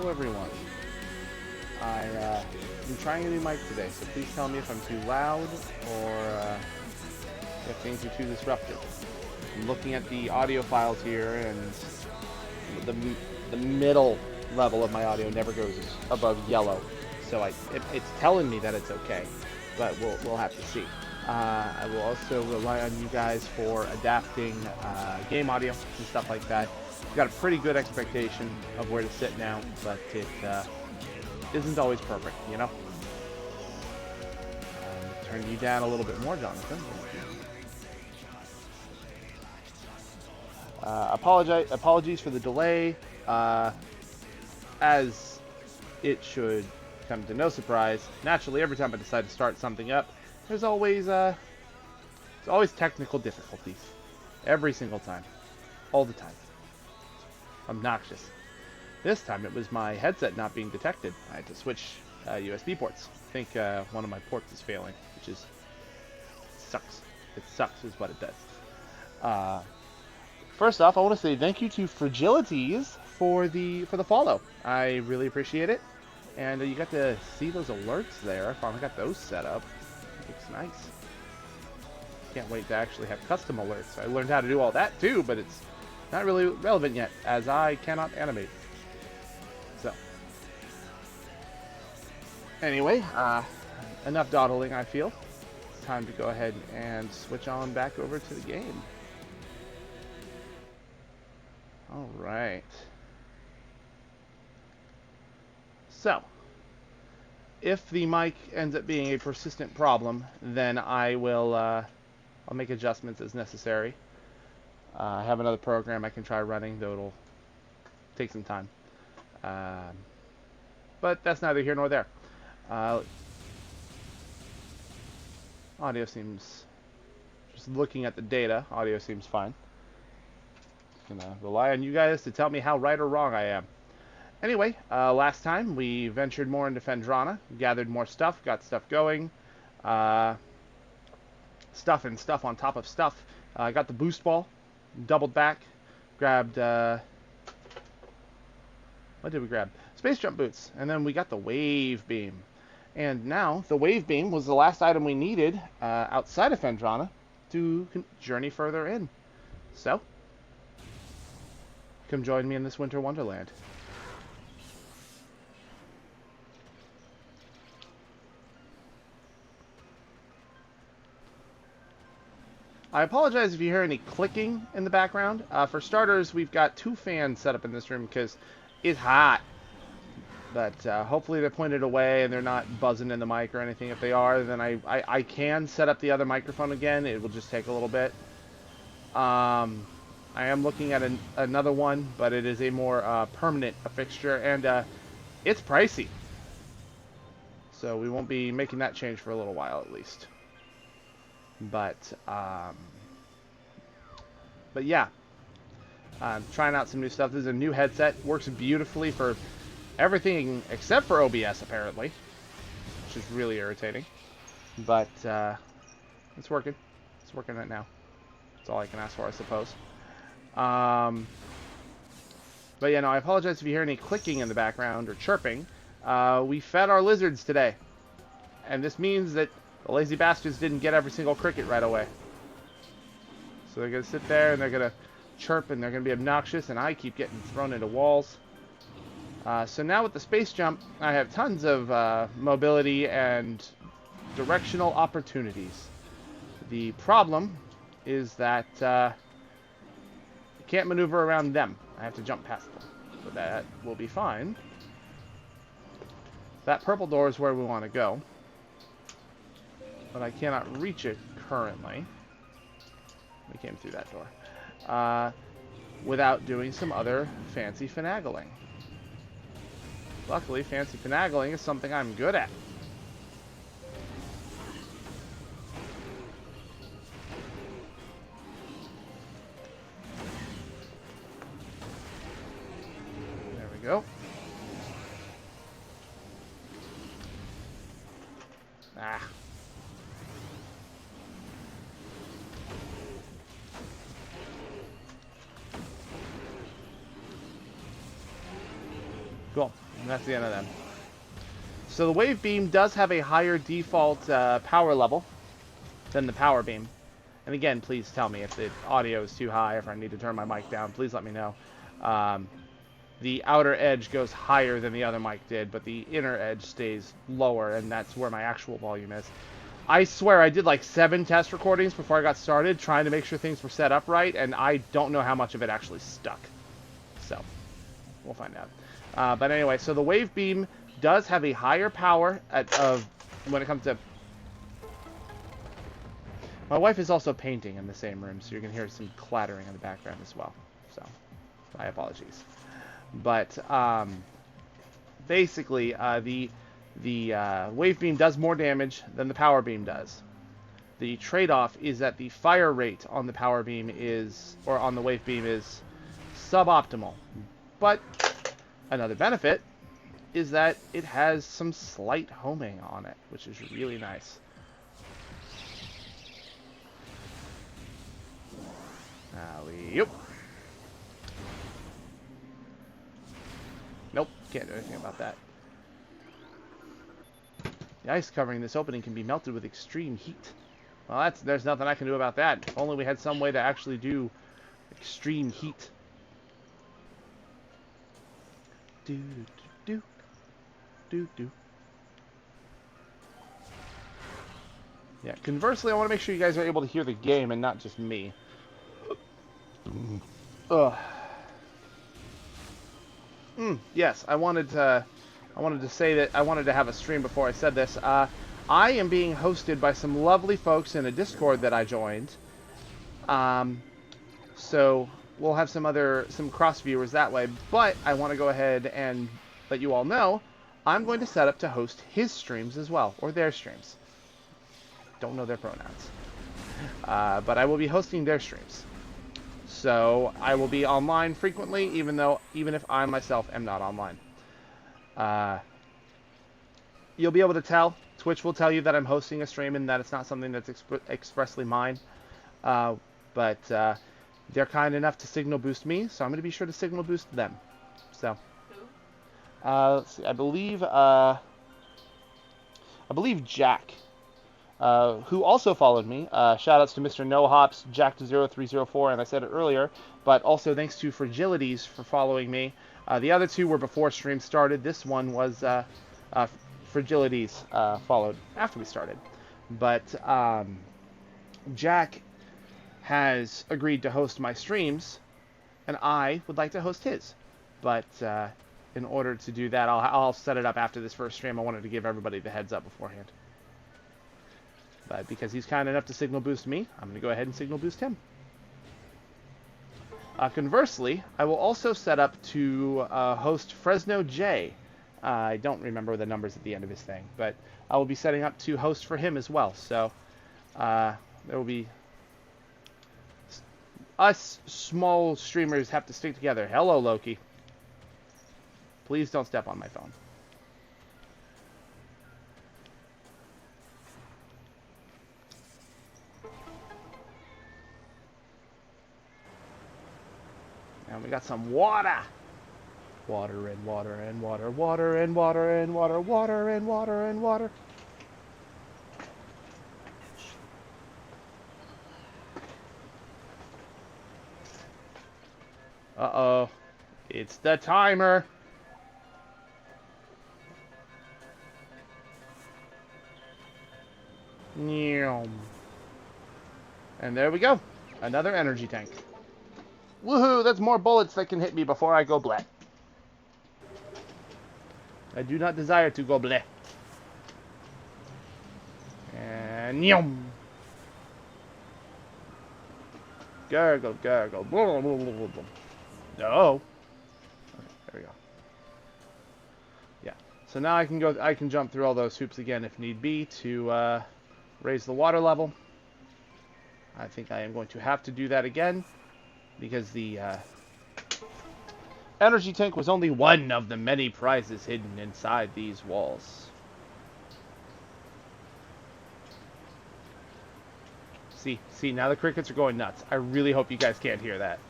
Hello everyone. I'm trying a new mic today, so please tell me if I'm too loud or if things are too disruptive. I'm looking at the audio files here, and the middle level of my audio never goes above yellow, so it's telling me that it's okay, but we'll have to see. I will also rely on you guys for adapting game audio and stuff like that. I've got a pretty good expectation of where to sit now, but it isn't always perfect, you know? Turn you down a little bit more, Jonathan. Apologies for the delay. As it should come to no surprise, naturally, every time I decide to start something up, there's always technical difficulties. Every single time. All the time. Obnoxious. This time it was my headset not being detected. I had to switch USB ports. I think one of my ports is failing, which sucks. It sucks is what it does. First off, I want to say thank you to Fragilities for the follow. I really appreciate it. And you got to see those alerts there. I finally got those set up. Looks nice. Can't wait to actually have custom alerts. I learned how to do all that too, but it's not really relevant yet, as I cannot animate. So, anyway, enough dawdling, I feel. It's time to go ahead and switch on back over to the game. Alright. So, if the mic ends up being a persistent problem, then I will, I'll make adjustments as necessary. I have another program I can try running, though it'll take some time. But that's neither here nor there. Audio seems, just looking at the data, audio seems fine. Gonna rely on you guys to tell me how right or wrong I am. Anyway, last time we ventured more into Phendrana, gathered more stuff, got stuff going. Stuff and stuff on top of stuff. Got the boost ball, doubled back, grabbed, what did we grab? Space jump boots, and then we got the wave beam. And now, the wave beam was the last item we needed outside of Phendrana to journey further in. So, come join me in this winter wonderland. I apologize if you hear any clicking in the background. For starters, we've got 2 fans set up in this room because it's hot. But hopefully they're pointed away and they're not buzzing in the mic or anything. If they are, then I can set up the other microphone again. It will just take a little bit. I am looking at another one, but it is a more permanent fixture, and it's pricey. So we won't be making that change for a little while at least. But yeah, I'm trying out some new stuff. This is a new headset. Works beautifully for everything except for OBS, apparently, which is really irritating. But it's working. It's working right now. That's all I can ask for, I suppose. But yeah, no, I apologize if you hear any clicking in the background or chirping. We fed our lizards today, and this means that the lazy bastards didn't get every single cricket right away. So they're going to sit there and they're going to chirp and they're going to be obnoxious, and I keep getting thrown into walls. So now with the space jump, I have tons of mobility and directional opportunities. The problem is that I can't maneuver around them. I have to jump past them. So that will be fine. That purple door is where we want to go. But I cannot reach it currently. We came through that door. Without doing some other fancy finagling. Luckily, fancy finagling is something I'm good at. There we go. Ah. Cool. And that's the end of them. So the wave beam does have a higher default power level than the power beam. And again, please tell me if the audio is too high, if I need to turn my mic down. Please let me know. The outer edge goes higher than the other mic did, but the inner edge stays lower, and that's where my actual volume is. I swear I did like 7 test recordings before I got started, trying to make sure things were set up right, and I don't know how much of it actually stuck. So, we'll find out. But anyway, so the wave beam does have a higher power when it comes to... My wife is also painting in the same room, so you're going to hear some clattering in the background as well. So, my apologies. But, basically, the wave beam does more damage than the power beam does. The trade-off is that the fire rate on the power beam on the wave beam is suboptimal. But another benefit is that it has some slight homing on it, which is really nice. Alley-oop. Nope, can't do anything about that. The ice covering this opening can be melted with extreme heat. Well, there's nothing I can do about that. If only we had some way to actually do extreme heat. Do do do do. Yeah. Conversely, I want to make sure you guys are able to hear the game and not just me. Ugh. Yes, I wanted to say that I wanted to have a stream before I said this. I am being hosted by some lovely folks in a Discord that I joined. So we'll have some cross viewers that way. But I want to go ahead and let you all know I'm going to set up to host his streams as well, or their streams. Don't know their pronouns, but I will be hosting their streams. So I will be online frequently, even if I myself am not online. You'll be able to tell. Twitch will tell you that I'm hosting a stream and that it's not something that's expressly mine. But they're kind enough to signal boost me, so I'm going to be sure to signal boost them. So, let's see, I believe Jack, who also followed me. Shoutouts to Mr. No Hops, Jack0304, and I said it earlier. But also thanks to Fragilities for following me. The other two were before stream started. This one was Fragilities followed after we started. But Jack has agreed to host my streams, and I would like to host his. But in order to do that, I'll set it up after this first stream. I wanted to give everybody the heads up beforehand. But because he's kind enough to signal boost me, I'm going to go ahead and signal boost him. Conversely, I will also set up to host Fresno J. I don't remember the numbers at the end of his thing, but I will be setting up to host for him as well. So there will be... Us small streamers have to stick together. Hello, Loki. Please don't step on my phone. And we got some water. Water and water and water, water and water and water, water and water and water. Uh-oh. It's the timer. And there we go. Another energy tank. Woohoo! That's more bullets that can hit me before I go bleh. I do not desire to go bleh. And yum. Gurgle, gurgle. Blah, blah, blah, blah, blah. No. Okay, there we go. Yeah. So now I can jump through all those hoops again if need be to raise the water level. I think I am going to have to do that again because the energy tank was only one of the many prizes hidden inside these walls. See, now the crickets are going nuts. I really hope you guys can't hear that.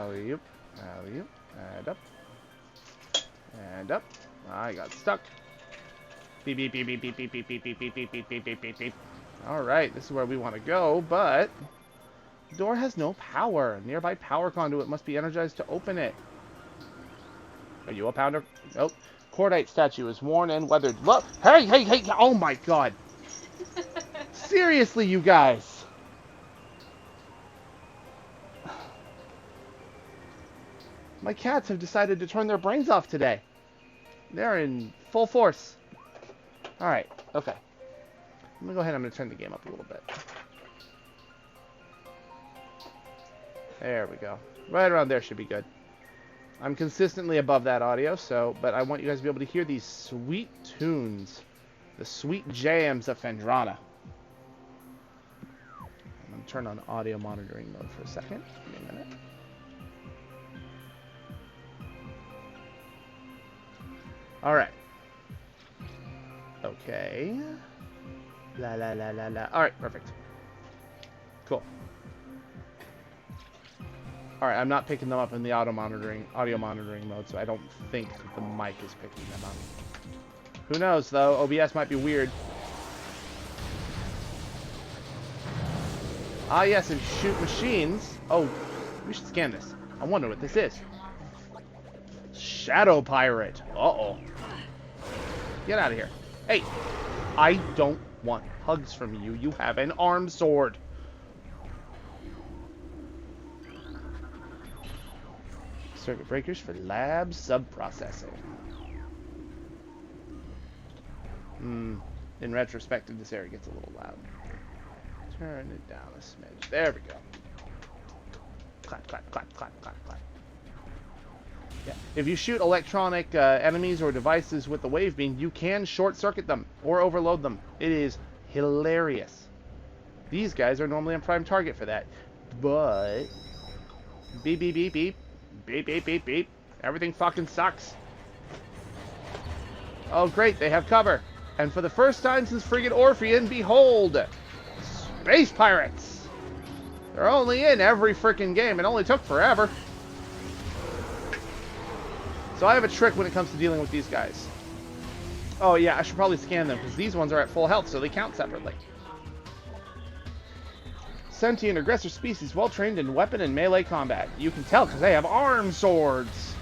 Alley-oop. Alley-oop. And up. And up. I got stuck. Beep, beep, beep, beep, beep, beep, beep, beep, beep, beep, beep, beep, beep, beep, beep, beep. Alright, this is where we want to go, but the door has no power. A nearby power conduit must be energized to open it. Are you a pounder? Nope. Cordite statue is worn and weathered. Look! Hey, hey, hey! Oh my god! Seriously, you guys! My cats have decided to turn their brains off today. They're in full force. Alright, okay. I'm gonna go ahead and I'm gonna turn the game up a little bit. There we go. Right around there should be good. I'm consistently above that audio, but I want you guys to be able to hear these sweet tunes. The sweet jams of Phendrana. I'm gonna turn on audio monitoring mode for a second. Give me a minute. Alright. Okay. La la la la la. Alright, perfect. Cool. Alright, I'm not picking them up in the audio monitoring mode, so I don't think that the mic is picking them up. Who knows, though? OBS might be weird. Ah, yes, and shoot machines. Oh, we should scan this. I wonder what this is. Shadow Pirate. Uh-oh. Get out of here. Hey, I don't want hugs from you. You have an arm sword. Circuit breakers for lab sub-processing. In retrospect, this area gets a little loud. Turn it down a smidge. There we go. Clap, clap, clap, clap, clap, clap. Yeah. If you shoot electronic enemies or devices with the wave beam, you can short-circuit them or overload them. It is hilarious. These guys are normally a prime target for that. But... beep, beep, beep, beep. Beep, beep, beep, beep. Everything fucking sucks. Oh, great. They have cover. And for the first time since friggin' Orpheon, behold! Space pirates! They're only in every frickin' game. It only took forever. So I have a trick when it comes to dealing with these guys. Oh yeah, I should probably scan them, because these ones are at full health, so they count separately. Sentient aggressor species, well trained in weapon and melee combat. You can tell because they have arm swords.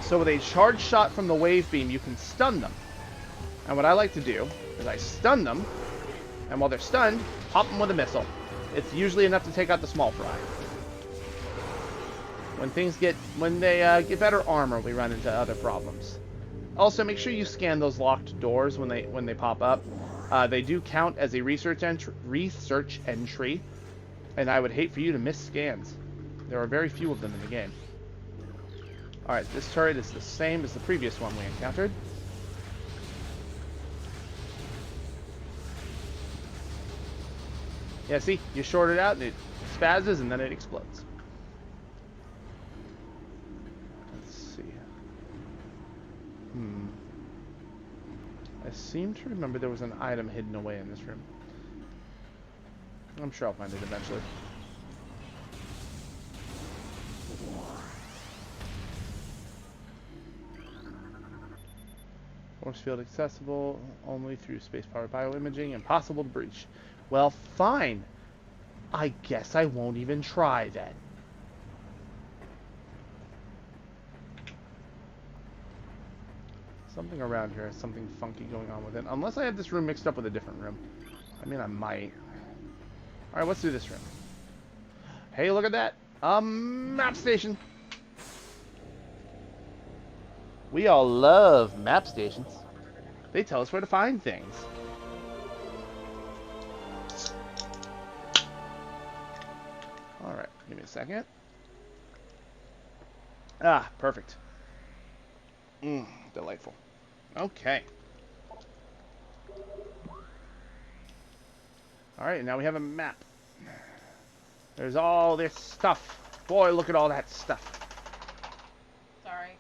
So with a charge shot from the wave beam, you can stun them. And what I like to do is I stun them, and while they're stunned, pop them with a missile. It's usually enough to take out the small fry. When they get better armor, we run into other problems. Also, make sure you scan those locked doors when they pop up. They do count as a research entry, and I would hate for you to miss scans. There are very few of them in the game. Alright, this turret is the same as the previous one we encountered. Yeah, see? You short it out, and it spazzes, and then it explodes. Let's see. I seem to remember there was an item hidden away in this room. I'm sure I'll find it eventually. Force field accessible only through space-powered bioimaging. Impossible to breach. Well, fine. I guess I won't even try then. Something around here has something funky going on with it. Unless I have this room mixed up with a different room. I mean, I might. Alright, let's do this room. Hey, look at that. Map station. We all love map stations. They tell us where to find things. Alright, give me a second. Ah, perfect. Delightful. Okay. Alright, now we have a map. There's all this stuff. Boy, look at all that stuff. Sorry.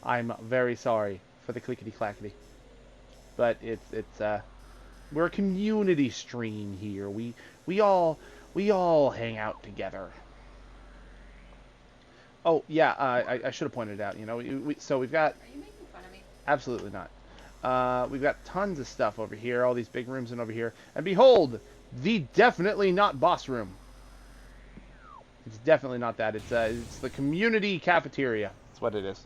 I'm very sorry for the clickety-clackety. But it's We're a community stream here. We all we all hang out together. Oh yeah, I should have pointed it out. You know, so we've got Are you making fun of me? absolutely not. We've got tons of stuff over here, all these big rooms and over here, and behold, the definitely not boss room. It's definitely not that. It's the community cafeteria. That's what it is.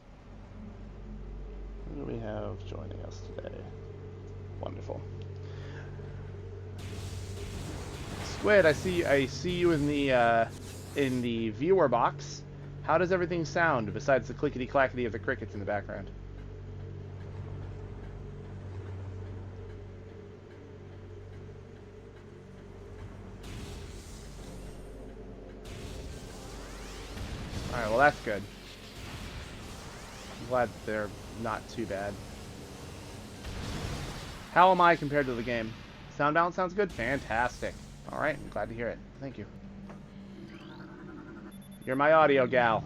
Who do we have joining us today? Wonderful. Squid, I see you in the viewer box. How does everything sound besides the clickety clackety of the crickets in the background? Alright, well that's good. I'm glad they're not too bad. How am I compared to the game? Sound balance sounds good? Fantastic. Alright, I'm glad to hear it. Thank you. You're my audio gal.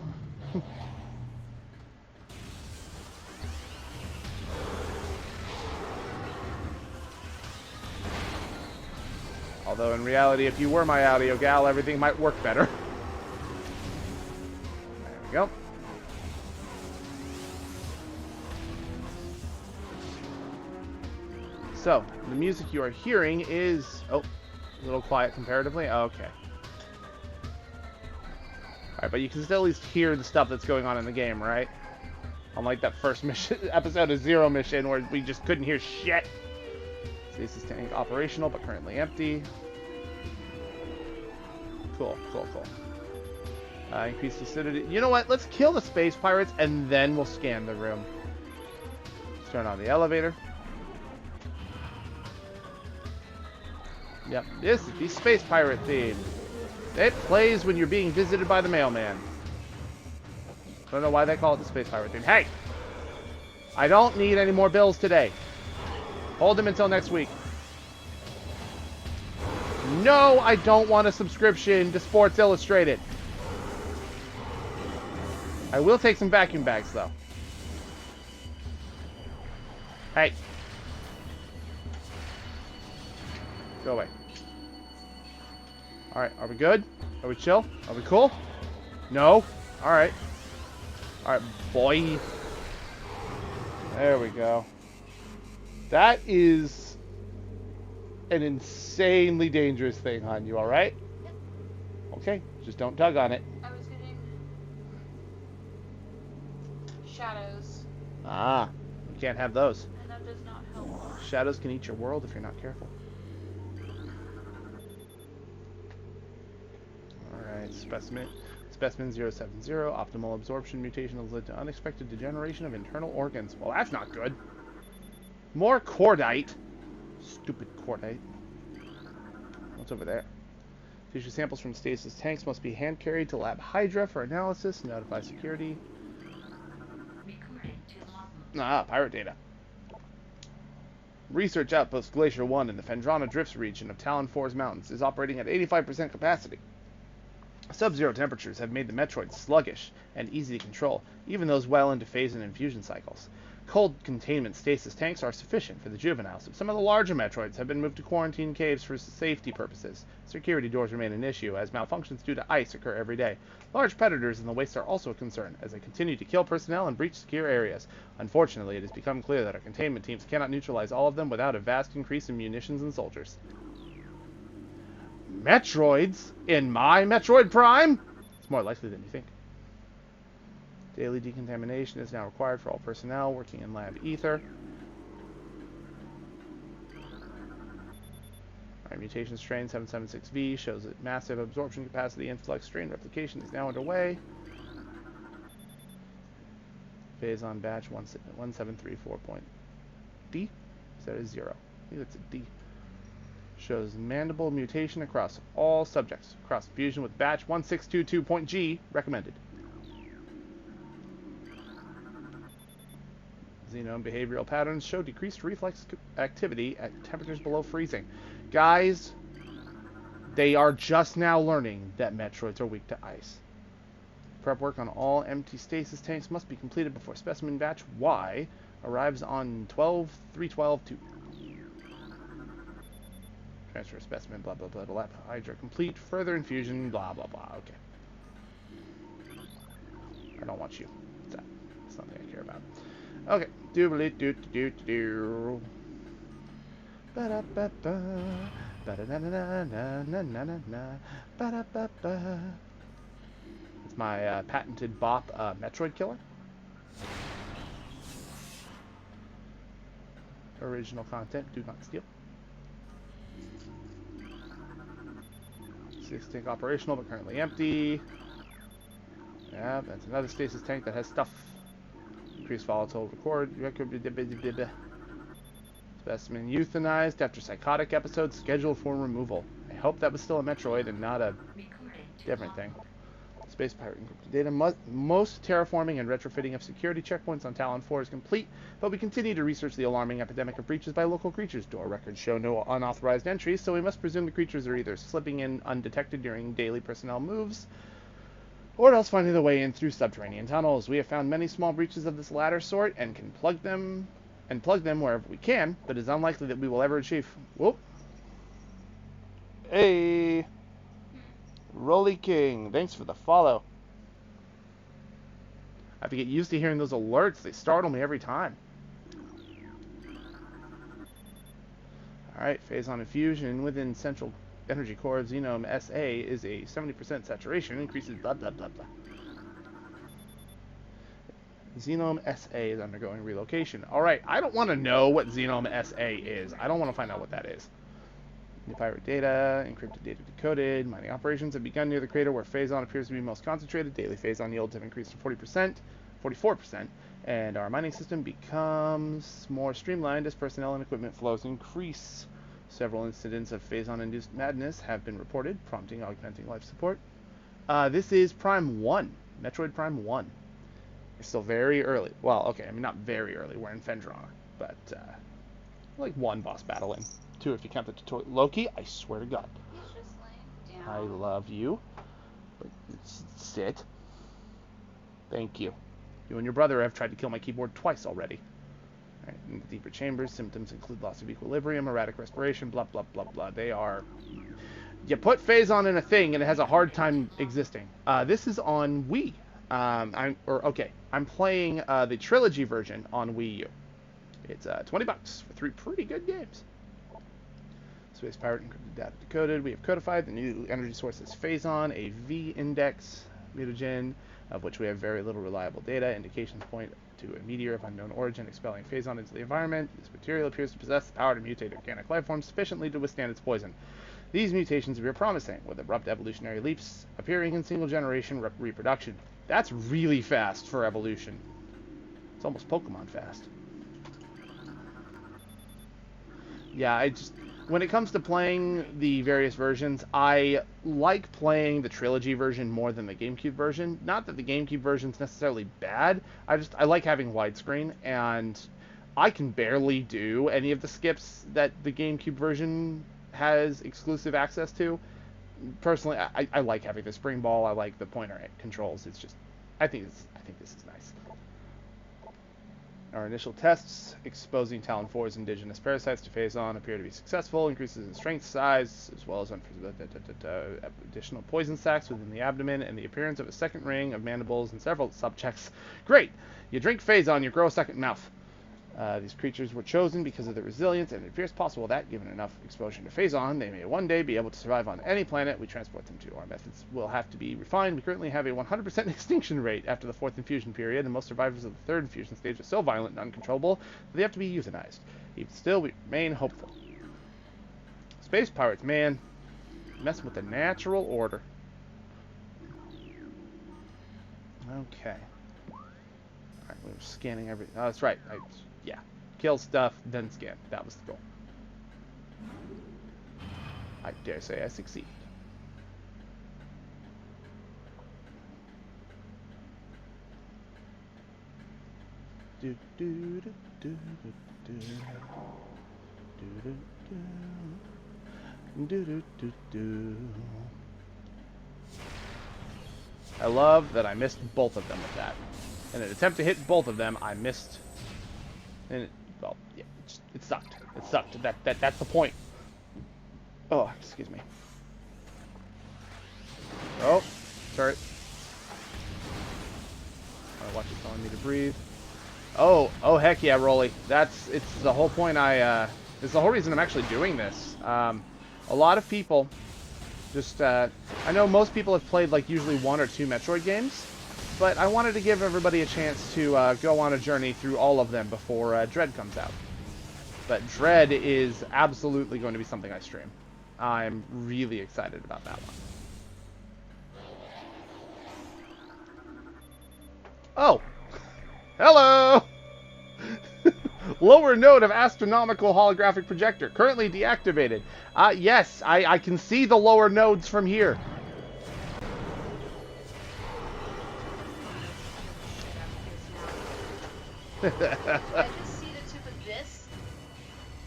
Although in reality, if you were my audio gal, everything might work better. There we go. So, the music you are hearing is... Oh, a little quiet comparatively. Okay. Alright, but you can still at least hear the stuff that's going on in the game, right? Unlike that first mission, episode of Zero mission, where we just couldn't hear shit. Stasis tank operational, but currently empty. Cool, cool, cool. Increase acidity. You know what? Let's kill the space pirates, and then we'll scan the room. Let's turn on the elevator. Yep, this is the space pirate theme. It plays when you're being visited by the mailman. I don't know why they call it the space pirate theme. Hey! I don't need any more bills today. Hold them until next week. No, I don't want a subscription to Sports Illustrated. I will take some vacuum bags, though. Hey. Go away. Alright, are we good? Are we chill? Are we cool? No? Alright. Alright, boy. There we go. That is an insanely dangerous thing, hon. You alright? Yep. Okay, just don't tug on it. I was getting shadows, Ah, you can't have those. and that does not help. Shadows can eat your world if you're not careful. Alright, Specimen 070. Optimal absorption mutation has led to unexpected degeneration of internal organs. Well, that's not good. More cordite. Stupid cordite. What's over there? Tissue samples from stasis tanks must be hand carried to Lab Hydra for analysis. Notify security. Ah, pirate data. Research outpost Glacier 1 in the Phendrana Drifts region of Talon 4's mountains is operating at 85% capacity. Sub-zero temperatures have made the Metroid sluggish and easy to control, even those well into phase and infusion cycles. Cold containment stasis tanks are sufficient for the juveniles, but some of the larger Metroids have been moved to quarantine caves for safety purposes. Security doors remain an issue, as malfunctions due to ice occur every day. Large predators in the waste are also a concern, as they continue to kill personnel and breach secure areas. Unfortunately, it has become clear that our containment teams cannot neutralize all of them without a vast increase in munitions and soldiers. Metroids? In my Metroid Prime? It's more likely than you think. Daily decontamination is now required for all personnel working in Lab Ether. Alright, mutation strain 776V shows that massive absorption capacity influx strain replication is now underway. Phase on batch 1734.D. Is that a 0? I think that's a D. Shows mandible mutation across all subjects. Cross fusion with batch 1622.G recommended. Xenome behavioral patterns show decreased reflex activity at temperatures below freezing. Guys, they are just now learning that Metroids are weak to ice. Prep work on all empty stasis tanks must be completed before specimen batch Y arrives on 12/3/12/2. Transfer specimen, blah, blah, blah, blah. Hydra complete. Further infusion, blah, blah, blah. Okay. I don't want you. That's something I care about. Okay. Doobly doo doo doo doo. Ba da ba ba. Ba da na na na na na na na. Ba da ba ba. It's my patented bop Metroid killer. Original content, do not steal. Stasis tank operational, but currently empty. Yeah, that's another stasis tank that has stuff. Increased volatile record. Specimen euthanized after psychotic episode scheduled for removal. I hope that was still a Metroid and not a different thing. Space pirate encrypted data. Most terraforming and retrofitting of security checkpoints on Talon 4 is complete, but we continue to research the alarming epidemic of breaches by local creatures. Door records show no unauthorized entries, so we must presume the creatures are either slipping in undetected during daily personnel moves, or else finding their way in through subterranean tunnels. We have found many small breaches of this latter sort and can plug them wherever we can, but it is unlikely that we will ever achieve. Whoop. Hey. Rolly King, thanks for the follow. I have to get used to hearing those alerts. They startle me every time. Alright, phase on infusion within central energy core of Xenome SA is a 70% saturation, increases blah blah blah blah. Xenome SA is undergoing relocation. Alright, I don't want to know what Xenome SA is. I don't want to find out what that is. New pirate data, encrypted data decoded. Mining operations have begun near the crater where phazon appears to be most concentrated. Daily phazon yields have increased to 44%, and our mining system becomes more streamlined as personnel and equipment flows increase. Several incidents of phazon-induced madness have been reported, prompting augmenting life support. This is Prime 1, Metroid Prime 1. We're still very early. Well, okay, I mean, not very early. We're in Phendrana, but like one boss battle in. 2 if you count the tutorial. Loki, I swear to God. He's just laying down. I love you. But sit. Thank you. You and your brother have tried to kill my keyboard twice already. Right, in the deeper chambers, symptoms include loss of equilibrium, erratic respiration, blah, blah, blah, blah. They are... You put phazon in a thing and it has a hard time existing. This is on Wii. I'm playing the trilogy version on Wii U. It's $20 for 3 pretty good games. Space pirate encrypted data decoded. We have codified the new energy source as phazon, a V-index mutagen, of which we have very little reliable data. Indications point to a meteor of unknown origin expelling phazon into the environment. This material appears to possess the power to mutate organic life forms sufficiently to withstand its poison. These mutations appear promising, with abrupt evolutionary leaps appearing in single-generation reproduction. That's really fast for evolution. It's almost Pokemon fast. Yeah, when it comes to playing the various versions, I like playing the trilogy version more than the GameCube version. Not that the GameCube version is necessarily bad. I like having widescreen, and I can barely do any of the skips that the GameCube version has exclusive access to. Personally, I like having the spring ball. I like the pointer controls. It's just, I think this is nice. Our initial tests exposing Talon 4's indigenous parasites to phazon appear to be successful. Increases in strength, size, as well as additional poison sacs within the abdomen, and the appearance of a second ring of mandibles and several subjects. Great! You drink phazon, you grow a second mouth. These creatures were chosen because of their resilience, and it appears possible that, given enough exposure to phazon, they may one day be able to survive on any planet we transport them to. Our methods will have to be refined. We currently have a 100% extinction rate after the 4th infusion period, and most survivors of the 3rd infusion stage are so violent and uncontrollable that they have to be euthanized. Even still, we remain hopeful. Space pirates, man. Messing with the natural order. Okay. Alright, we were scanning everything. Oh, that's right. Yeah. Kill stuff, then scan. That was the goal. I dare say I succeed. Do do do do do do do do do do. I love that I missed both of them with that. In an attempt to hit both of them, I missed. And well, yeah, it sucked. It sucked. That's the point. Oh, excuse me. Oh, turret. I watch it telling me to breathe. Oh, heck yeah, Rolly. It's the whole point it's the whole reason I'm actually doing this. A lot of people just, I know most people have played like usually 1 or 2 Metroid games, but I wanted to give everybody a chance to go on a journey through all of them before Dread comes out. But Dread is absolutely going to be something I stream. I'm really excited about that one. Oh! Hello! Lower node of astronomical holographic projector. Currently deactivated. Yes, I can see the lower nodes from here. I can see the tip of this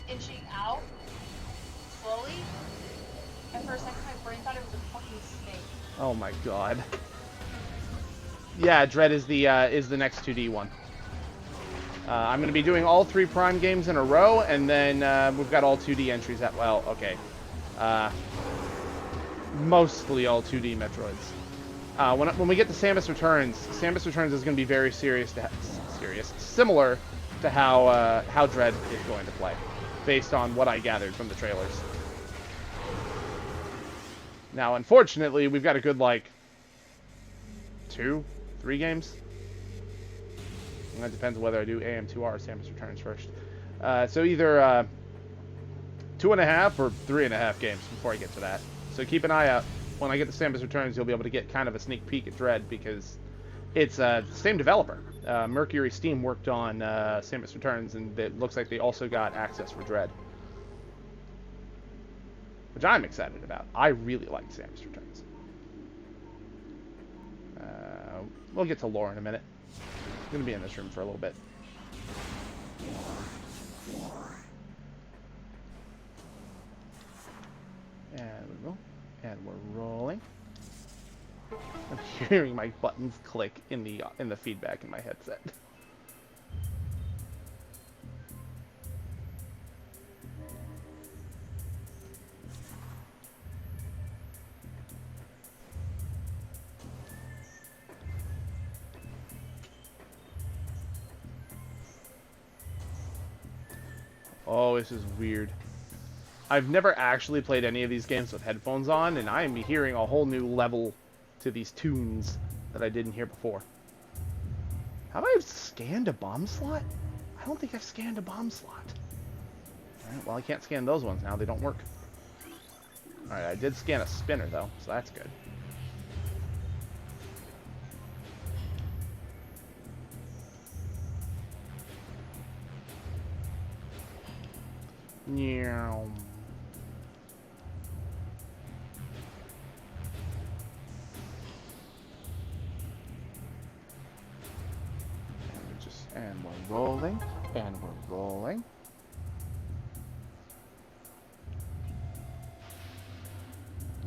inching out slowly. And for a second, my brain thought it was a fucking snake. Oh my god. Yeah, Dread is the next 2D one. I'm going to be doing all 3 Prime games in a row, and then we've got all 2D entries at, well, okay. Mostly all 2D Metroids. When we get to Samus Returns is going to be very similar to how Dread is going to play, based on what I gathered from the trailers. Now, unfortunately, we've got a good, like, 2, 3 games. And that depends whether I do AM2R or Samus Returns first. So either 2.5 or 3.5 games before I get to that. So keep an eye out. When I get to Samus Returns, you'll be able to get kind of a sneak peek at Dread, because it's the same developer. Mercury Steam worked on Samus Returns, and it looks like they also got access for Dread, which I'm excited about. I really like Samus Returns. We'll get to lore in a minute. I'm going to be in this room for a little bit. And we go. And we're rolling. I'm hearing my buttons click in the feedback in my headset. Oh, this is weird. I've never actually played any of these games with headphones on, and I am hearing a whole new level to these tunes that I didn't hear before. Have I scanned a bomb slot? I don't think I've scanned a bomb slot. Alright, well, I can't scan those ones now. They don't work. Alright, I did scan a spinner, though, so that's good. Yeah. And we're rolling, and we're rolling.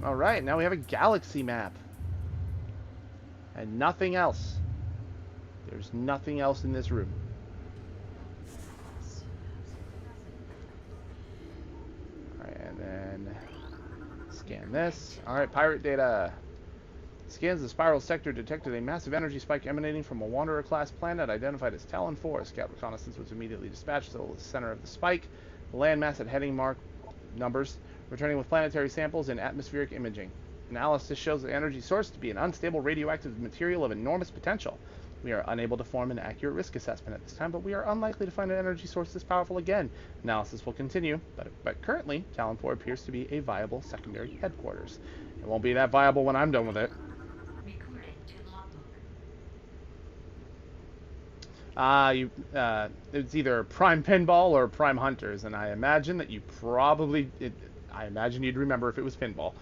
All right, now we have a galaxy map. And nothing else. There's nothing else in this room. All right, and then scan this. All right, pirate data. Scans the spiral sector detected a massive energy spike emanating from a Wanderer-class planet identified as Talon 4. Scout reconnaissance was immediately dispatched to the center of the spike. The landmass at heading mark numbers, returning with planetary samples and atmospheric imaging. Analysis shows the energy source to be an unstable radioactive material of enormous potential. We are unable to form an accurate risk assessment at this time, but we are unlikely to find an energy source this powerful again. Analysis will continue, but currently, Talon 4 appears to be a viable secondary headquarters. It won't be that viable when I'm done with it. It's either Prime Pinball or Prime Hunters, and I imagine that you I imagine you'd remember if it was Pinball.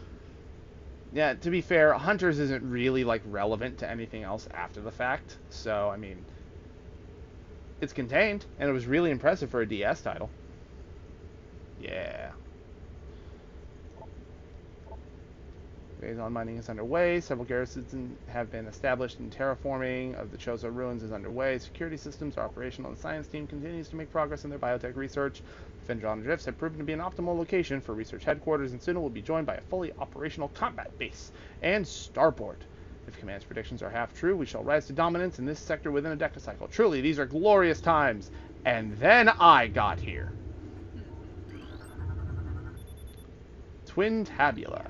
Yeah, to be fair, Hunters isn't really, like, relevant to anything else after the fact, so, I mean, it's contained, and it was really impressive for a DS title. Yeah. Phase-on mining is underway. Several garrisons have been established, and terraforming of the Chozo ruins is underway. Security systems are operational. The science team continues to make progress in their biotech research. Phendrana drifts have proven to be an optimal location for research headquarters, and soon it will be joined by a fully operational combat base and starport. If Command's predictions are half true, we shall rise to dominance in this sector within a decacycle. Truly, these are glorious times. And then I got here. Twin Tabula.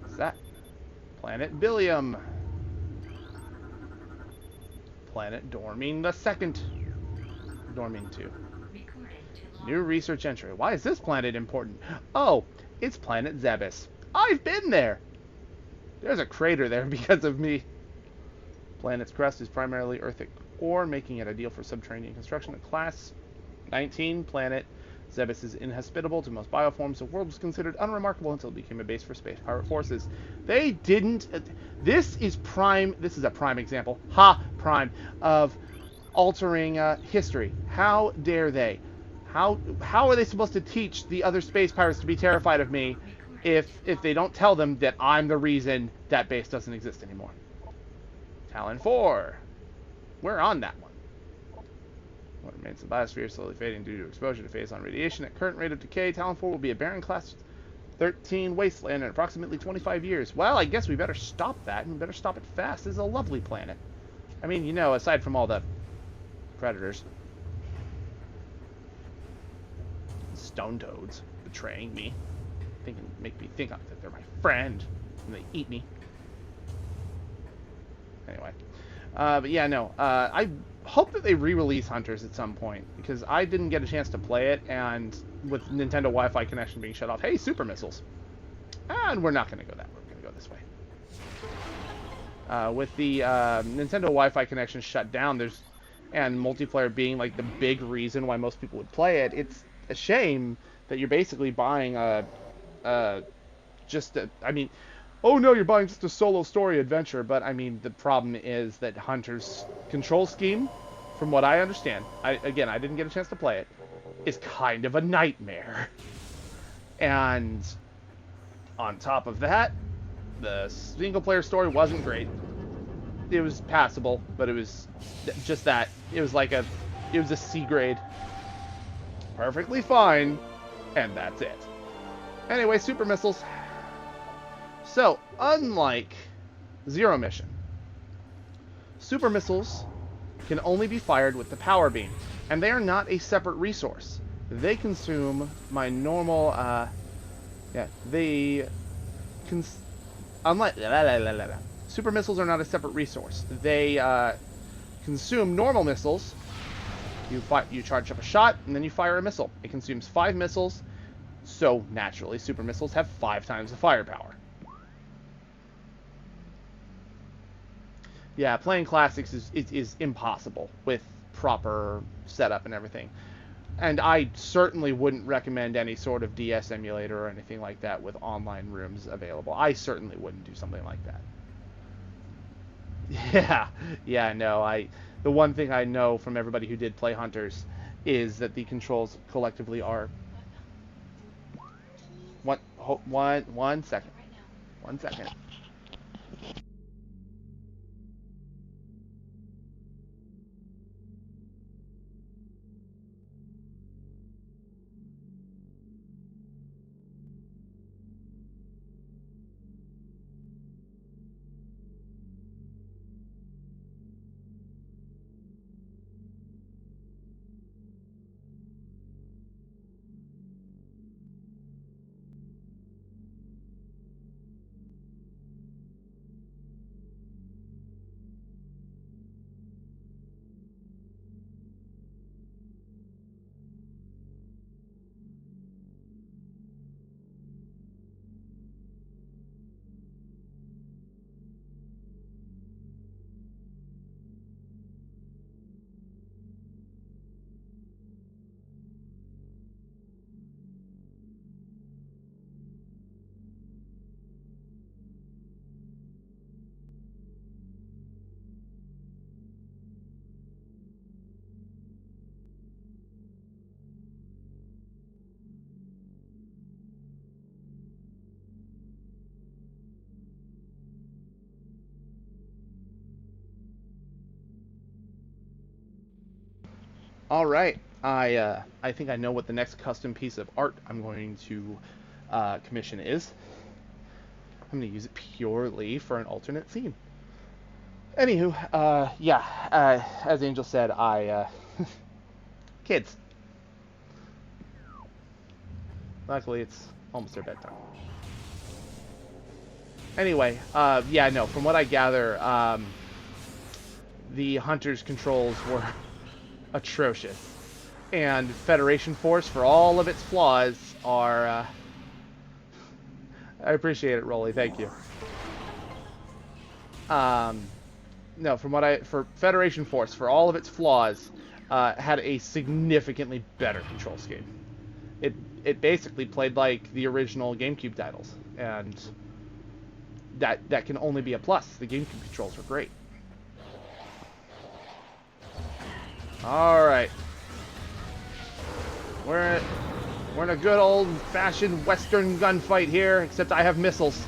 What's that? Planet Billium. Planet Dorming the Second. Dorming 2. New research entry. Why is this planet important? Oh, it's planet Zebes. I've been there. There's a crater there because of me. Planet's crust is primarily earthic ore, making it ideal for subterranean construction. At Class 19, planet Zebes is inhospitable to most bioforms. The world was considered unremarkable until it became a base for space pirate forces. They didn't... This is prime... This is a prime example. Prime. Of altering history. How dare they? How are they supposed to teach the other space pirates to be terrified of me if they don't tell them that I'm the reason that base doesn't exist anymore? Talon 4. We're on that one. What remains of the biosphere slowly fading due to exposure to phase-on radiation. At current rate of decay, Talon 4 will be a barren Class 13 wasteland in approximately 25 years. Well, I guess we better stop that, and we better stop it fast. This is a lovely planet. I mean, you know, aside from all the predators. Stone toads betraying me. Make me think that they're my friend, and they eat me. Anyway. But yeah, no. I hope that they re-release Hunters at some point, because I didn't get a chance to play it, and with Nintendo Wi-Fi connection being shut off, hey, super missiles. And we're not going to go that way. We're going to go this way. With the Nintendo Wi-Fi connection shut down, and multiplayer being like the big reason why most people would play it, it's a shame that you're basically buying I mean, oh no, you're buying just a solo story adventure, but I mean, the problem is that Hunter's control scheme, from what I understand, I didn't get a chance to play it, is kind of a nightmare. And on top of that, the single-player story wasn't great. It was passable, but it was just that. It was a C grade. Perfectly fine, and that's it. Anyway, super missiles. So, unlike Zero Mission, super missiles can only be fired with the power beam, and they are not a separate resource. They consume my normal, super missiles are not a separate resource. They consume normal missiles. You charge up a shot, and then you fire a missile. It consumes 5 missiles, so naturally, super missiles have 5 times the firepower. Yeah, playing classics is impossible with proper setup and everything. And I certainly wouldn't recommend any sort of DS emulator or anything like that with online rooms available. I certainly wouldn't do something like that. Yeah, no, the one thing I know from everybody who did play Hunters is that the controls collectively are... One second. 1 second. All right. I think I know what the next custom piece of art I'm going to commission is. I'm going to use it purely for an alternate theme. Anywho, yeah, as Angel said, kids. Luckily, it's almost their bedtime. Anyway, yeah, no, from what I gather, the Hunter's controls were atrocious. And Federation Force, for all of its flaws, are, I appreciate it, Rolly, thank you. Um, no, for Federation Force, for all of its flaws, had a significantly better control scheme. It it basically played like the original GameCube titles, and that can only be a plus. The GameCube controls were great. All right, we're we're in a good old-fashioned Western gunfight here, except I have missiles.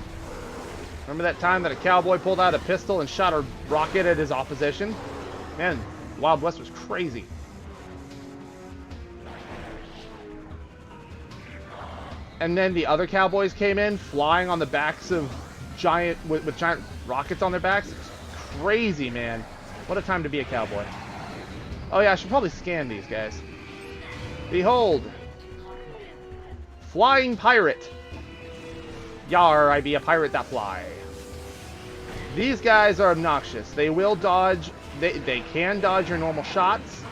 Remember that time that a cowboy pulled out a pistol and shot a rocket at his opposition? Man, Wild West was crazy. And then the other cowboys came in, flying on the backs of with giant rockets on their backs. It's crazy, man. What a time to be a cowboy. Oh yeah, I should probably scan these guys. Behold! Flying pirate! Yar, I be a pirate that fly. These guys are obnoxious. They will dodge. They can dodge your normal shots.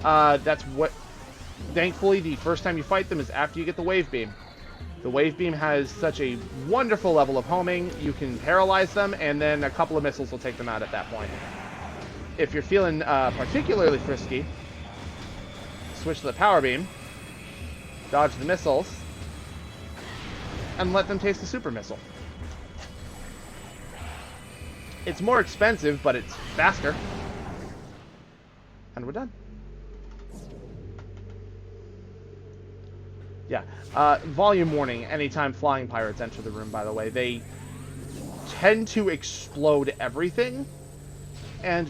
That's what... Thankfully, the first time you fight them is after you get the wave beam. The wave beam has such a wonderful level of homing. You can paralyze them, and then a couple of missiles will take them out at that point. If you're feeling particularly frisky, switch to the power beam, dodge the missiles, and let them taste the super missile. It's more expensive, but it's faster. And we're done. Yeah. Volume warning anytime flying pirates enter the room, by the way. They tend to explode everything. And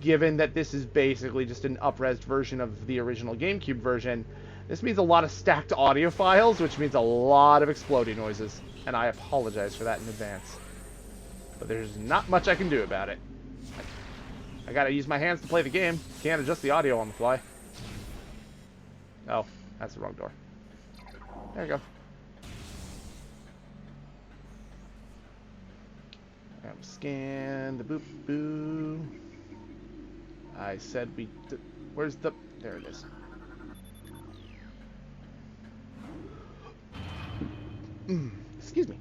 given that this is basically just an up-resed version of the original GameCube version, this means a lot of stacked audio files, which means a lot of exploding noises. And I apologize for that in advance. But there's not much I can do about it. I gotta use my hands to play the game. Can't adjust the audio on the fly. Oh, that's the wrong door. There you go. Scan the boop boo. I said we... Where's the... There it is. Excuse me.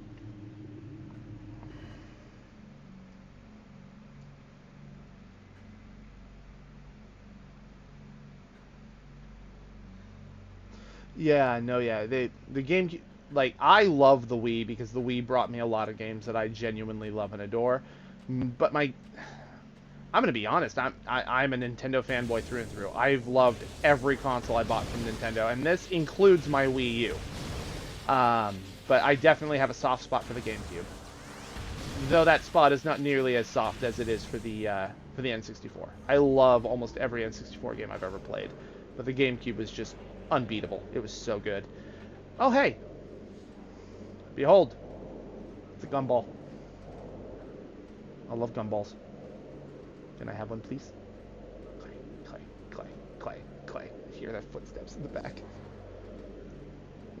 Yeah, no, yeah. The game, like, I love the Wii because the Wii brought me a lot of games that I genuinely love and adore. But I'm gonna be honest. I'm a Nintendo fanboy through and through. I've loved every console I bought from Nintendo, and this includes my Wii U. But I definitely have a soft spot for the GameCube. Though that spot is not nearly as soft as it is for the N64. I love almost every N64 game I've ever played, but the GameCube was just unbeatable. It was so good. Oh hey! Behold! It's a gumball. I love gumballs. Can I have one, please? Clay, clay, clay, clay, clay. I hear that footsteps in the back.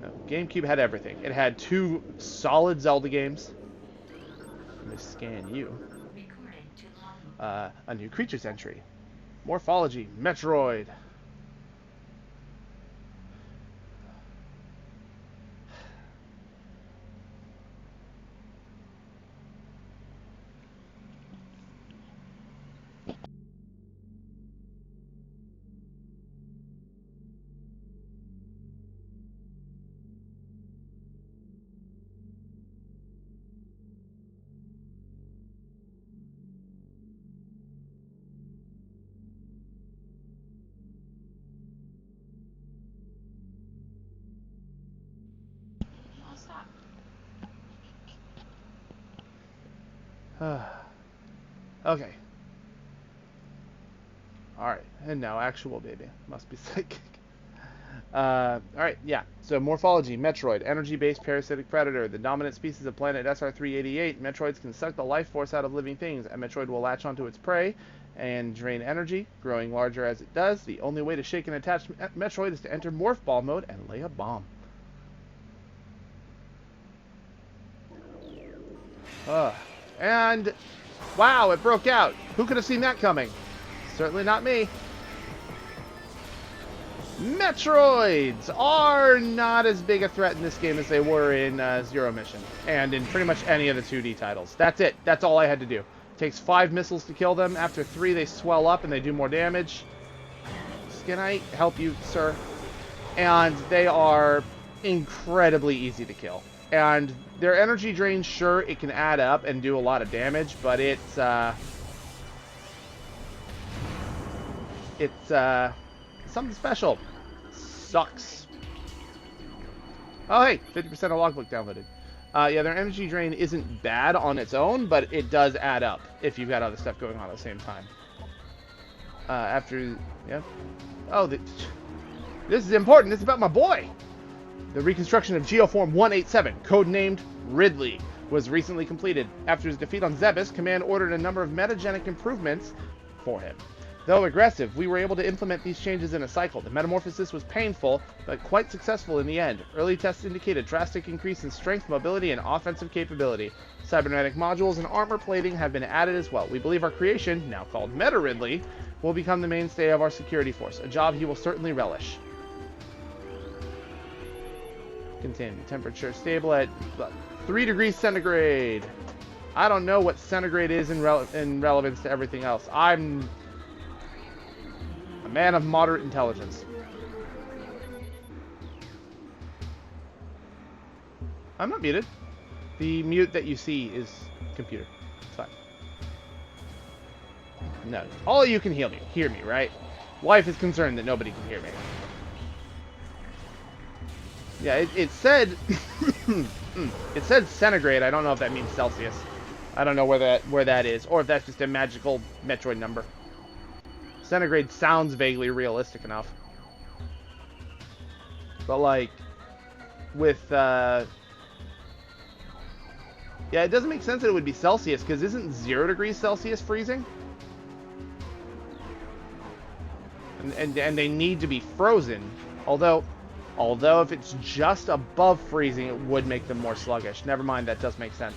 No, GameCube had everything. It had 2 solid Zelda games. Let me scan you. A new creatures entry. Morphology. Metroid. Oh, stop. Okay. Alright, and now actual baby. Must be psychic. Alright, yeah. So, morphology, Metroid, energy-based parasitic predator, the dominant species of planet SR388. Metroids can suck the life force out of living things. A Metroid will latch onto its prey and drain energy, growing larger as it does. The only way to shake an attached Metroid is to enter Morph Ball mode and lay a bomb. And, wow, it broke out. Who could have seen that coming? Certainly not me. Metroids are not as big a threat in this game as they were in Zero Mission, and in pretty much any of the 2D titles. That's it. That's all I had to do. It takes 5 missiles to kill them. After 3, they swell up and they do more damage. Can I help you, sir? And they are incredibly easy to kill. And their energy drain, sure, it can add up and do a lot of damage, but it's something special. Sucks. Oh, hey, 50% of logbook downloaded. Yeah, their energy drain isn't bad on its own, but it does add up if you've got other stuff going on at the same time. Yeah. Oh, this is important. This is about my boy. The reconstruction of Geoform 187, codenamed Ridley, was recently completed. After his defeat on Zebes, Command ordered a number of metagenic improvements for him. Though aggressive, we were able to implement these changes in a cycle. The metamorphosis was painful, but quite successful in the end. Early tests indicate a drastic increase in strength, mobility, and offensive capability. Cybernetic modules and armor plating have been added as well. We believe our creation, now called Meta Ridley, will become the mainstay of our security force, a job he will certainly relish. Continue. Temperature stable at 3 degrees centigrade. I don't know what centigrade is in relevance to everything else. I'm a man of moderate intelligence. I'm not muted. The mute that you see is computer. It's fine. No. All of you can hear me, right? Wife is concerned that nobody can hear me. Yeah, it said it said centigrade. I don't know if that means Celsius. I don't know where that is, or if that's just a magical Metroid number. Centigrade sounds vaguely realistic enough. But like with yeah, it doesn't make sense that it would be Celsius, because isn't 0 degrees Celsius freezing? And they need to be frozen. Although if it's just above freezing, it would make them more sluggish. Never mind, that does make sense.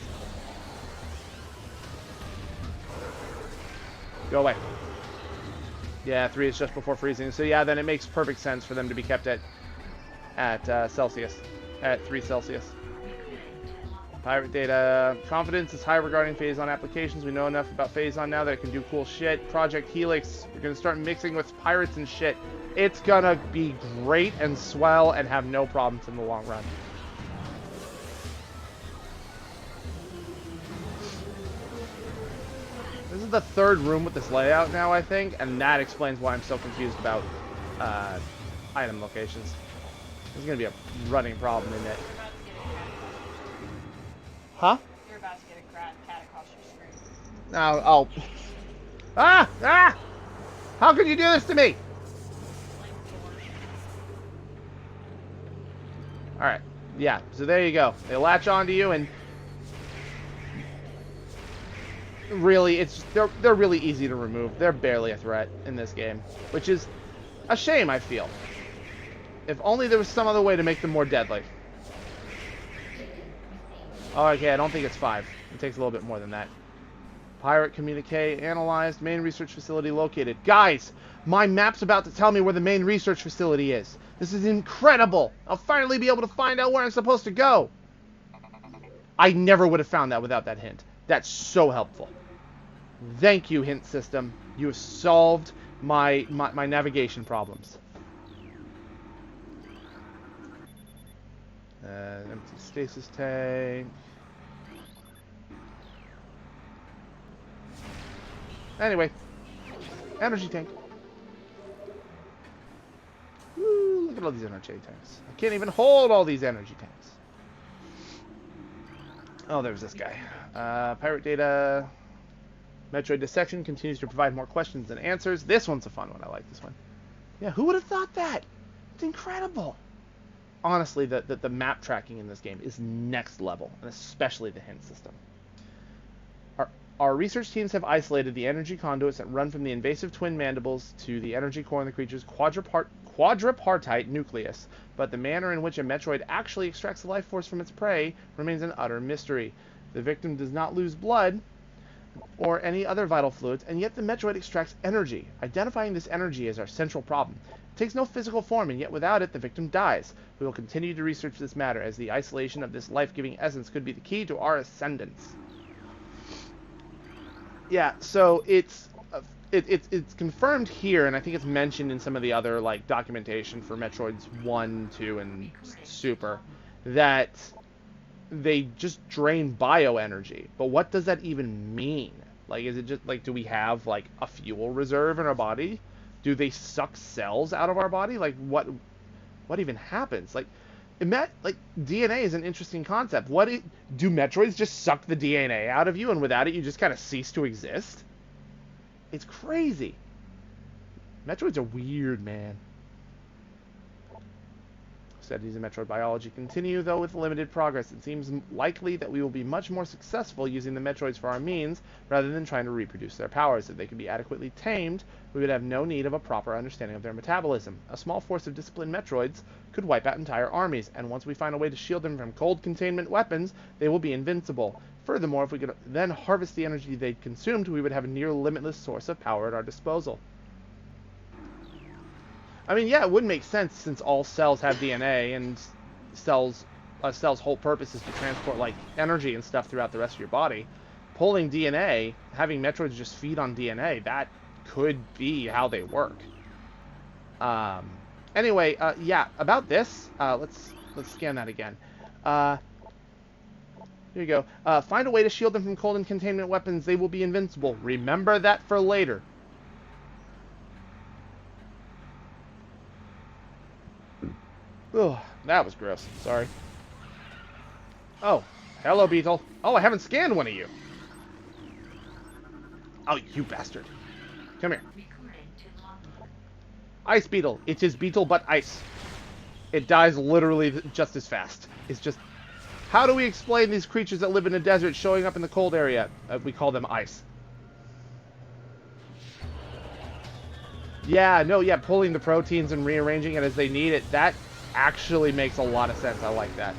Go away. Yeah, 3 is just before freezing. So yeah, then it makes perfect sense for them to be kept at Celsius. At 3 Celsius. Pirate data. Confidence is high regarding Phazon applications. We know enough about Phazon now that it can do cool shit. Project Helix. We're going to start mixing with pirates and shit. It's going to be great and swell and have no problems in the long run. This is the 3rd room with this layout now, I think, and that explains why I'm so confused about item locations. There's going to be a running problem in it. Huh? You're about to get a cat across your screen. No, oh. Ah! How could you do this to me? Alright. Yeah, so there you go. They latch onto you, and really, they're really easy to remove. They're barely a threat in this game, which is a shame, I feel. If only there was some other way to make them more deadly. Oh, okay, I don't think it's 5. It takes a little bit more than that. Pirate communique analyzed. Main research facility located. Guys, my map's about to tell me where the main research facility is. This is incredible. I'll finally be able to find out where I'm supposed to go. I never would have found that without that hint. That's so helpful. Thank you, hint system. You have solved my navigation problems. Empty stasis tank. Anyway, energy tank. Woo, look at all these energy tanks. I can't even hold all these energy tanks. Oh, there's this guy. Pirate data. Metroid Dissection continues to provide more questions than answers. This one's a fun one. I like this one. Yeah, who would have thought that? It's incredible. Honestly, the map tracking in this game is next level, and especially the hint system. Our research teams have isolated the energy conduits that run from the invasive twin mandibles to the energy core in the creature's quadripartite nucleus, but the manner in which a Metroid actually extracts the life force from its prey remains an utter mystery. The victim does not lose blood or any other vital fluids, and yet the Metroid extracts energy. Identifying this energy is our central problem. It takes no physical form, and yet without it, the victim dies. We will continue to research this matter, as the isolation of this life-giving essence could be the key to our ascendance. Yeah, so it's confirmed here, and I think it's mentioned in some of the other like documentation for Metroids 1, 2, and Super, that they just drain bioenergy. But what does that even mean? Like, is it just like, do we have like a fuel reserve in our body? Do they suck cells out of our body? Like, what even happens? Like, DNA is an interesting concept. Do Metroids just suck the DNA out of you, and without it, you just kind of cease to exist? It's crazy. Metroids are weird, man. Studies in Metroid biology continue, though with limited progress. It seems likely that we will be much more successful using the Metroids for our means, rather than trying to reproduce their powers. If they could be adequately tamed, we would have no need of a proper understanding of their metabolism. A small force of disciplined Metroids could wipe out entire armies, and once we find a way to shield them from cold containment weapons, they will be invincible. Furthermore, if we could then harvest the energy they consumed, we would have a near limitless source of power at our disposal. I mean, yeah, it would make sense since all cells have DNA, and a cell's whole purpose is to transport like energy and stuff throughout the rest of your body. Pulling DNA, having Metroids just feed on DNA, that could be how they work. Anyway, yeah, about this, let's scan that again. Here you go. Find a way to shield them from cold and containment weapons. They will be invincible. Remember that for later. Oh, that was gross. Sorry. Oh, hello, Beetle. Oh, I haven't scanned one of you. Oh, you bastard. Come here. Ice Beetle. It is Beetle, but ice. It dies literally just as fast. It's just... How do we explain these creatures that live in a desert showing up in the cold area? We call them ice. Yeah, no, yeah, pulling the proteins and rearranging it as they need it, that actually makes a lot of sense. I like that.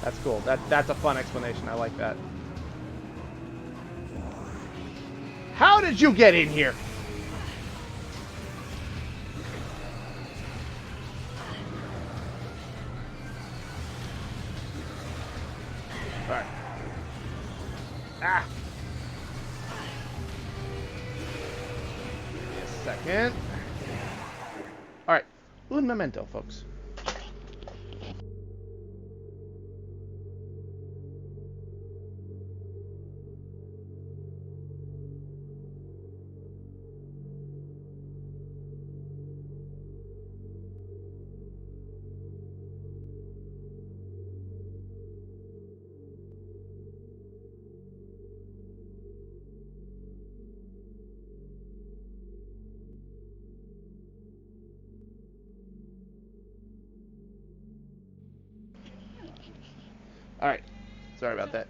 That's cool. That's a fun explanation. I like that. How did you get in here? Alright. Ah! Give me a second. Alright. Un memento, folks. Alright. Sorry about that.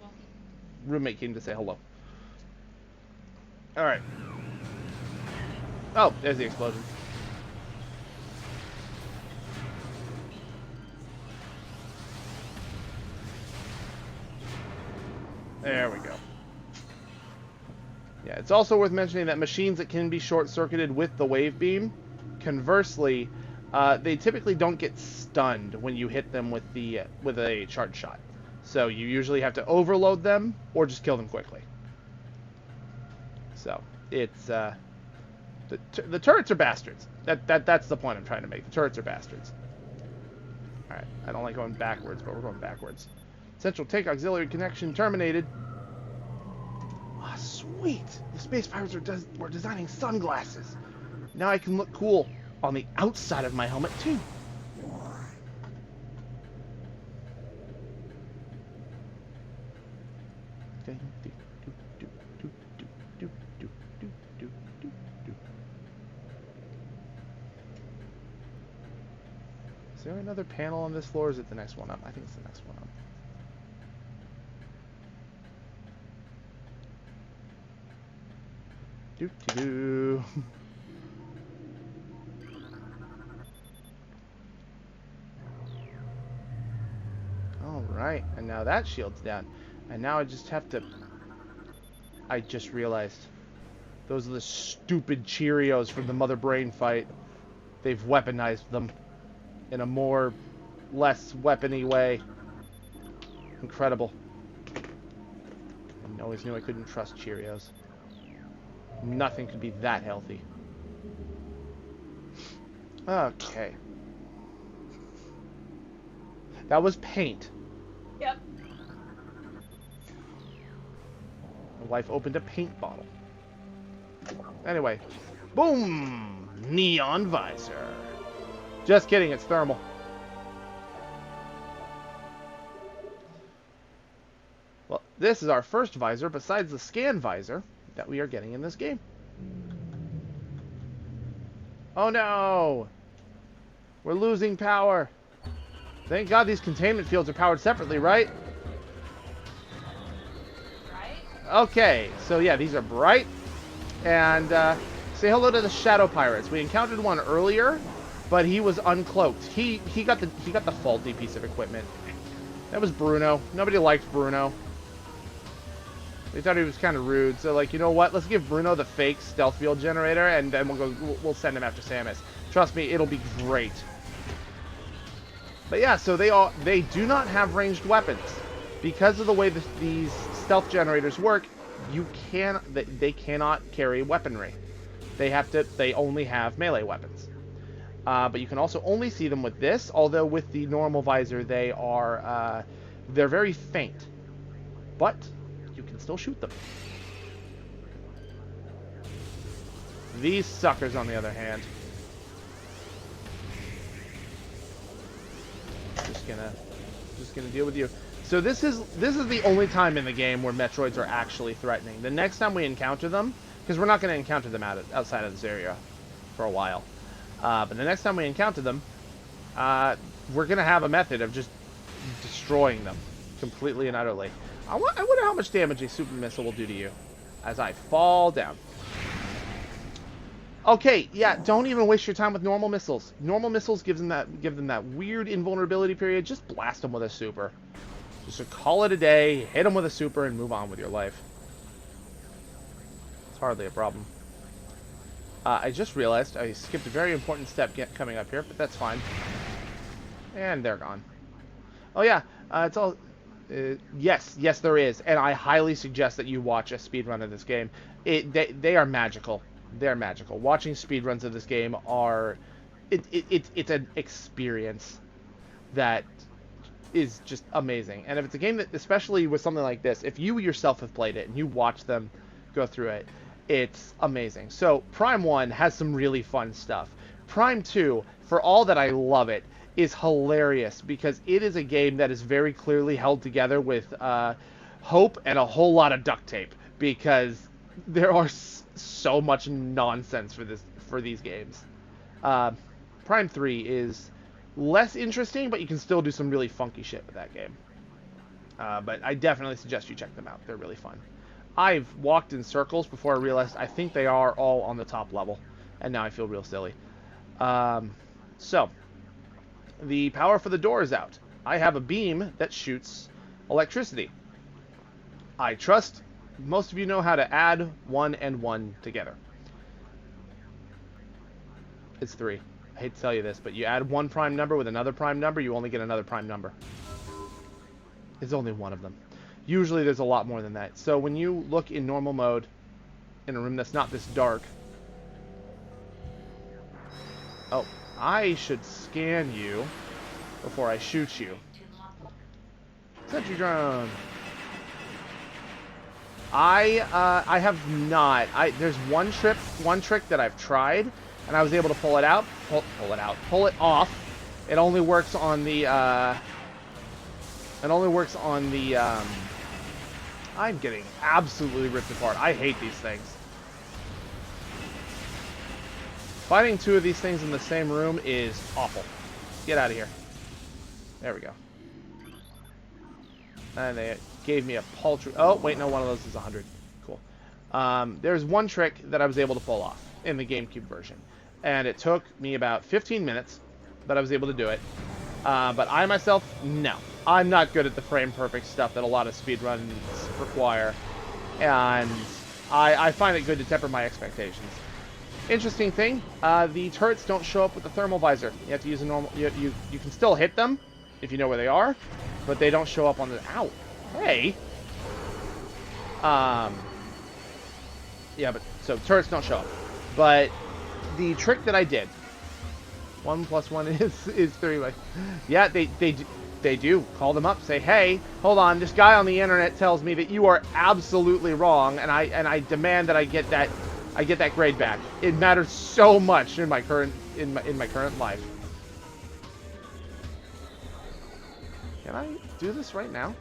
Roommate came to say hello. Alright. Oh, there's the explosion. There we go. Yeah, it's also worth mentioning that machines that can be short-circuited with the wave beam, conversely, they typically don't get stunned when you hit them with a charge shot. So you usually have to overload them or just kill them quickly. So it's the turrets are bastards. That's the point I'm trying to make. The turrets are bastards. All right, I don't like going backwards, but we're going backwards. Central tank auxiliary connection terminated. Ah, sweet. The space pirates were designing sunglasses. Now I can look cool on the outside of my helmet too. Is there another panel on this floor, or is it the next one up? I think it's the next one up. Doo-doo-doo. Alright, and now that shield's down. And now I just have to... I just realized. Those are the stupid Cheerios from the Mother Brain fight. They've weaponized them in a more... less weapony way. Incredible. I always knew I couldn't trust Cheerios. Nothing could be that healthy. Okay. That was paint. Yep. My wife opened a paint bottle. Anyway. Boom! Neon visor. Just kidding, it's thermal. Well, this is our first visor besides the scan visor that we are getting in this game. Oh no! We're losing power. Thank God these containment fields are powered separately, right? Right? Okay, so yeah, these are bright. And say hello to the Shadow Pirates. We encountered one earlier, but he was uncloaked. He got the faulty piece of equipment. That was Bruno. Nobody liked Bruno. They thought he was kind of rude, so like, you know what? Let's give Bruno the fake stealth field generator, and then we'll send him after Samus. Trust me, it'll be great. But yeah, so they do not have ranged weapons because of the way these stealth generators work. They cannot carry weaponry. They only have melee weapons. But you can also only see them with this. Although with the normal visor, they're very faint, but you can still shoot them. These suckers, on the other hand, just gonna deal with you. So this is the only time in the game where Metroids are actually threatening. The next time we encounter them, because we're not going to encounter them outside of this area for a while, but the next time we encounter them, we're going to have a method of just destroying them completely and utterly. I wonder how much damage a super missile will do to you as I fall down. Okay, yeah, don't even waste your time with normal missiles. Normal missiles give them that weird invulnerability period. Just blast them with a super. Just call it a day, hit them with a super, and move on with your life. It's hardly a problem. I just realized I skipped a very important step coming up here, but that's fine. And they're gone. Oh yeah, it's all... yes, there is, and I highly suggest that you watch a speedrun of this game. They are magical. They're magical. Watching speedruns of this game are... It's an experience that is just amazing. And if it's a game that, especially with something like this, if you yourself have played it and you watch them go through it, it's amazing. So Prime 1 has some really fun stuff. Prime 2, for all that I love it, is hilarious because it is a game that is very clearly held together with hope and a whole lot of duct tape, because there are so much nonsense for these games. Prime 3 is less interesting, but you can still do some really funky shit with that game. But I definitely suggest you check them out. They're really fun. I've walked in circles before I realized I think they are all on the top level, and now I feel real silly. So, the power for the door is out. I have a beam that shoots electricity. I trust most of you know how to add 1 and 1 together. It's 3. I hate to tell you this, but you add one prime number with another prime number, you only get another prime number. It's only one of them. Usually there's a lot more than that. So when you look in normal mode, in a room that's not this dark... Oh, I should scan you before I shoot you. Sentry drone. I have not. There's one trick that I've tried, and I was able to pull it off. It only works on the I'm getting absolutely ripped apart. I hate these things. Fighting 2 of these things in the same room is awful. Get out of here. There we go. And they gave me a paltry... Oh, wait, no, one of those is 100. Cool. There's one trick that I was able to pull off in the GameCube version. And it took me about 15 minutes, but I was able to do it. But I myself, no. I'm not good at the frame-perfect stuff that a lot of speedruns require. And I find it good to temper my expectations. Interesting thing, the turrets don't show up with the thermal visor. You have to use a normal... You can still hit them if you know where they are, but they don't show up on the... Ow! Hey! Yeah, but... So, turrets don't show up. But the trick that I did... 1 plus 1 is 3. Like, yeah, they do. Call them up, say, hey, hold on, this guy on the internet tells me that you are absolutely wrong, and I demand that I get that grade back. It matters so much in my current life. Can I do this right now?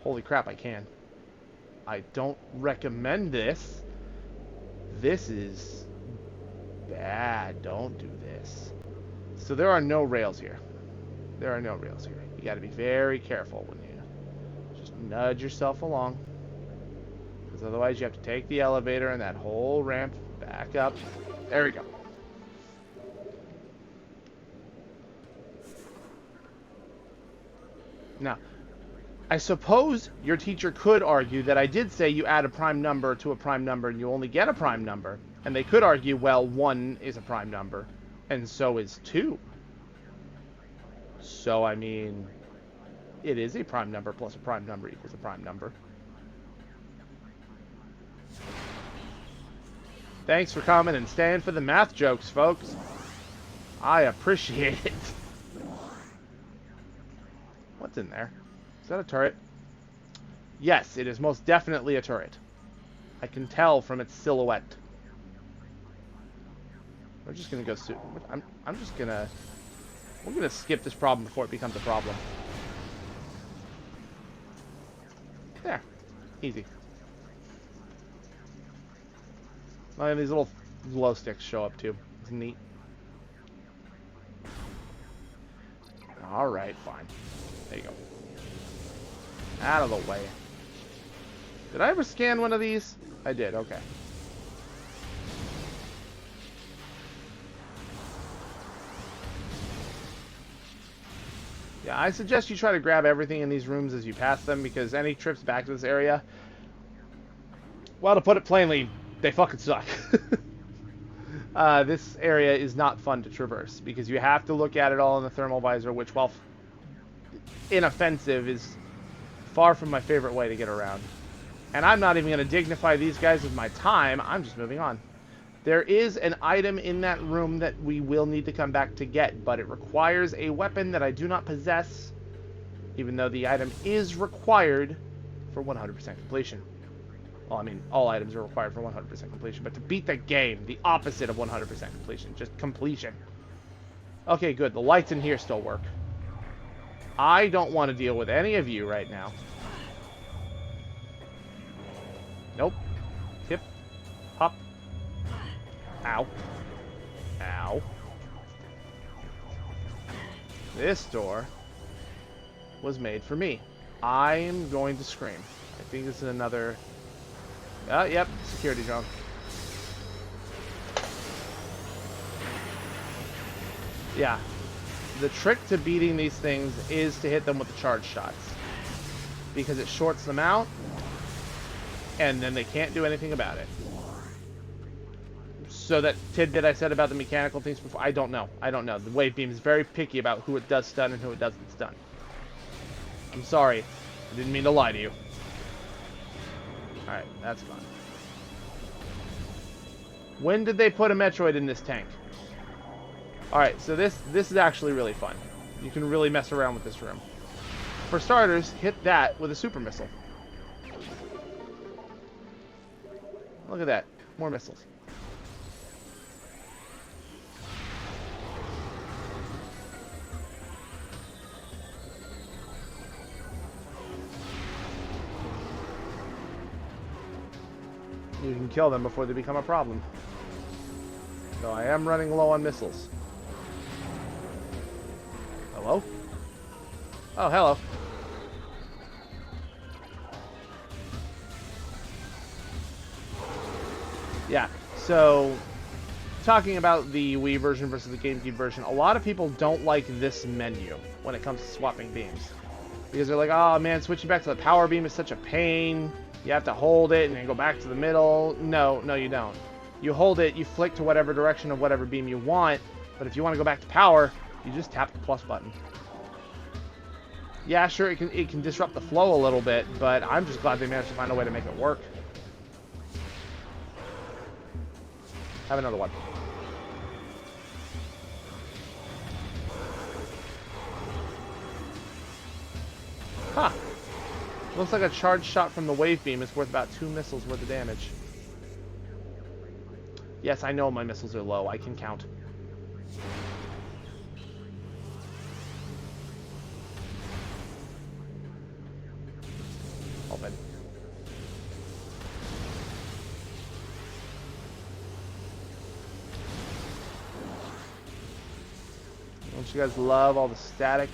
Holy crap, I can. I don't recommend this. This is bad. Don't do this. So there are no rails here. There are no rails here. You got to be very careful when you just nudge yourself along. Because otherwise you have to take the elevator and that whole ramp back up. There we go. Now, I suppose your teacher could argue that I did say you add a prime number to a prime number and you only get a prime number. And they could argue, well, 1 is a prime number, and so is 2. So, I mean, it is a prime number plus a prime number equals a prime number. Thanks for coming and staying for the math jokes, folks. I appreciate it. What's in there? Is that a turret? Yes, it is most definitely a turret. I can tell from its silhouette. We're just gonna go I'm just gonna... We're gonna skip this problem before it becomes a problem. There. Easy. Oh, and these little glow sticks show up too. It's neat. Alright, fine. There you go. Out of the way. Did I ever scan one of these? I did, okay. Yeah, I suggest you try to grab everything in these rooms as you pass them, because any trips back to this area, well, to put it plainly, they fucking suck. This area is not fun to traverse, because you have to look at it all in the thermal visor, which, while inoffensive, is far from my favorite way to get around. And I'm not even going to dignify these guys with my time, I'm just moving on. There is an item in that room that we will need to come back to get, but it requires a weapon that I do not possess, even though the item is required for 100% completion. Well, I mean, all items are required for 100% completion, but to beat the game, the opposite of 100% completion, just completion. Okay, good. The lights in here still work. I don't want to deal with any of you right now. Nope. Tip. Hop. Ow. Ow. This door was made for me. I am going to scream. I think this is another... yep, security drone. Yeah. The trick to beating these things is to hit them with the charge shots. Because it shorts them out, and then they can't do anything about it. So that tidbit I said about the mechanical things before, I don't know. I don't know. The wave beam is very picky about who it does stun and who it doesn't stun. I'm sorry. I didn't mean to lie to you. Alright, that's fine. When did they put a Metroid in this tank? Alright, so this is actually really fun. You can really mess around with this room. For starters, hit that with a super missile. Look at that. More missiles. you can kill them before they become a problem. Though I am running low on missiles. Hello? Oh, hello. Yeah, so talking about the Wii version versus the GameCube version, a lot of people don't like this menu when it comes to swapping beams. Because they're like, oh man, switching back to the power beam is such a pain. You have to hold it and then go back to the middle. No, you don't. You hold it, you flick to whatever direction of whatever beam you want, but if you want to go back to power, you just tap the plus button. Yeah, sure, it can disrupt the flow a little bit, but I'm just glad they managed to find a way to make it work. Have another one. Huh. Looks like a charged shot from the wave beam is worth about 2 missiles worth of damage. Yes, I know my missiles are low. I can count. Open. Don't you guys love all the static?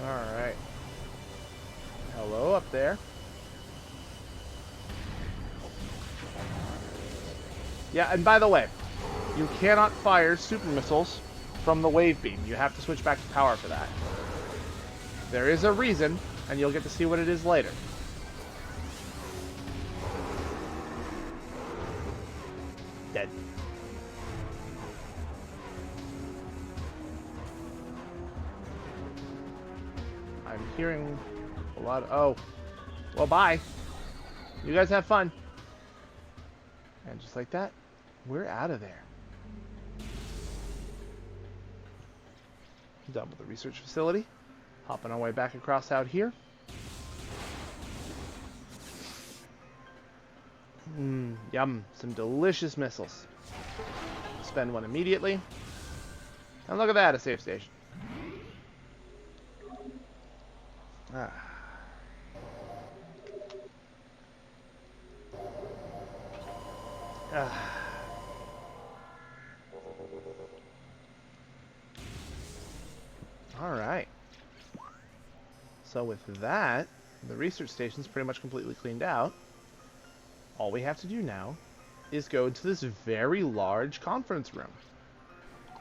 Alright. Hello up there. Yeah, and by the way, you cannot fire super missiles from the wave beam. You have to switch back to power for that. There is a reason, and you'll get to see what it is later. Dead. I'm hearing a lot of... Oh. Well, bye. You guys have fun. And just like that, we're out of there. Done with the research facility. Hopping our way back across out here. Yum. Some delicious missiles. Spend one immediately. And look at that, a safe station. Ah. Ah. Alright. So with that, the research station's pretty much completely cleaned out. All we have to do now is go to this very large conference room.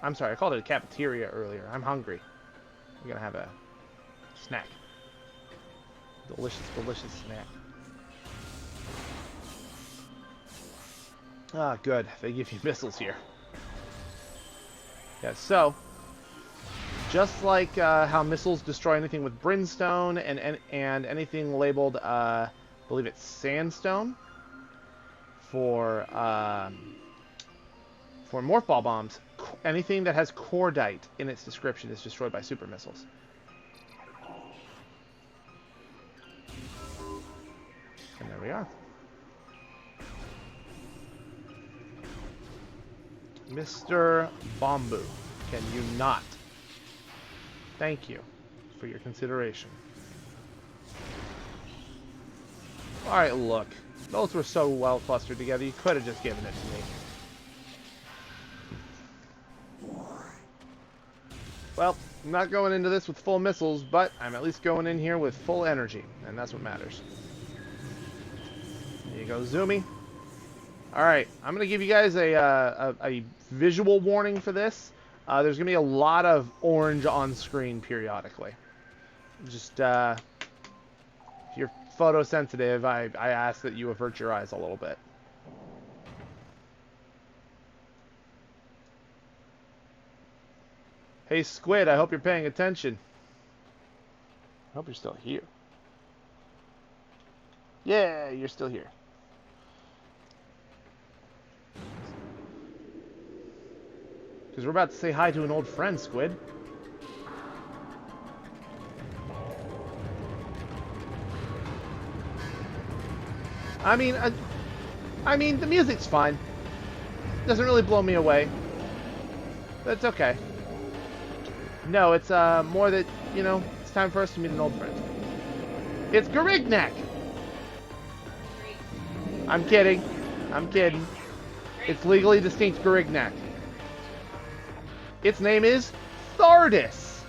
I'm sorry, I called it a cafeteria earlier. I'm hungry. I'm gonna have a snack. Delicious, delicious snack. Ah, good. They give you missiles here. Yeah, so... just like how missiles destroy anything with brimstone and anything labeled, I believe it's sandstone, for morph ball bombs, anything that has cordite in its description is destroyed by super missiles. And there we are. Mr. Bombu, can you not? Thank you for your consideration. Alright, look. Those were so well clustered together, you could have just given it to me. Well, I'm not going into this with full missiles, but I'm at least going in here with full energy, and that's what matters. There you go, Zoomy. Alright, I'm going to give you guys a visual warning for this. There's going to be a lot of orange on screen periodically. Just, if you're photosensitive, I ask that you avert your eyes a little bit. Hey, Squid, I hope you're paying attention. I hope you're still here. Yeah, you're still here. Because we're about to say hi to an old friend, Squid. I mean, I mean, the music's fine. Doesn't really blow me away. But it's okay. No, it's more that, you know, it's time for us to meet an old friend. It's Garignac! I'm kidding. I'm kidding. It's legally distinct Garignac. Its name is Thardis.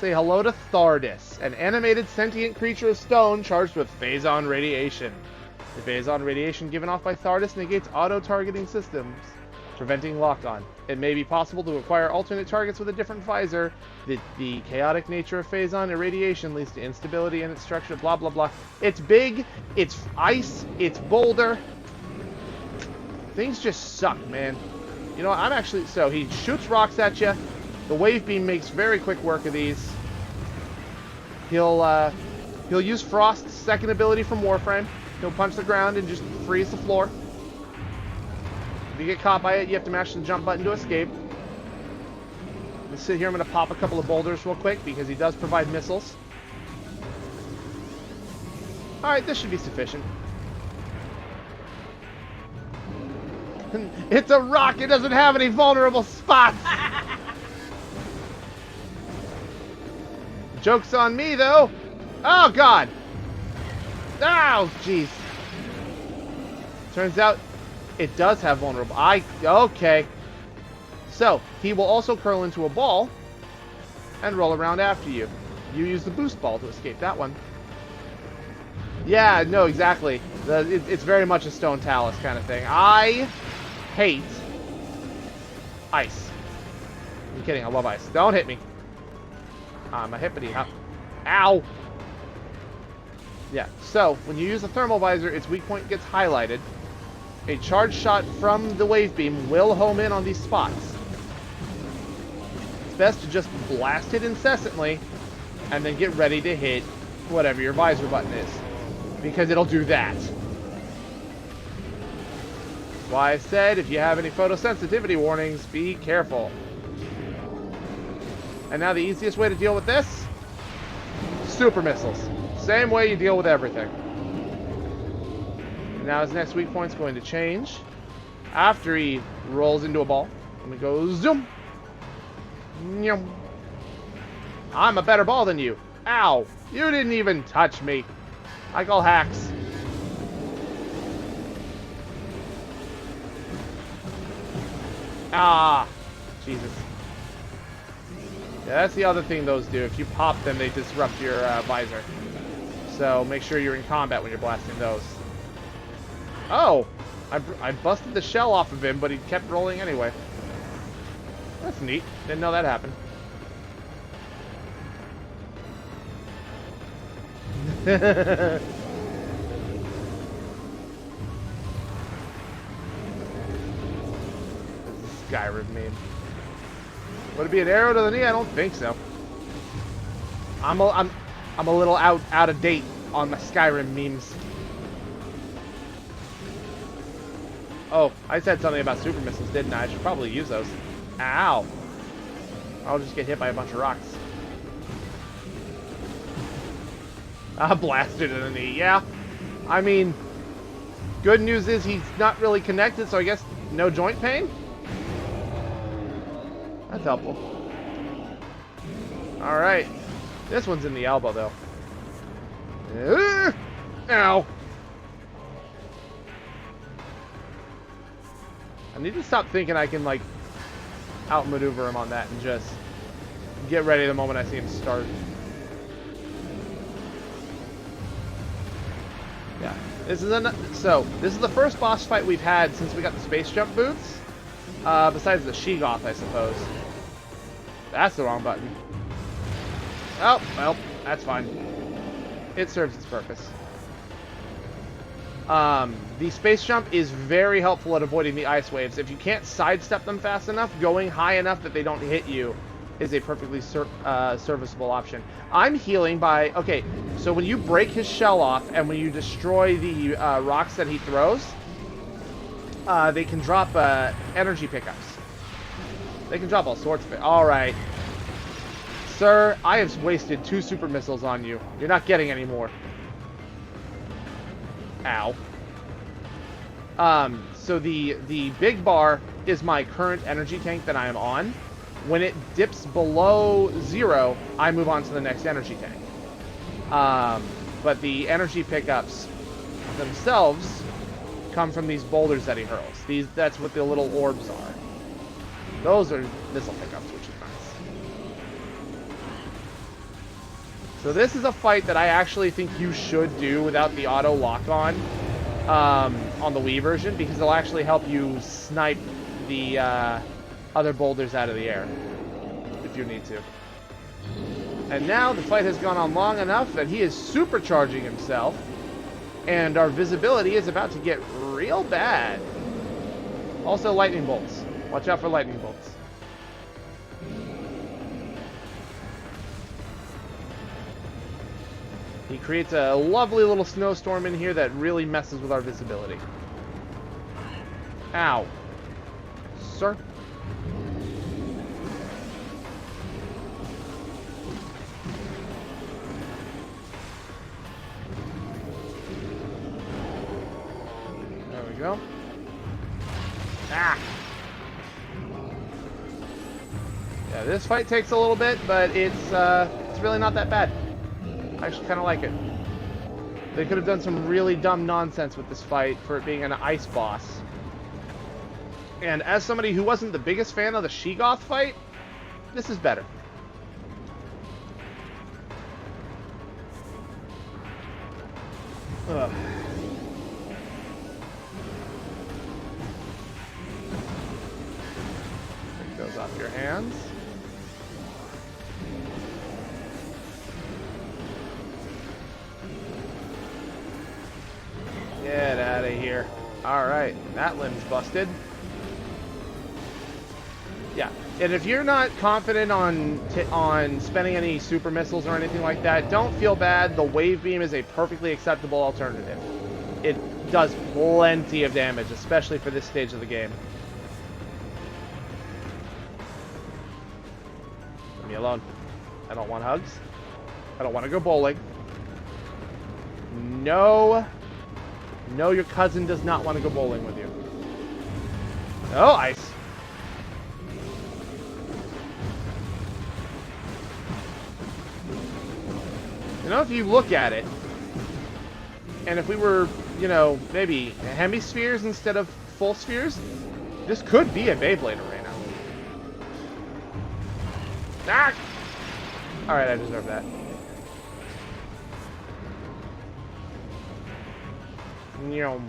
Say hello to Thardis, an animated sentient creature of stone charged with phazon radiation. The phazon radiation given off by Thardis negates auto-targeting systems, preventing lock-on. It may be possible to acquire alternate targets with a different visor. The chaotic nature of phazon irradiation leads to instability in its structure, blah blah blah. It's big, it's ice, it's boulder. Things just suck, man. You know, I'm actually... So, he shoots rocks at you. The wave beam makes very quick work of these. He'll use Frost's second ability from Warframe. He'll punch the ground and just freeze the floor. If you get caught by it, you have to mash the jump button to escape. Let's sit here. I'm going to pop a couple of boulders real quick because he does provide missiles. Alright, this should be sufficient. It's a rock. It doesn't have any vulnerable spots. Joke's on me, though. Oh, God. Oh, jeez. Turns out it does have vulnerable. Okay. So, he will also curl into a ball and roll around after you. You use the boost ball to escape that one. Yeah, no, exactly. It's very much a Stone Talus kind of thing. I hate ice. I'm kidding, I love ice. Don't hit me. I'm a hippity hop. Ow! Yeah, so, when you use the thermal visor, its weak point gets highlighted. A charge shot from the wave beam will home in on these spots. It's best to just blast it incessantly, and then get ready to hit whatever your visor button is. Because it'll do that. That's why I said, if you have any photosensitivity warnings, be careful. And now the easiest way to deal with this? Super missiles. Same way you deal with everything. And now his next weak point's going to change. After he rolls into a ball. I'm going to go zoom. Nyum. I'm a better ball than you. Ow. You didn't even touch me. I call hacks. Ah. Jesus. Yeah, that's the other thing those do. If you pop them, they disrupt your visor. So make sure you're in combat when you're blasting those. Oh! I busted the shell off of him, but he kept rolling anyway. That's neat. Didn't know that happened. Skyrim meme. Would it be an arrow to the knee? I don't think so. I'm a little out of date on my Skyrim memes. Oh, I said something about super missiles, didn't I? I should probably use those. Ow. I'll just get hit by a bunch of rocks. Blasted in the knee. Yeah. I mean, good news is he's not really connected, so I guess no joint pain? That's helpful. Alright. This one's in the elbow, though. Ow. I need to stop thinking I can, like, outmaneuver him on that and just get ready the moment I see him start. Yeah. This is the first boss fight we've had since we got the space jump boots. Besides the Sheegoth, I suppose. That's the wrong button. Oh, well, that's fine. It serves its purpose. The space jump is very helpful at avoiding the ice waves. If you can't sidestep them fast enough, going high enough that they don't hit you is a perfectly serviceable option. I'm healing by... Okay, so when you break his shell off and when you destroy the rocks that he throws, they can drop energy pickups. They can drop all sorts of it. Alright. Sir, I have wasted 2 super missiles on you. You're not getting any more. Ow. So the big bar is my current energy tank that I am on. When it dips below 0, I move on to the next energy tank. But the energy pickups themselves come from these boulders that he hurls. That's what the little orbs are. Those are missile pickups, which is nice. So this is a fight that I actually think you should do without the auto lock-on the Wii version, because it'll actually help you snipe the other boulders out of the air, if you need to. And now the fight has gone on long enough that he is supercharging himself, and our visibility is about to get real bad. Also, lightning bolts. Watch out for lightning bolts. He creates a lovely little snowstorm in here that really messes with our visibility. Ow. Sir? There we go. Ah! Yeah, this fight takes a little bit, but it's really not that bad. I actually kind of like it. They could have done some really dumb nonsense with this fight for it being an ice boss. And as somebody who wasn't the biggest fan of the Sheegoth fight, this is better. Ugh. Take those off your hands. Get out of here. Alright, that limb's busted. Yeah, and if you're not confident on spending any super missiles or anything like that, don't feel bad. The wave beam is a perfectly acceptable alternative. It does plenty of damage, especially for this stage of the game. Leave me alone. I don't want hugs. I don't want to go bowling. No. No, your cousin does not want to go bowling with you. Oh, ice. You know, if you look at it, and if we were, you know, maybe hemispheres instead of full spheres, this could be a Beyblade arena. Ah! Alright, I deserve that. Nyum.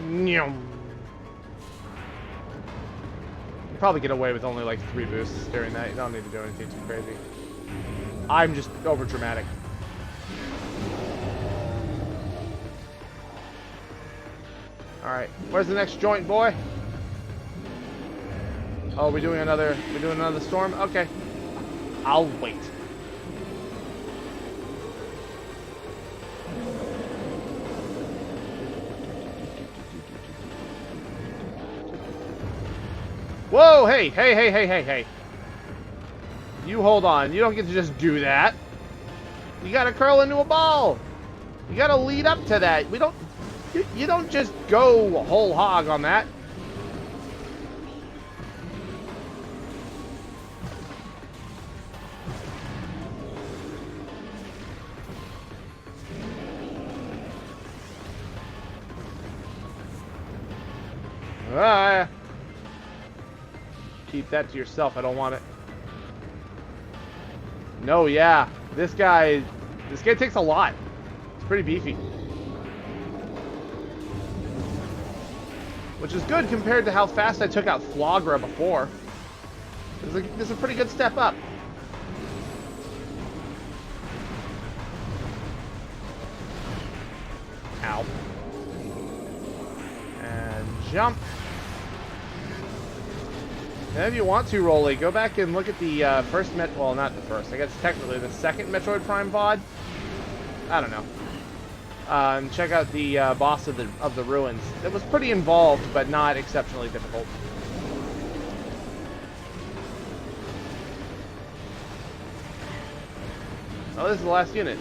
Nyum. You probably get away with only like 3 boosts during that. You don't need to do anything too crazy. I'm just over dramatic. Alright, where's the next joint, boy? Oh, we're doing another storm? Okay. I'll wait. Whoa, hey. You hold on. You don't get to just do that. You gotta curl into a ball. You gotta lead up to that. You don't just go whole hog on that. Keep that to yourself. I don't want it. No, yeah. This guy takes a lot. It's pretty beefy. Which is good compared to how fast I took out Flogra before. This is a pretty good step up. Ow. And jump. And if you want to, Rolly, go back and look at the first well, not the first, I guess technically the second Metroid Prime VOD. I don't know. And check out the boss of the ruins. It was pretty involved, but not exceptionally difficult. Oh, this is the last unit.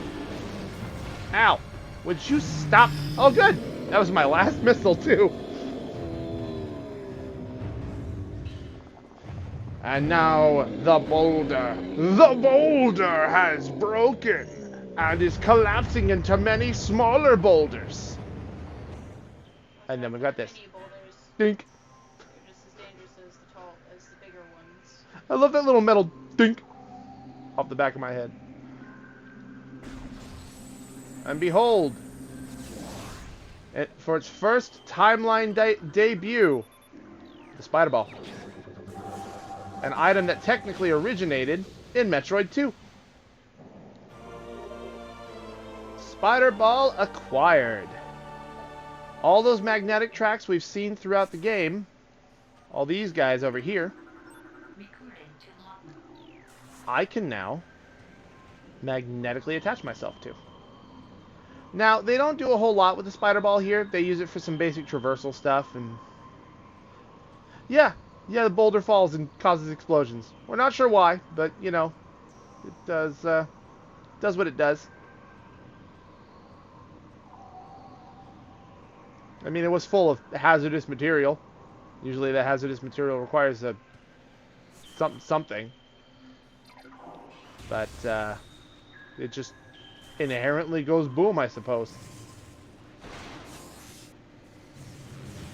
Ow! Would you stop? Oh, good! That was my last missile, too. And now the boulder. The boulder has broken and is collapsing into many smaller boulders. And then we got this. Mini boulders. Dink. They're just as dangerous as the bigger ones. I love that little metal dink off the back of my head. And behold, for its first timeline debut, the Spider Ball. An item that technically originated in Metroid 2. Spider Ball acquired. All those magnetic tracks we've seen throughout the game, all these guys over here, I can now magnetically attach myself to. Now, they don't do a whole lot with the Spider Ball here. They use it for some basic traversal stuff, and yeah, the boulder falls and causes explosions. We're not sure why, but, you know, it does what it does. I mean, it was full of hazardous material. Usually that hazardous material requires something. But, it just inherently goes boom, I suppose.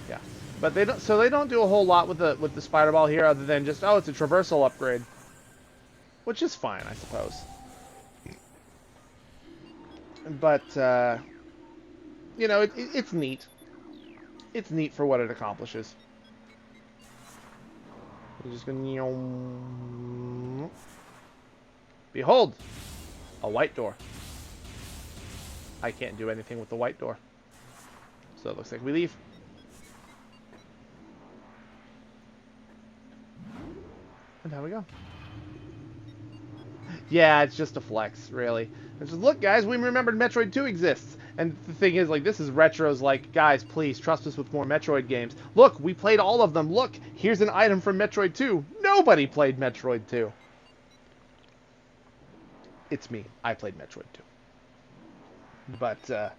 Yeah. But they don't do a whole lot with the Spider Ball here, other than just, oh, it's a traversal upgrade, which is fine, I suppose. But you know, it's neat. It's neat for what it accomplishes. I'm just gonna behold, a white door. I can't do anything with the white door, so it looks like we leave. And how we go? Yeah, it's just a flex, really. It's just, look, guys, we remembered Metroid 2 exists. And the thing is, like, this is Retro's like, guys, please, trust us with more Metroid games. Look, we played all of them. Look, here's an item from Metroid 2. Nobody played Metroid 2. It's me. I played Metroid 2. But,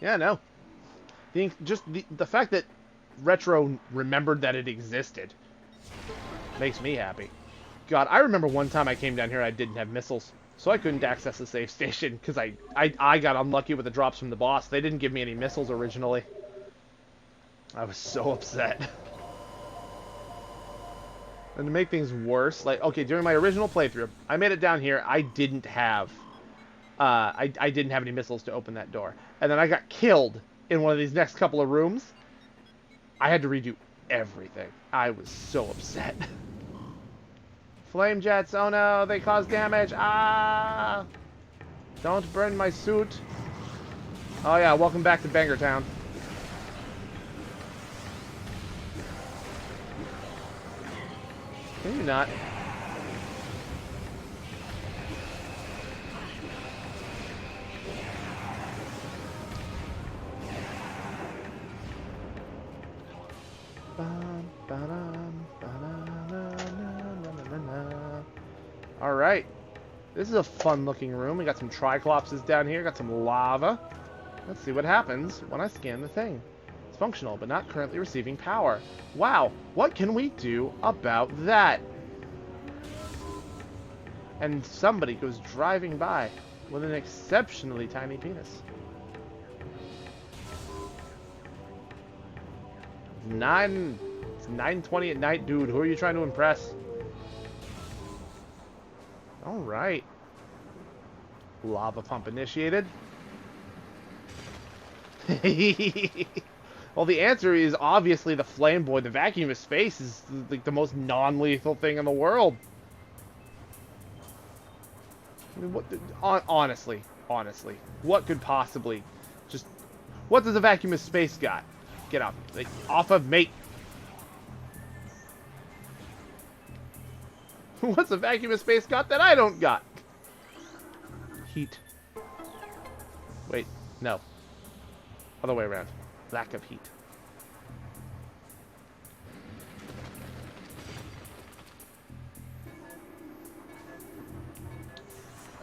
yeah, no. Just the fact that Retro remembered that it existed makes me happy. God, I remember one time I came down here, I didn't have missiles, so I couldn't access the safe station because I got unlucky with the drops from the boss. They didn't give me any missiles originally. I was so upset. And to make things worse, like, okay, during my original playthrough, I made it down here. I didn't have I didn't have any missiles to open that door, and then I got killed in one of these next couple of rooms. I had to redo everything. I was so upset. Flame jets, oh no, they cause damage. Ah! Don't burn my suit. Oh yeah, welcome back to Banger Town. Can you not? Alright. This is a fun looking room. We got some Triclopses down here, got some lava. Let's see what happens when I scan the thing. It's functional, but not currently receiving power. Wow, what can we do about that? And somebody goes driving by with an exceptionally tiny penis. It's 9:20 at night, dude. Who are you trying to impress? Alright. Lava pump initiated. Well, the answer is obviously the Flame Boy. The vacuum of space is like the most non-lethal thing in the world. I mean, honestly, what could possibly just... What does a vacuum of space got? Get off. Like, off of me. What's a vacuum of space got that I don't got? Heat. Wait, no. Other way around. Lack of heat.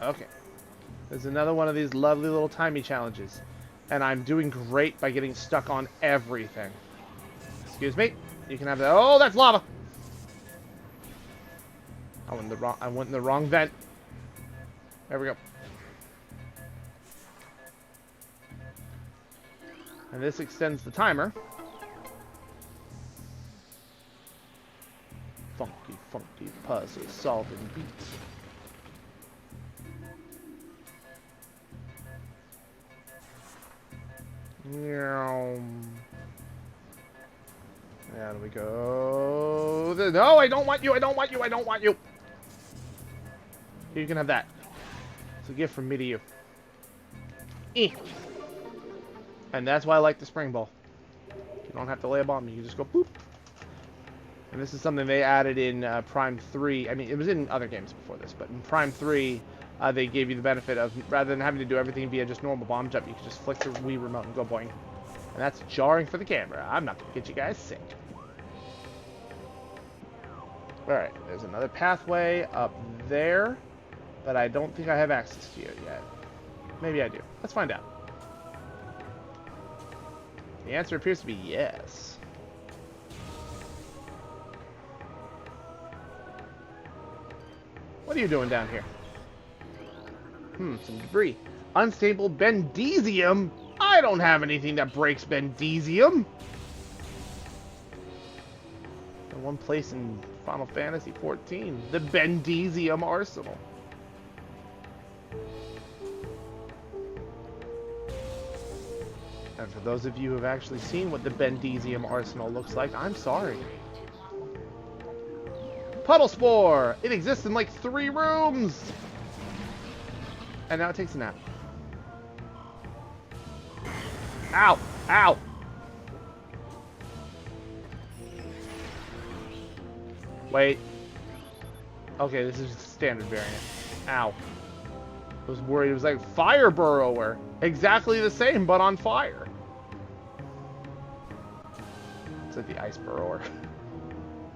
Okay. There's another one of these lovely little timey challenges. And I'm doing great by getting stuck on everything. Excuse me. You can have that. Oh, that's lava. I went in the wrong vent. There we go. And this extends the timer. Funky, funky puzzle solving beats. There we go. No, I don't want you. I don't want you. I don't want you. You can have that. It's a gift from me to you. And that's why I like the spring ball. You don't have to lay a bomb. You can just go boop. And this is something they added in Prime 3. I mean, it was in other games before this, but in Prime 3, they gave you the benefit of, rather than having to do everything via just normal bomb jump, you can just flick the Wii remote and go boing. And that's jarring for the camera. I'm not going to get you guys sick. Alright, there's another pathway up there, but I don't think I have access to it yet. Maybe I do. Let's find out. The answer appears to be yes. What are you doing down here? Some debris. Unstable bendesium? I don't have anything that breaks bendesium. In one place in Final Fantasy XIV, the bendesium arsenal. And for those of you who have actually seen what the bendesium arsenal looks like, I'm sorry. Puddle Spore! It exists in like 3 rooms! And now it takes a nap. Ow! Ow! Wait. Okay, this is standard variant. Ow. I was worried it was like Fire Burrower. Exactly the same, but on fire. It's like the Ice Burrower.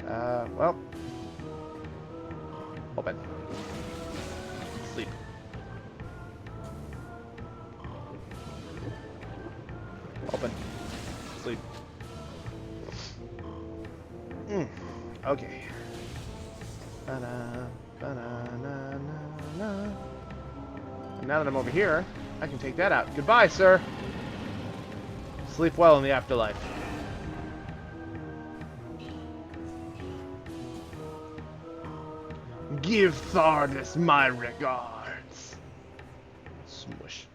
Well. Open. Sleep. Open. Sleep. Okay. And now that I'm over here, I can take that out. Goodbye, sir. Sleep well in the afterlife. Give Thardus my regards. Smush.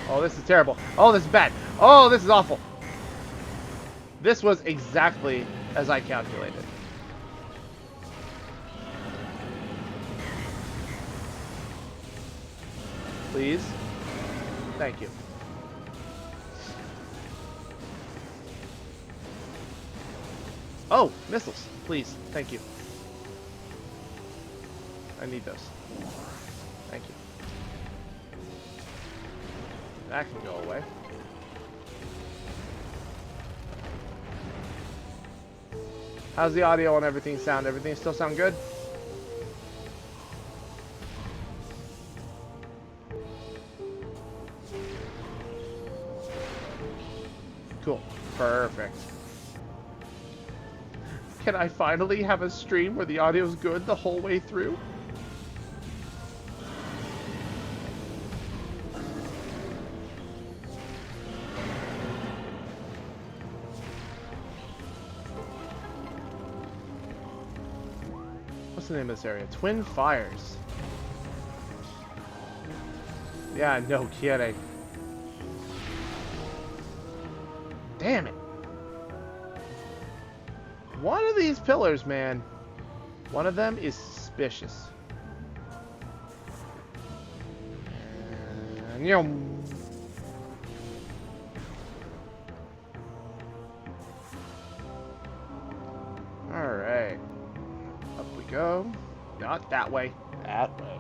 Oh, this is terrible. Oh, this is bad. Oh, this is awful. This was exactly as I calculated. Please. Thank you. Oh, missiles. Please. Thank you. I need those. Thank you. That can go away. How's the audio and everything sound? Everything still sound good? Cool. Perfect. Can I finally have a stream where the audio's good the whole way through? What's the name of this area? Twin Fires. Yeah, no kidding. Damn it. One of these pillars, man. One of them is suspicious. Alright. Up we go. Not that way. That way.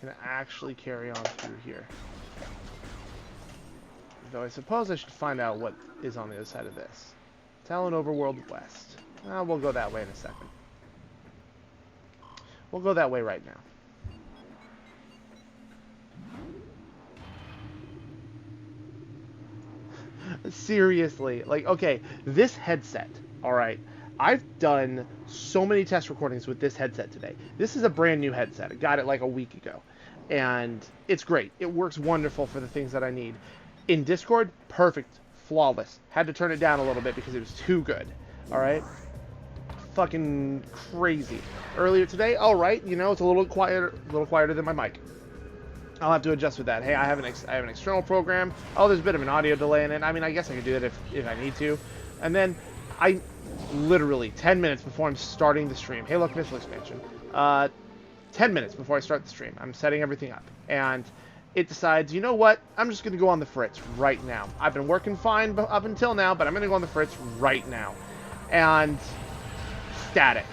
can actually carry on through here. Though I suppose I should find out what is on the other side of this. Talon Overworld West. We'll go that way in a second. We'll go that way right now. Seriously, like, okay, this headset, alright, I've done so many test recordings with this headset today. This is a brand new headset. I got it like a week ago, and it's great. It works wonderful for the things that I need. In Discord, perfect, flawless. Had to turn it down a little bit because it was too good, alright? Fucking crazy. Earlier today, alright, you know, it's a little quieter than my mic. I'll have to adjust with that. Hey, I have an external program. Oh, there's a bit of an audio delay in it. I mean, I guess I could do that if I need to. And then I literally 10 minutes before I'm starting the stream. Hey, look, missile expansion. 10 minutes before I start the stream, I'm setting everything up, and it decides, you know what? I'm just going to go on the fritz right now. I've been working fine up until now, but I'm going to go on the fritz right now. And static.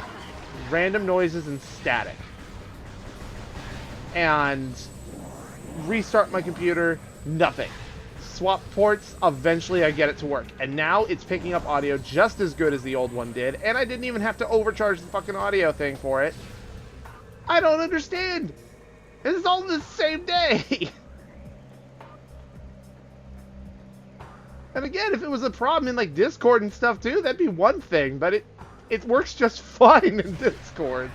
Random noises and static. And restart my computer, nothing. Swap ports, eventually I get it to work. And now it's picking up audio just as good as the old one did, and I didn't even have to overcharge the fucking audio thing for it. I don't understand. This is all the same day. And again, if it was a problem in like Discord and stuff too, that'd be one thing, but it works just fine in Discord.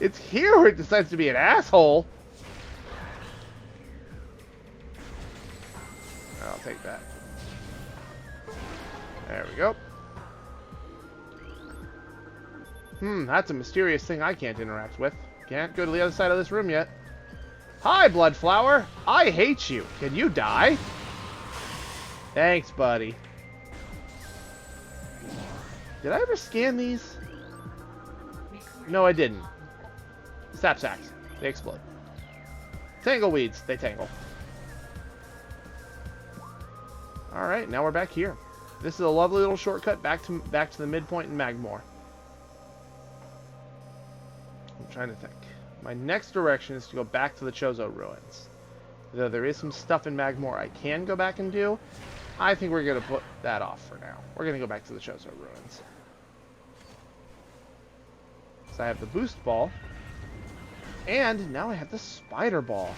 It's here where it decides to be an asshole. I'll take that. There we go. That's a mysterious thing I can't interact with. Can't go to the other side of this room yet. Hi, Bloodflower. I hate you. Can you die? Thanks, buddy. Did I ever scan these? No, I didn't. Sap sacks. They explode. Tangleweeds. They tangle. Alright, now we're back here. This is a lovely little shortcut back to the midpoint in Magmore. I'm trying to think. My next direction is to go back to the Chozo ruins. Though there is some stuff in Magmore I can go back and do, I think we're going to put that off for now. We're going to go back to the Chozo ruins. So I have the boost ball. And now I have the spider ball.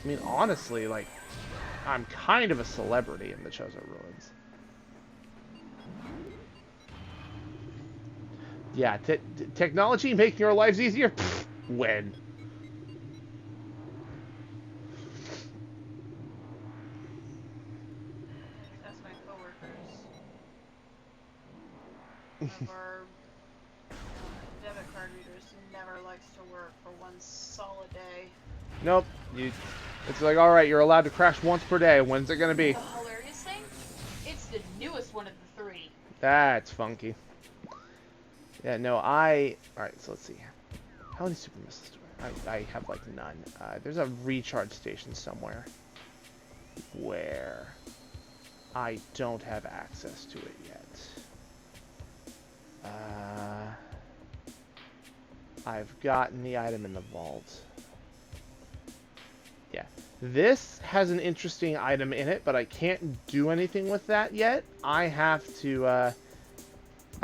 I mean, honestly, like, I'm kind of a celebrity in the Chozo ruins. Yeah, technology making our lives easier? Pfft, when? That's my coworkers. One of our debit card readers never likes to work for one solid day. Nope. It's like, alright, you're allowed to crash once per day. When's it gonna be? The hilarious thing? It's the newest one of the three. That's funky. Yeah, no, alright, so let's see. How many super missiles do I have, like, none. There's a recharge station somewhere where I don't have access to it yet. I've gotten the item in the vault. Yeah. This has an interesting item in it, but I can't do anything with that yet. I have to, I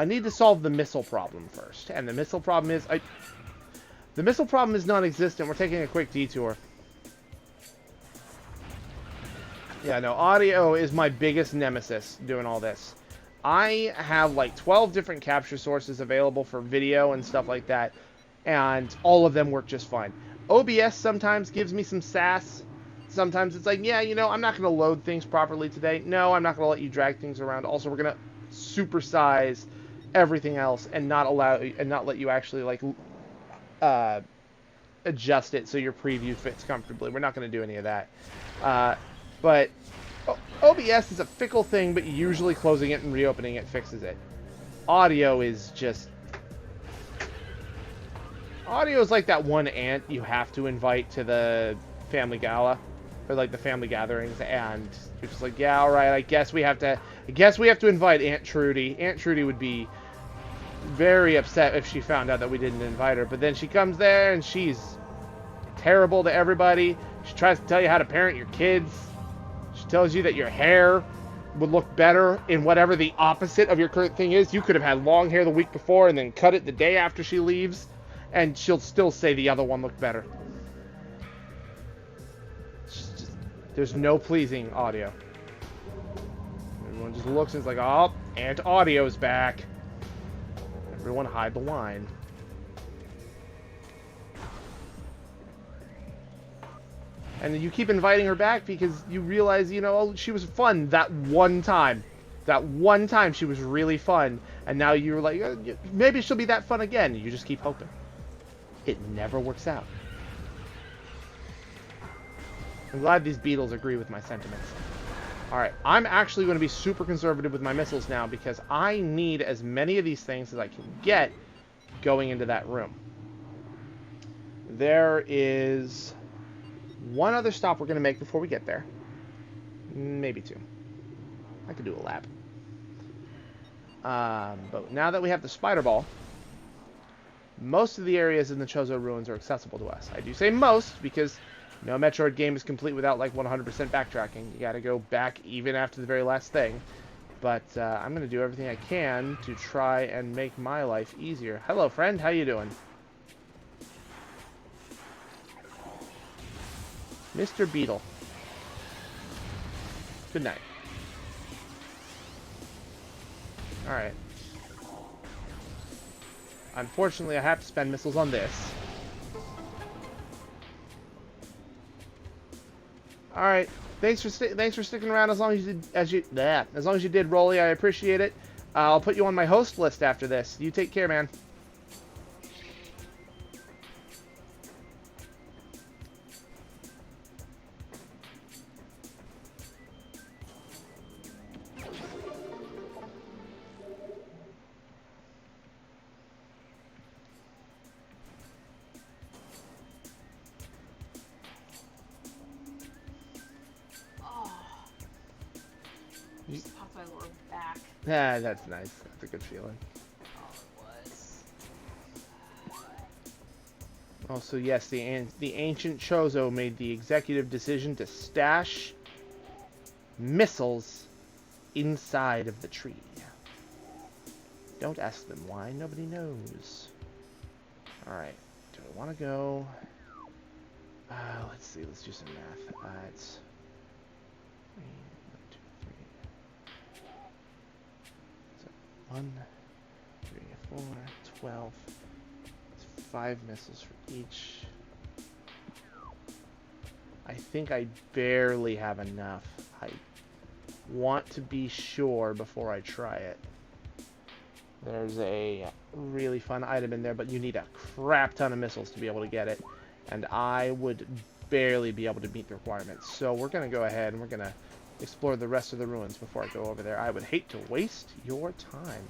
need to solve the missile problem first. And the missile problem is, the missile problem is non-existent. We're taking a quick detour. Yeah, no, audio is my biggest nemesis doing all this. I have like 12 different capture sources available for video and stuff like that, and all of them work just fine. OBS sometimes gives me some sass. Sometimes it's like, yeah, you know, I'm not going to load things properly today. No, I'm not going to let you drag things around. Also, we're going to supersize everything else and not let you actually like adjust it so your preview fits comfortably. We're not going to do any of that. But OBS is a fickle thing, but usually closing it and reopening it fixes it. Audio is just... Audio is like that one aunt you have to invite to the family gala, or like the family gatherings, and you're just like, yeah, all right, I guess we have to invite Aunt Trudy. Aunt Trudy would be very upset if she found out that we didn't invite her, but then she comes there and she's terrible to everybody. She tries to tell you how to parent your kids. She tells you that your hair would look better in whatever the opposite of your current thing is. You could have had long hair the week before and then cut it the day after she leaves, and she'll still say the other one looked better. There's no pleasing audio. Everyone just looks and is like, oh, Aunt Audio's back. Everyone hide the wine. And then you keep inviting her back because you realize, you know, oh, she was fun that one time. That one time she was really fun. And now you're like, maybe she'll be that fun again. You just keep hoping. It never works out. I'm glad these beetles agree with my sentiments. Alright, I'm actually going to be super conservative with my missiles now because I need as many of these things as I can get going into that room. There is one other stop we're going to make before we get there. Maybe two. I could do a lap. But now that we have the spider ball, most of the areas in the Chozo ruins are accessible to us. I do say most because no Metroid game is complete without like 100% backtracking. You got to go back even after the very last thing. But I'm going to do everything I can to try and make my life easier. Hello, friend. How you doing? Mr. Beetle. Good night. Alright. Unfortunately, I have to spend missiles on this. Alright. Thanks for sticking around as long as you did, Rolly. I appreciate it. I'll put you on my host list after this. You take care, man. Just popped my lower back. Yeah, that's nice. That's a good feeling. Oh, it was. Also, yes, the ancient Chozo made the executive decision to stash missiles inside of the tree. Don't ask them why. Nobody knows. Alright. Do I want to go? Let's see. Let's do some math. It's 1, 3, 4, 12. It's 5 missiles for each. I think I barely have enough. I want to be sure before I try it. There's a really fun item in there, but you need a crap ton of missiles to be able to get it. And I would barely be able to meet the requirements. So we're going to go ahead and we're going to explore the rest of the ruins before I go over there. I would hate to waste your time.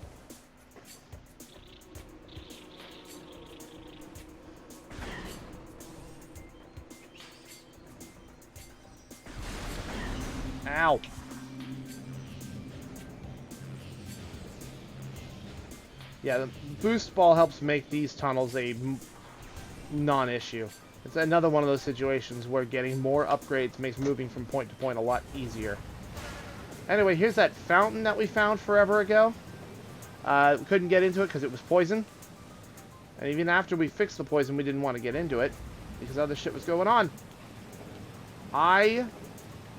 Ow! Yeah, the boost ball helps make these tunnels a non-issue. It's another one of those situations where getting more upgrades makes moving from point to point a lot easier. Anyway, here's that fountain that we found forever ago. We couldn't get into it because it was poison. And even after we fixed the poison, we didn't want to get into it because other shit was going on. I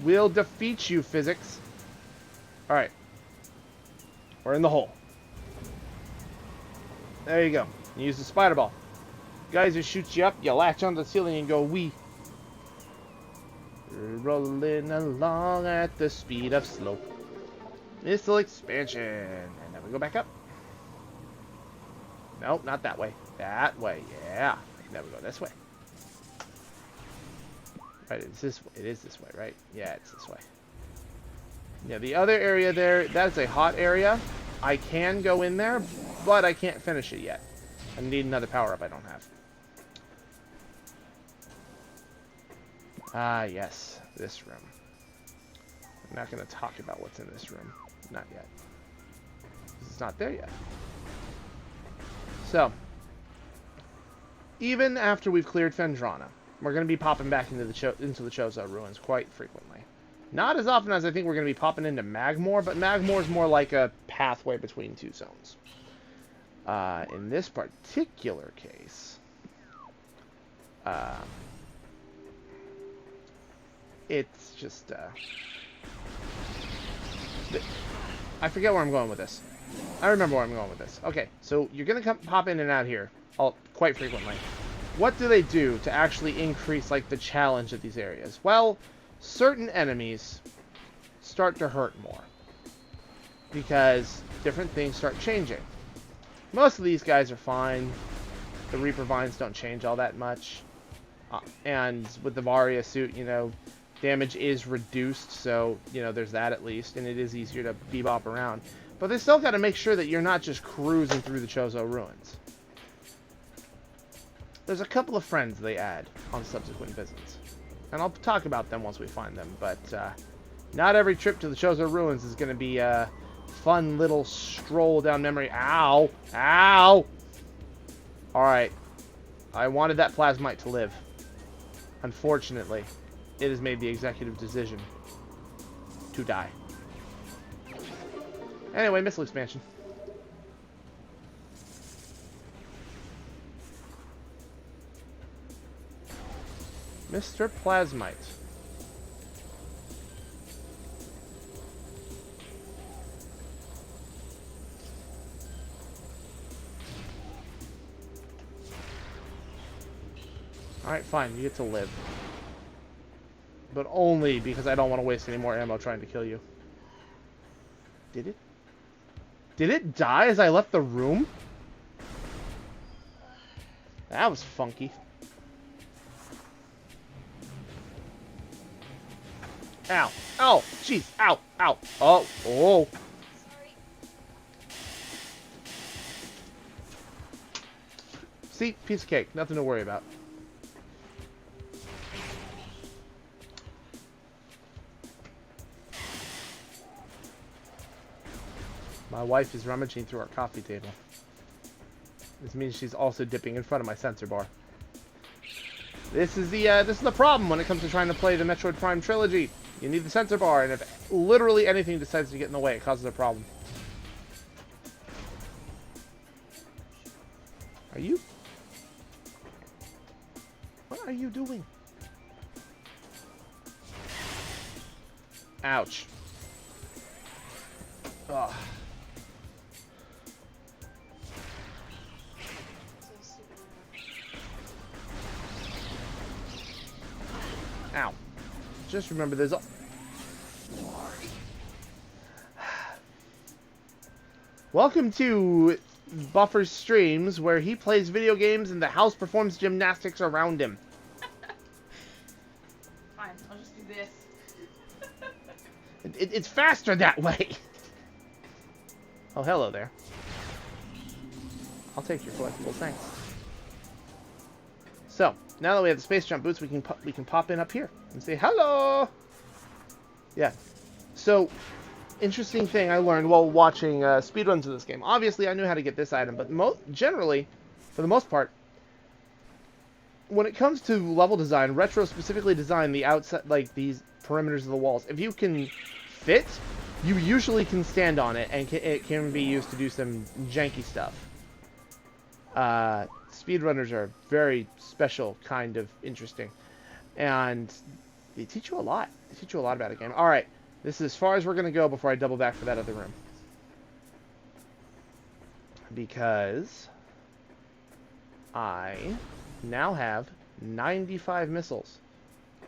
will defeat you, physics. Alright. We're in the hole. There you go. You use the spider ball. Geyser shoots you up, you latch onto the ceiling and go wee. Rolling along at the speed of slope. Missile expansion. And then we go back up. Nope, not that way. That way, yeah. Now we go this way. Right, it's this way. It is this way, right? Yeah, it's this way. Yeah, the other area there, that is a hot area. I can go in there, but I can't finish it yet. I need another power-up I don't have. Ah, yes. This room. I'm not going to talk about what's in this room. Not yet. It's not there yet. So, even after we've cleared Phendrana, we're going to be popping back into the Chozo ruins quite frequently. Not as often as I think we're going to be popping into Magmore, but Magmore is more like a pathway between two zones. In this particular case, it's just, I forget where I'm going with this. I remember where I'm going with this. Okay, so you're going to pop in and out here quite frequently. What do they do to actually increase, like, the challenge of these areas? Well, certain enemies start to hurt more, because different things start changing. Most of these guys are fine. The Reaper Vines don't change all that much. And with the Varia suit, you know, damage is reduced, so, you know, there's that at least, and it is easier to bebop around. But they still got to make sure that you're not just cruising through the Chozo ruins. There's a couple of friends they add on subsequent visits, and I'll talk about them once we find them, but not every trip to the Chozo ruins is going to be a fun little stroll down memory. Ow! Ow! Alright. I wanted that plasmite to live. Unfortunately, it has made the executive decision to die. Anyway, missile expansion. Mr. Plasmite. Alright, fine. You get to live. But only because I don't want to waste any more ammo trying to kill you. Did it? Did it die as I left the room? That was funky. Ow. Ow. Jeez. Ow. Ow. Oh. Oh. Sorry. See? Piece of cake. Nothing to worry about. My wife is rummaging through our coffee table. This means she's also dipping in front of my sensor bar. This is the problem when it comes to trying to play the Metroid Prime trilogy. You need the sensor bar, and if literally anything decides to get in the way, it causes a problem. Are you? What are you doing? Ouch. Ugh. Ow. Just remember there's a... Welcome to Buffer's streams, where he plays video games and the house performs gymnastics around him. Fine, I'll just do this. It's faster that way. Oh, hello there. I'll take your collectibles, thanks. So, now that we have the space jump boots, we can pop in up here and say hello. Yeah. So, interesting thing I learned while watching speedruns of this game. Obviously, I knew how to get this item, but generally, for the most part, when it comes to level design, Retro specifically designed the outside, like these perimeters of the walls. If you can fit, you usually can stand on it, and it can be used to do some janky stuff. Speedrunners are very special, kind of interesting, and they teach you a lot. They teach you a lot about a game. All right, this is as far as we're gonna go before I double back for that other room, because I now have 95 missiles.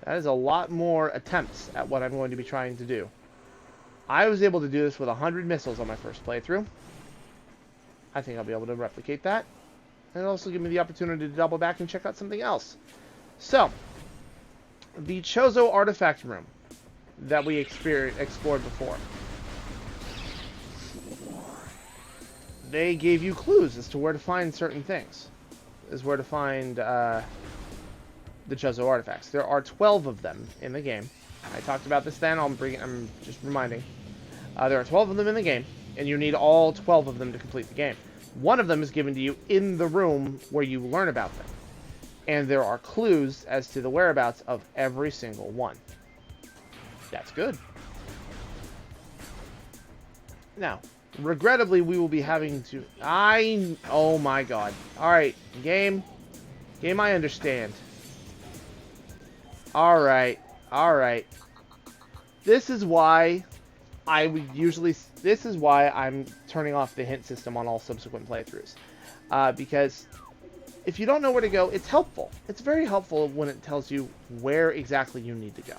That is a lot more attempts at what I'm going to be trying to do. I was able to do this with 100 missiles on my first playthrough. I think I'll be able to replicate that. And also give me the opportunity to double back and check out something else. So, the Chozo artifact room that we explored before. They gave you clues as to where to find certain things. Is where to find the Chozo artifacts. There are 12 of them in the game. I talked about this then. I'm just reminding. There are 12 of them in the game, and you need all 12 of them to complete the game. One of them is given to you in the room where you learn about them. And there are clues as to the whereabouts of every single one. That's good. Now, regrettably, we will be having to... Oh my god. Alright, game. Game, I understand. Alright. Alright. This is why I would usually... This is why I'm turning off the hint system on all subsequent playthroughs. Because if you don't know where to go, it's helpful. It's very helpful when it tells you where exactly you need to go.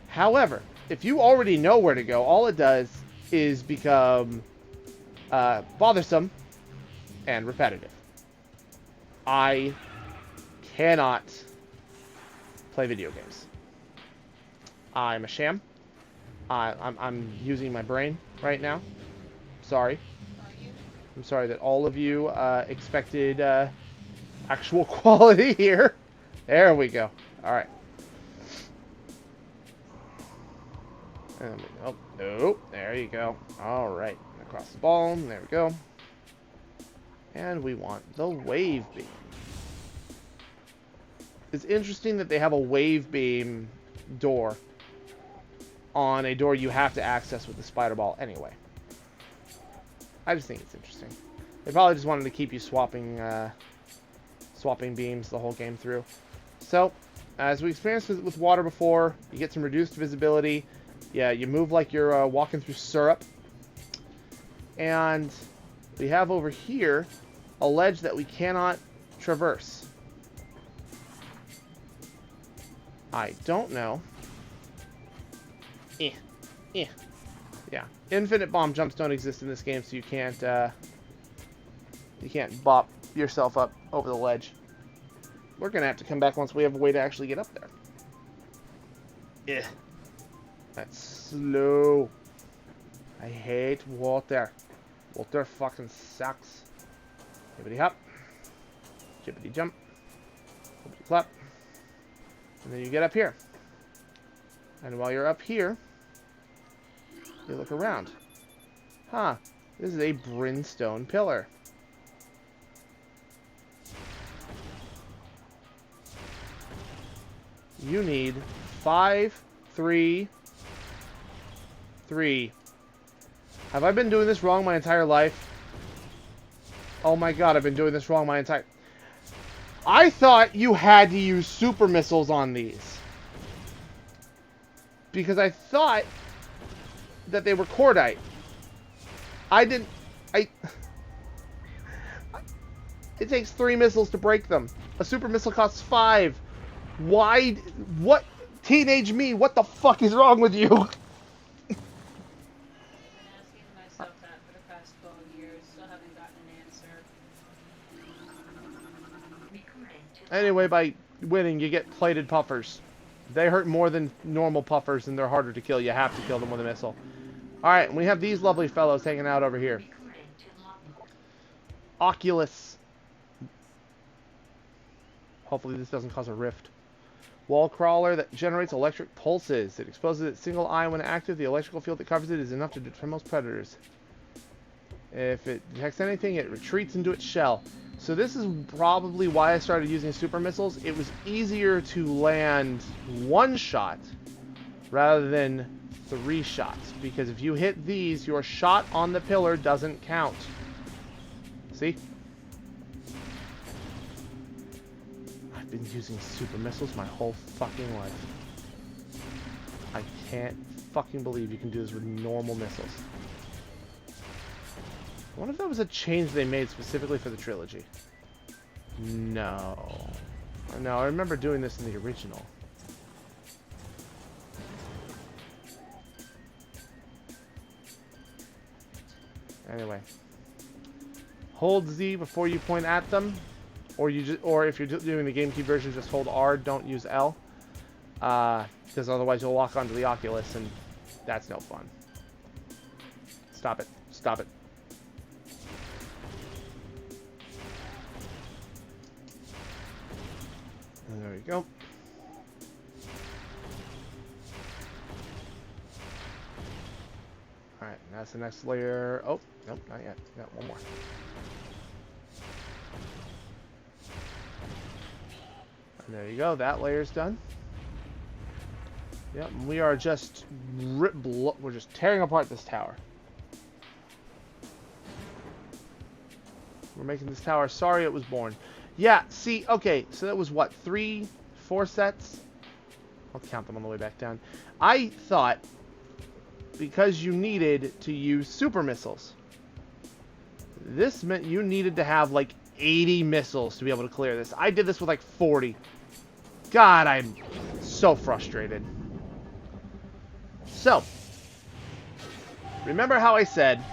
However, if you already know where to go, all it does is become bothersome and repetitive. I cannot play video games. I'm a sham. I'm using my brain right now. Sorry. I'm sorry that all of you expected actual quality here. There we go. All right. Oh, no. There you go. All right. Across the ball. There we go. And we want the wave beam. It's interesting that they have a wave beam door on a door you have to access with the spider ball anyway. I just think it's interesting. They probably just wanted to keep you swapping beams the whole game through. So, as we experienced with water before, you get some reduced visibility. Yeah, you move like you're walking through syrup. And we have over here a ledge that we cannot traverse. I don't know. Yeah. Infinite bomb jumps don't exist in this game, so you can't bop yourself up over the ledge. We're gonna have to come back once we have a way to actually get up there. That's slow. I hate water. Water fucking sucks. Hippity hop. Jippity jump. Hippity clap. And then you get up here. And while you're up here, you look around. Huh. This is a brimstone pillar. You need 5, 3, 3. Have I been doing this wrong my entire life? Oh my god, I've been doing this wrong my entire... I thought you had to use super missiles on these. Because I thought that they were cordite. It takes 3 missiles to break them. A super missile costs 5. Why? What? Teenage me, what the fuck is wrong with you? I've been asking myself that for the past 12 years, still haven't gotten an answer. Anyway, by winning, you get plated puffers. They hurt more than normal puffers, and they're harder to kill. You have to kill them with a missile. Alright, and we have these lovely fellows hanging out over here. Oculus. Hopefully this doesn't cause a rift. Wall crawler that generates electric pulses. It exposes its single eye when active. The electrical field that covers it is enough to deter most predators. If it detects anything, it retreats into its shell. So this is probably why I started using super missiles. It was easier to land 1 shot rather than 3 shots. Because if you hit these, your shot on the pillar doesn't count. See? I've been using super missiles my whole fucking life. I can't fucking believe you can do this with normal missiles. I wonder if that was a change they made specifically for the trilogy. No. No, I remember doing this in the original. Anyway. Hold Z before you point at them. Or if you're doing the GameCube version, just hold R, don't use L. Because otherwise you'll lock onto the Oculus, and that's no fun. Stop it. Stop it. And there we go. Alright, that's the next layer. Oh, nope, not yet. Got one more. There you go. That layer's done. Yep, we are just we're just tearing apart this tower. We're making this tower. Sorry it was born. Yeah, see, okay, so that was what, 3, 4 sets? I'll count them on the way back down. I thought because you needed to use super missiles, this meant you needed to have like 80 missiles to be able to clear this. I did this with like 40. God, I'm so frustrated. So, remember how I said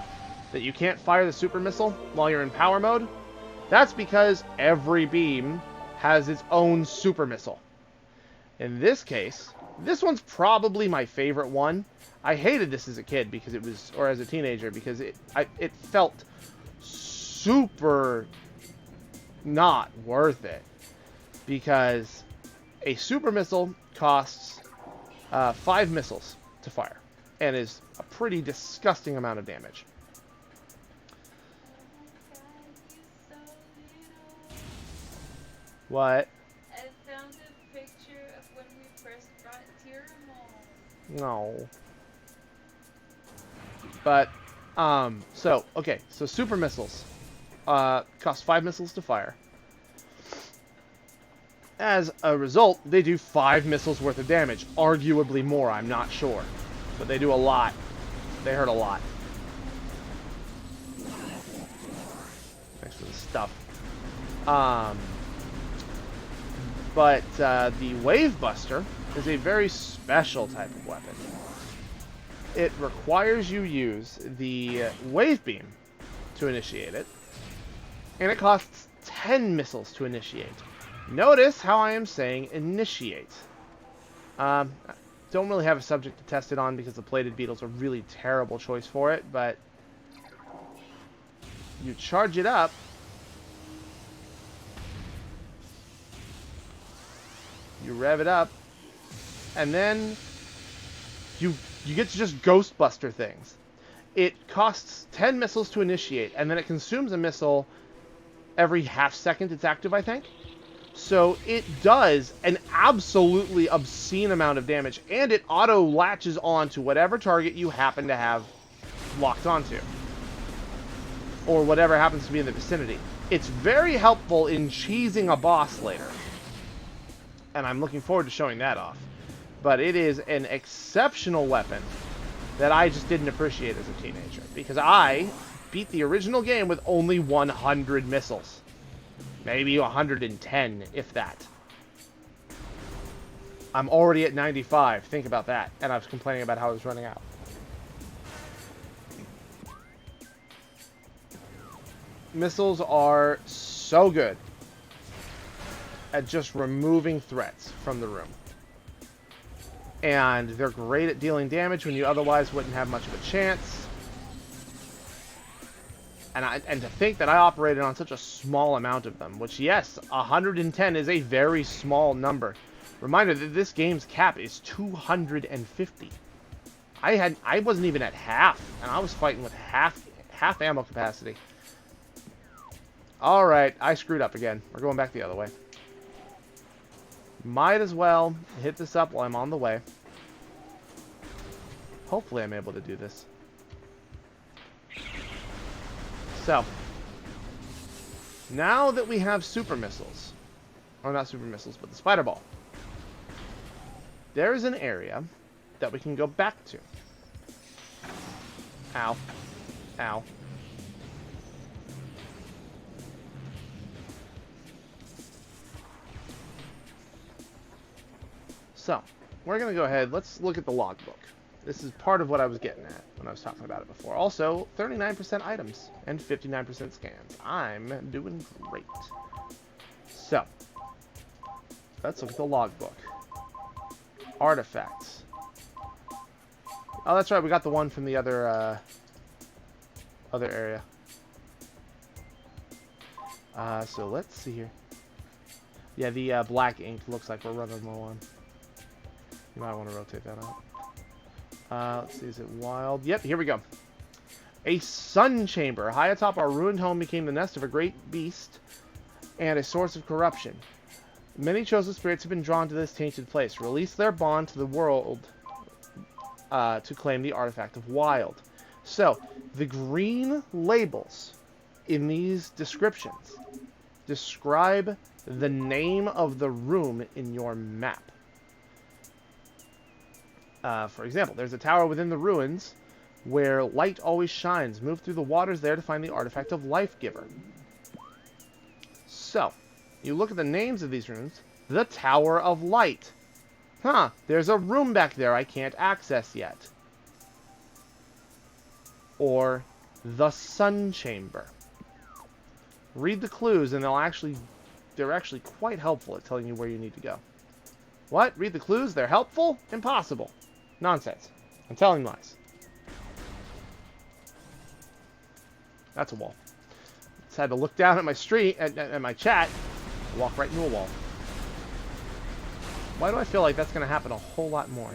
that you can't fire the super missile while you're in power mode? That's because every beam has its own super missile. In this case, this one's probably my favorite one. I hated this as a kid because it was, or as a teenager, because it felt super not worth it. Because a super missile costs 5 missiles to fire and is a pretty disgusting amount of damage. What? I found a picture of when we first brought Tyramon. No. But, so super missiles cost 5 missiles to fire. As a result, they do 5 missiles worth of damage. Arguably more, I'm not sure. But they do a lot. They hurt a lot. Thanks for the stuff. But the Wave Buster is a very special type of weapon. It requires you use the Wave Beam to initiate it. And it costs 10 missiles to initiate. Notice how I am saying initiate. Don't really have a subject to test it on because the plated beetle's a really terrible choice for it, but you charge it up. You rev it up, and then you get to just Ghostbuster things. It costs 10 missiles to initiate, and then it consumes a missile every half second it's active, I think. So it does an absolutely obscene amount of damage, and it auto-latches on to whatever target you happen to have locked onto. Or whatever happens to be in the vicinity. It's very helpful in cheesing a boss later. And I'm looking forward to showing that off. But it is an exceptional weapon that I just didn't appreciate as a teenager. Because I beat the original game with only 100 missiles. Maybe 110, if that. I'm already at 95. Think about that. And I was complaining about how I was running out. Missiles are so good at just removing threats from the room. And they're great at dealing damage when you otherwise wouldn't have much of a chance. And to think that I operated on such a small amount of them, which, yes, 110 is a very small number. Reminder that this game's cap is 250. I wasn't even at half, and I was fighting with half ammo capacity. Alright, I screwed up again. We're going back the other way. Might as well hit this up while I'm on the way. Hopefully I'm able to do this. So, now that we have super missiles, or not super missiles, but the spider ball, there is an area that we can go back to. Ow. Ow. So, we're going to go ahead, let's look at the logbook. This is part of what I was getting at when I was talking about it before. Also, 39% items and 59% scans. I'm doing great. So, let's look at the logbook. Artifacts. Oh, that's right, we got the one from the other area. So let's see here. Yeah, the black ink looks like we're running low on. You might want to rotate that out. Let's see, is it wild? Yep, here we go. A sun chamber. High atop our ruined home became the nest of a great beast and a source of corruption. Many chosen spirits have been drawn to this tainted place. Release their bond to the world to claim the artifact of wild. So, the green labels in these descriptions describe the name of the room in your map. For example, there's a tower within the ruins where light always shines. Move through the waters there to find the artifact of Life Giver. So, you look at the names of these rooms. The Tower of Light. Huh, there's a room back there I can't access yet. Or the Sun Chamber. Read the clues and they're actually quite helpful at telling you where you need to go. What? Read the clues? They're helpful? Impossible. Nonsense. I'm telling lies. That's a wall. Just had to look down at my at my chat, walk right into a wall. Why do I feel like that's going to happen a whole lot more?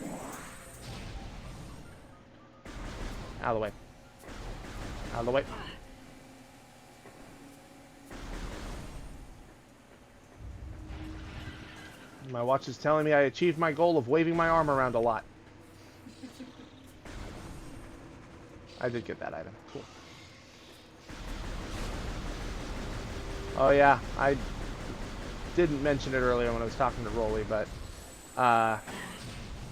Out of the way. Out of the way. My watch is telling me I achieved my goal of waving my arm around a lot. I did get that item. Cool. Oh yeah, I didn't mention it earlier when I was talking to Rolly, but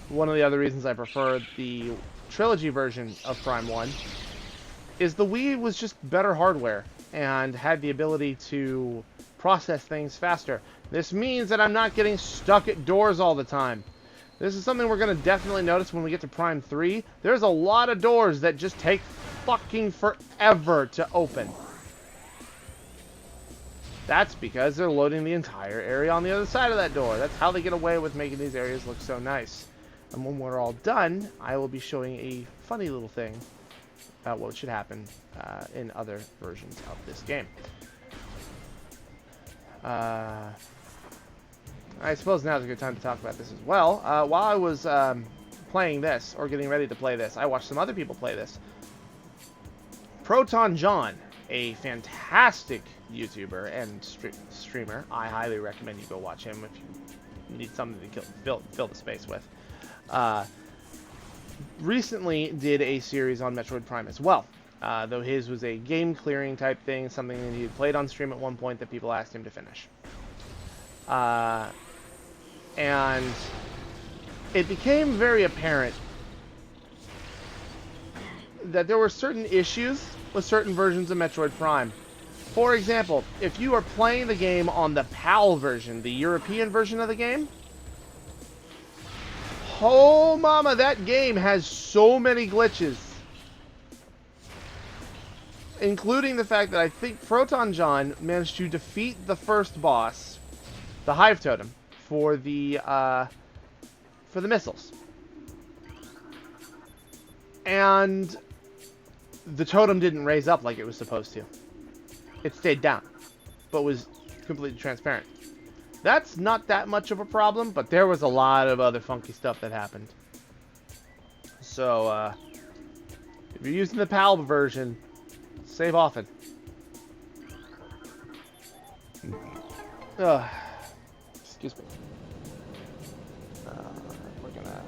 one of the other reasons I prefer the trilogy version of Prime 1 is the Wii was just better hardware and had the ability to process things faster. This means that I'm not getting stuck at doors all the time. This is something we're going to definitely notice when we get to Prime 3. There's a lot of doors that just take fucking forever to open. That's because they're loading the entire area on the other side of that door. That's how they get away with making these areas look so nice. And when we're all done, I will be showing a funny little thing about what should happen in other versions of this game. I suppose now's a good time to talk about this as well. While I was playing this, or getting ready to play this, I watched some other people play this. Proton John, a fantastic YouTuber and streamer. I highly recommend you go watch him if you need something to fill the space with. Recently did a series on Metroid Prime as well. Though his was a game clearing type thing, something that he had played on stream at one point that people asked him to finish. And it became very apparent that there were certain issues with certain versions of Metroid Prime. For example, if you are playing the game on the PAL version, the European version of the game, oh mama, that game has so many glitches. Including the fact that I think Proton John managed to defeat the first boss, the Hive Totem, for the missiles. And the totem didn't raise up like it was supposed to. It stayed down, but was completely transparent. That's not that much of a problem, but there was a lot of other funky stuff that happened. So, if you're using the PAL version, save often. Excuse me. We're gonna...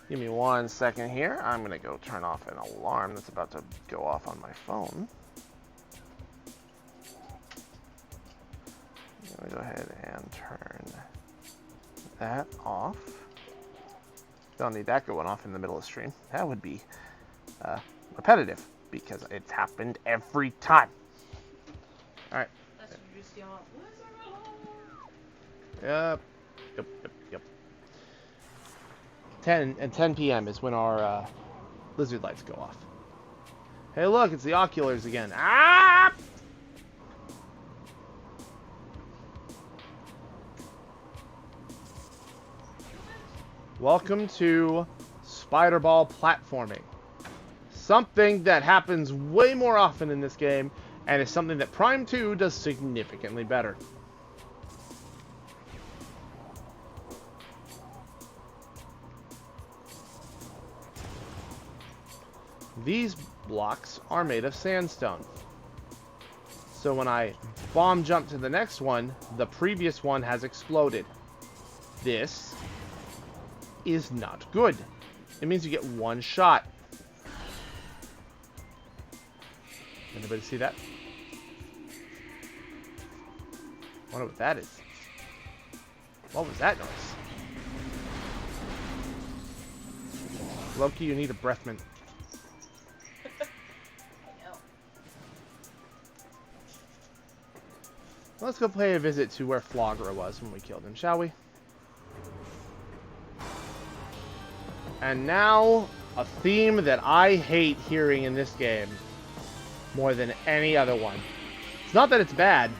Give me 1 second here. I'm gonna go turn off an alarm that's about to go off on my phone. I'm gonna go ahead and turn that off. Don't need that going off in the middle of the stream. That would be repetitive because it's happened every time. Alright. That's just yelling, Yep. 10 p.m. is when our lizard lights go off. Hey, look, it's the oculars again. Ah! Welcome to Spider-Ball platforming. Something that happens way more often in this game, and is something that Prime 2 does significantly better. These blocks are made of sandstone. So when I bomb jump to the next one, the previous one has exploded. This is not good. It means you get one shot. Anybody see that? Wonder what that is. What was that noise? Loki, you need a breath mint. I know. Let's go pay a visit to where Phendrana was when we killed him, shall we? And now, a theme that I hate hearing in this game more than any other one. It's not that it's bad.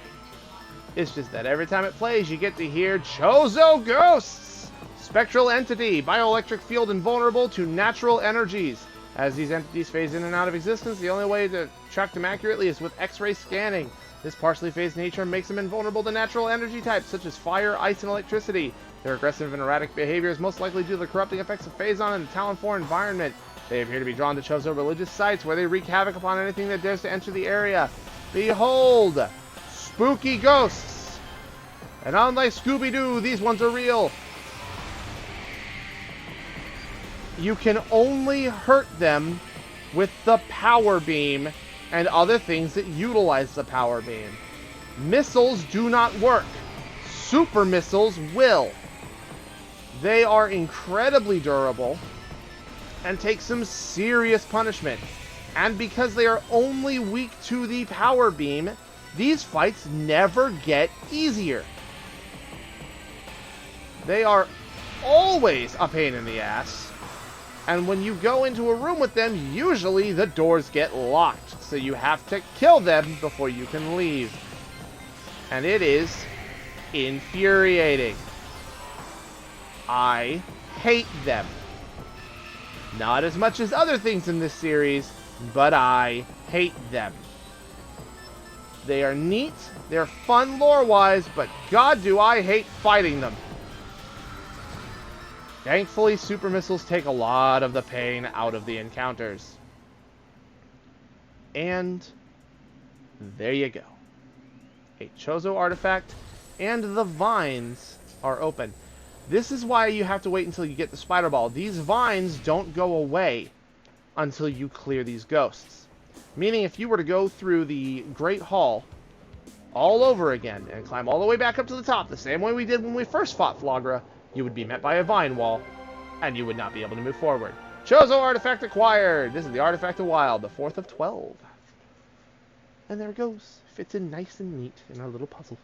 It's just that every time it plays, you get to hear Chozo Ghosts! Spectral entity, bioelectric field invulnerable to natural energies. As these entities phase in and out of existence, the only way to track them accurately is with X-ray scanning. This partially phased nature makes them invulnerable to natural energy types, such as fire, ice, and electricity. Their aggressive and erratic behavior is most likely due to the corrupting effects of Phazon and the Talon 4 environment. They appear to be drawn to Chozo religious sites, where they wreak havoc upon anything that dares to enter the area. Behold! Spooky ghosts! And unlike Scooby-Doo, these ones are real. You can only hurt them with the power beam and other things that utilize the power beam. Missiles do not work. Super missiles will. They are incredibly durable and take some serious punishment. And because they are only weak to the power beam, these fights never get easier. They are always a pain in the ass. And when you go into a room with them, usually the doors get locked. So you have to kill them before you can leave. And it is infuriating. I hate them. Not as much as other things in this series, but I hate them. They are neat, they're fun lore-wise, but god do I hate fighting them. Thankfully, super missiles take a lot of the pain out of the encounters. And there you go. A Chozo artifact, and the vines are open. This is why you have to wait until you get the spider ball. These vines don't go away until you clear these ghosts. Meaning if you were to go through the Great Hall all over again and climb all the way back up to the top, the same way we did when we first fought Phendrana, you would be met by a vine wall, and you would not be able to move forward. Chozo artifact acquired! This is the Artifact of Wild, the 4th of 12. And there it goes. Fits in nice and neat in our little puzzle.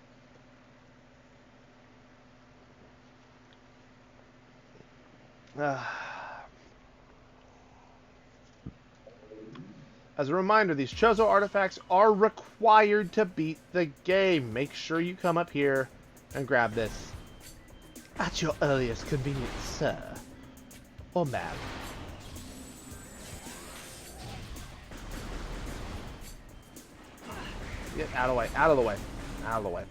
As a reminder, these Chozo artifacts are required to beat the game. Make sure you come up here and grab this. At your earliest convenience, sir. Or ma'am. Get out of the way, out of the way, out of the way.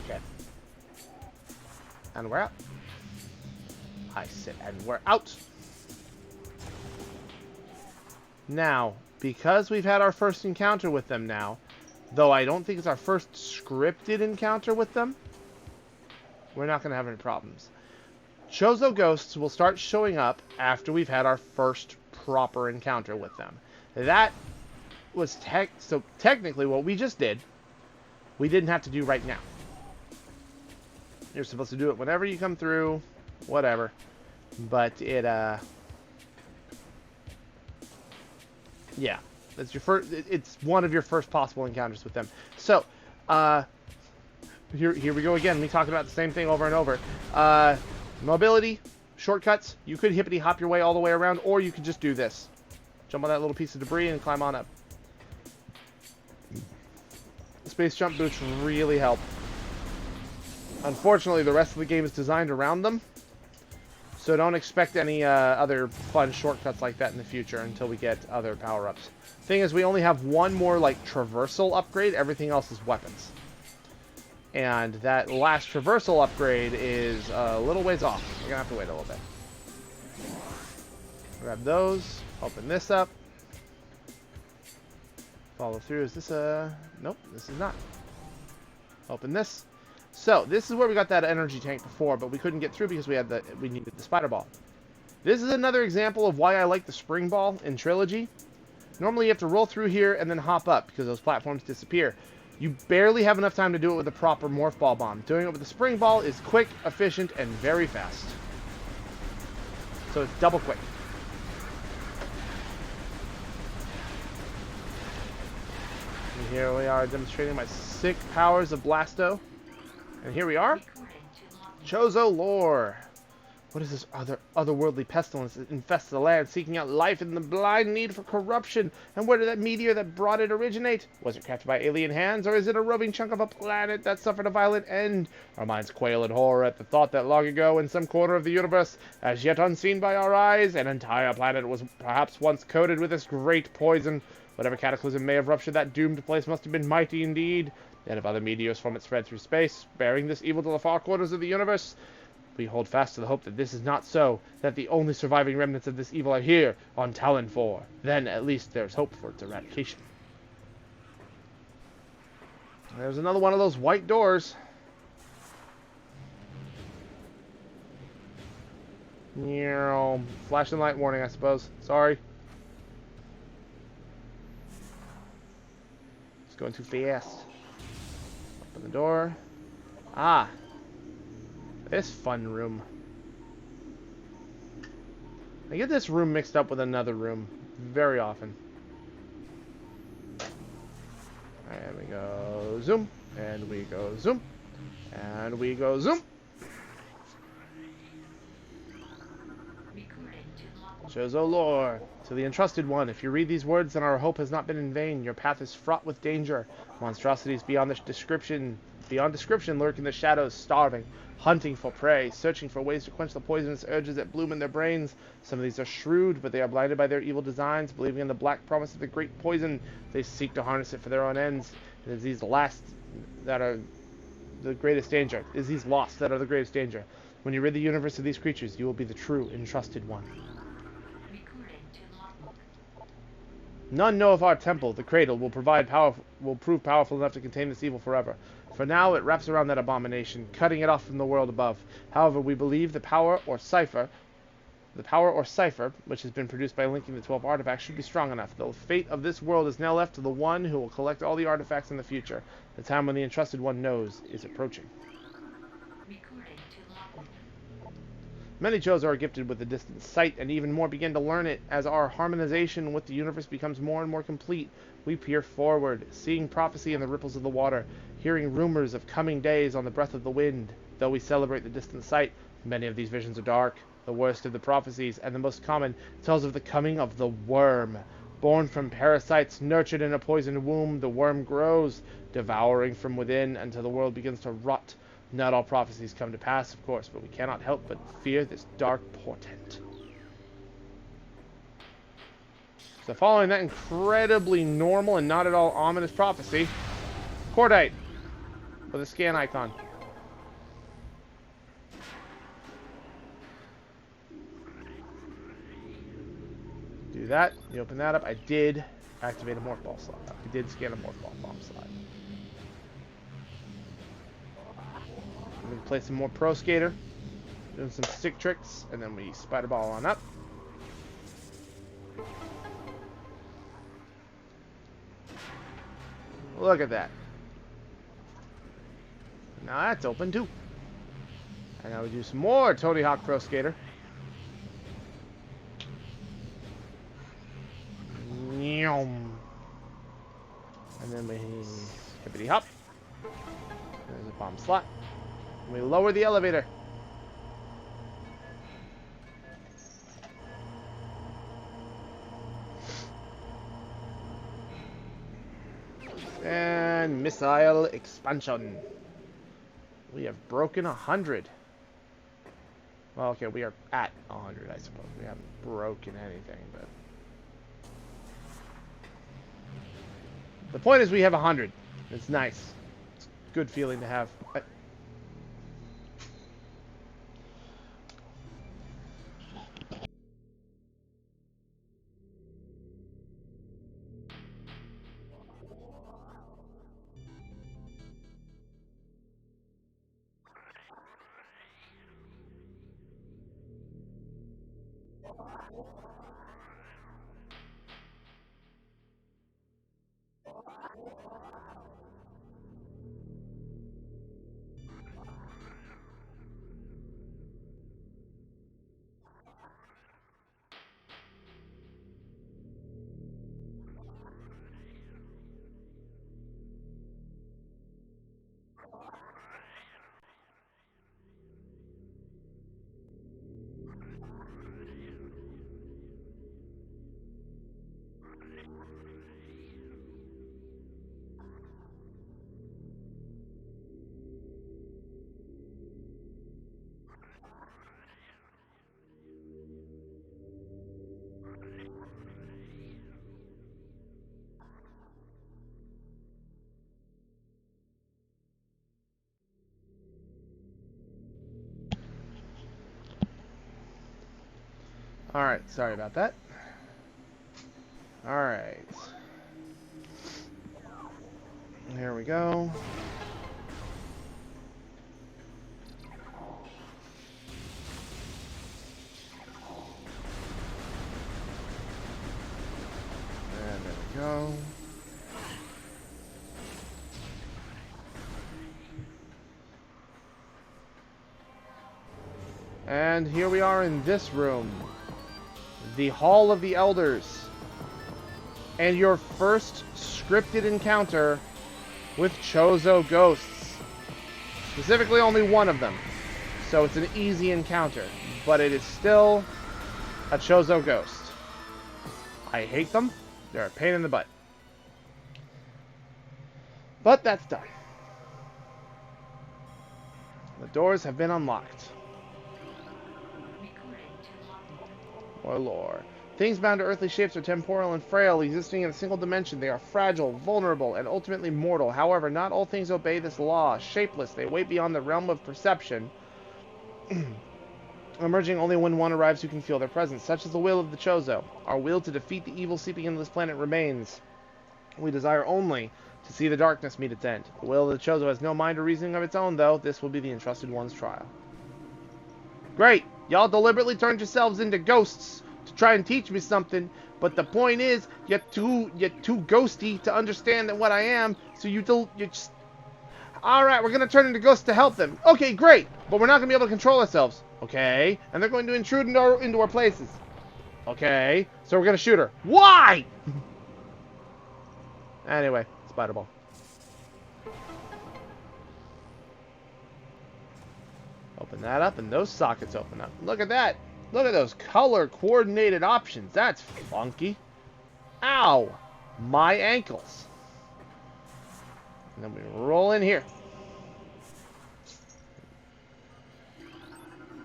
Okay. And we're out. I said, and we're out. Now, because we've had our first encounter with them now, though I don't think it's our first scripted encounter with them, we're not going to have any problems. Chozo ghosts will start showing up after we've had our first proper encounter with them. That was so technically what we just did, we didn't have to do right now. You're supposed to do it whenever you come through, whatever. But it, yeah, that's your first. It's one of your first possible encounters with them. So, here we go again. We talked about the same thing over and over. Mobility, shortcuts. You could hippity hop your way all the way around, or you could just do this. Jump on that little piece of debris and climb on up. The space jump boots really help. Unfortunately, the rest of the game is designed around them. So don't expect any other fun shortcuts like that in the future until we get other power-ups. Thing is, we only have one more, like, traversal upgrade. Everything else is weapons. And that last traversal upgrade is a little ways off. We're going to have to wait a little bit. Grab those. Open this up. Follow through. Is this a... Nope, this is not. Open this. So, this is where we got that energy tank before, but we couldn't get through because we needed the spider ball. This is another example of why I like the spring ball in Trilogy. Normally you have to roll through here and then hop up because those platforms disappear. You barely have enough time to do it with a proper morph ball bomb. Doing it with the spring ball is quick, efficient, and very fast. So it's double quick. And here we are demonstrating my sick powers of Blasto. And here we are. Chozo lore. What is this otherworldly pestilence that infests the land, seeking out life in the blind need for corruption? And where did that meteor that brought it originate? Was it crafted by alien hands, or is it a roving chunk of a planet that suffered a violent end? Our minds quail in horror at the thought that long ago, in some corner of the universe, as yet unseen by our eyes, an entire planet was perhaps once coated with this great poison. Whatever cataclysm may have ruptured that doomed place must have been mighty indeed. Yet if other meteors from it spread through space, bearing this evil to the far corners of the universe, we hold fast to the hope that this is not so, that the only surviving remnants of this evil are here, on Talon 4. Then, at least, there's hope for its eradication. There's another one of those white doors. Flashing light warning, I suppose. Sorry. It's going too fast. Open the door. Ah. This fun room. I get this room mixed up with another room very often. And we go zoom. And we go zoom. And we go zoom. Chozo lore. To the entrusted one, if you read these words, then our hope has not been in vain. Your path is fraught with danger. Monstrosities beyond description lurk in the shadows, starving, hunting for prey, searching for ways to quench the poisonous urges that bloom in their brains. Some of these are shrewd, but they are blinded by their evil designs, believing in the black promise of the great poison. They seek to harness it for their own ends. It is these last that are the greatest danger. It is these lost that are the greatest danger. When you rid the universe of these creatures, you will be the true, entrusted one. None know of our temple, the cradle, will prove powerful enough to contain this evil forever. For now, it wraps around that abomination, cutting it off from the world above. However, we believe the power or cipher, which has been produced by linking the 12 artifacts, should be strong enough. The fate of this world is now left to the one who will collect all the artifacts in the future. The time when the entrusted one knows is approaching. Many Chozo are gifted with a distant sight, and even more begin to learn it. As our harmonization with the universe becomes more and more complete, we peer forward, seeing prophecy in the ripples of the water, hearing rumors of coming days on the breath of the wind. Though we celebrate the distant sight, many of these visions are dark. The worst of the prophecies, and the most common, tells of the coming of the worm. Born from parasites, nurtured in a poisoned womb, the worm grows, devouring from within until the world begins to rot. Not all prophecies come to pass, of course, but we cannot help but fear this dark portent. So following that incredibly normal and not at all ominous prophecy, Cordite with a scan icon. Do that. You open that up. I did activate a morph ball slot. I did scan a morph ball bomb slot. I'm going to play some more Pro Skater, doing some stick tricks, and then we spider ball on up. Look at that. Now that's open too. And now we do some more Tony Hawk Pro Skater. And then we hippity hop. There's a bomb slot. We lower the elevator. And missile expansion. We have broken 100. Well, okay, we are at 100, I suppose. We haven't broken anything, but... The point is we have 100. It's nice. It's a good feeling to have. Alright, sorry about that. Alright. Here we go. And there we go. And here we are in this room. The Hall of the Elders. And your first scripted encounter with Chozo ghosts. Specifically only one of them. So it's an easy encounter. But it is still a Chozo ghost. I hate them. They're a pain in the butt. But that's done. The doors have been unlocked. Or lore. Things bound to earthly shapes are temporal and frail, existing in a single dimension. They are fragile, vulnerable, and ultimately mortal. However, not all things obey this law. Shapeless, they wait beyond the realm of perception, emerging only when one arrives who can feel their presence. Such is the will of the Chozo. Our will to defeat the evil seeping into this planet remains. We desire only to see the darkness meet its end. The will of the Chozo has no mind or reasoning of its own, though. This will be the Entrusted One's trial. Great! Y'all deliberately turned yourselves into ghosts to try and teach me something, but the point is, you're too ghosty to understand that what I am, so you just... Alright, we're gonna turn into ghosts to help them. Okay, great! But we're not gonna be able to control ourselves. Okay? And they're going to intrude into our places. Okay? So we're gonna shoot her. Why?! Anyway, spider ball. Open that up, and those sockets open up. Look at that. Look at those color-coordinated options. That's funky. Ow! My ankles. And then we roll in here.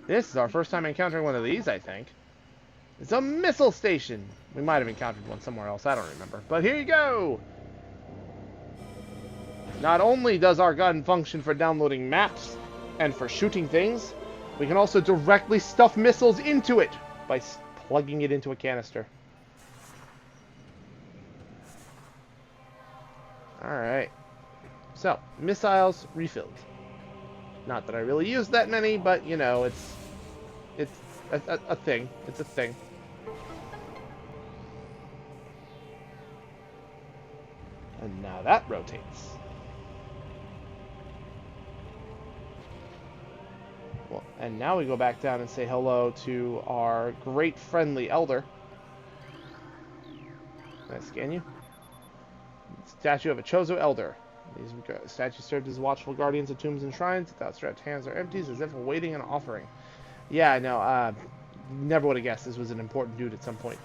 This is our first time encountering one of these, I think. It's a missile station. We might have encountered one somewhere else. I don't remember. But here you go. Not only does our gun function for downloading maps and for shooting things, we can also directly stuff missiles into it by plugging it into a canister. Alright. So, missiles refilled. Not that I really use that many, but, you know, it's a thing. It's a thing. And now that rotates. Well, and now we go back down and say hello to our great friendly elder. Can I scan you? Statue of a Chozo elder. These statues served as watchful guardians of tombs and shrines. With outstretched hands are empty, as if awaiting an offering. Yeah, I know. Never would have guessed this was an important dude at some point.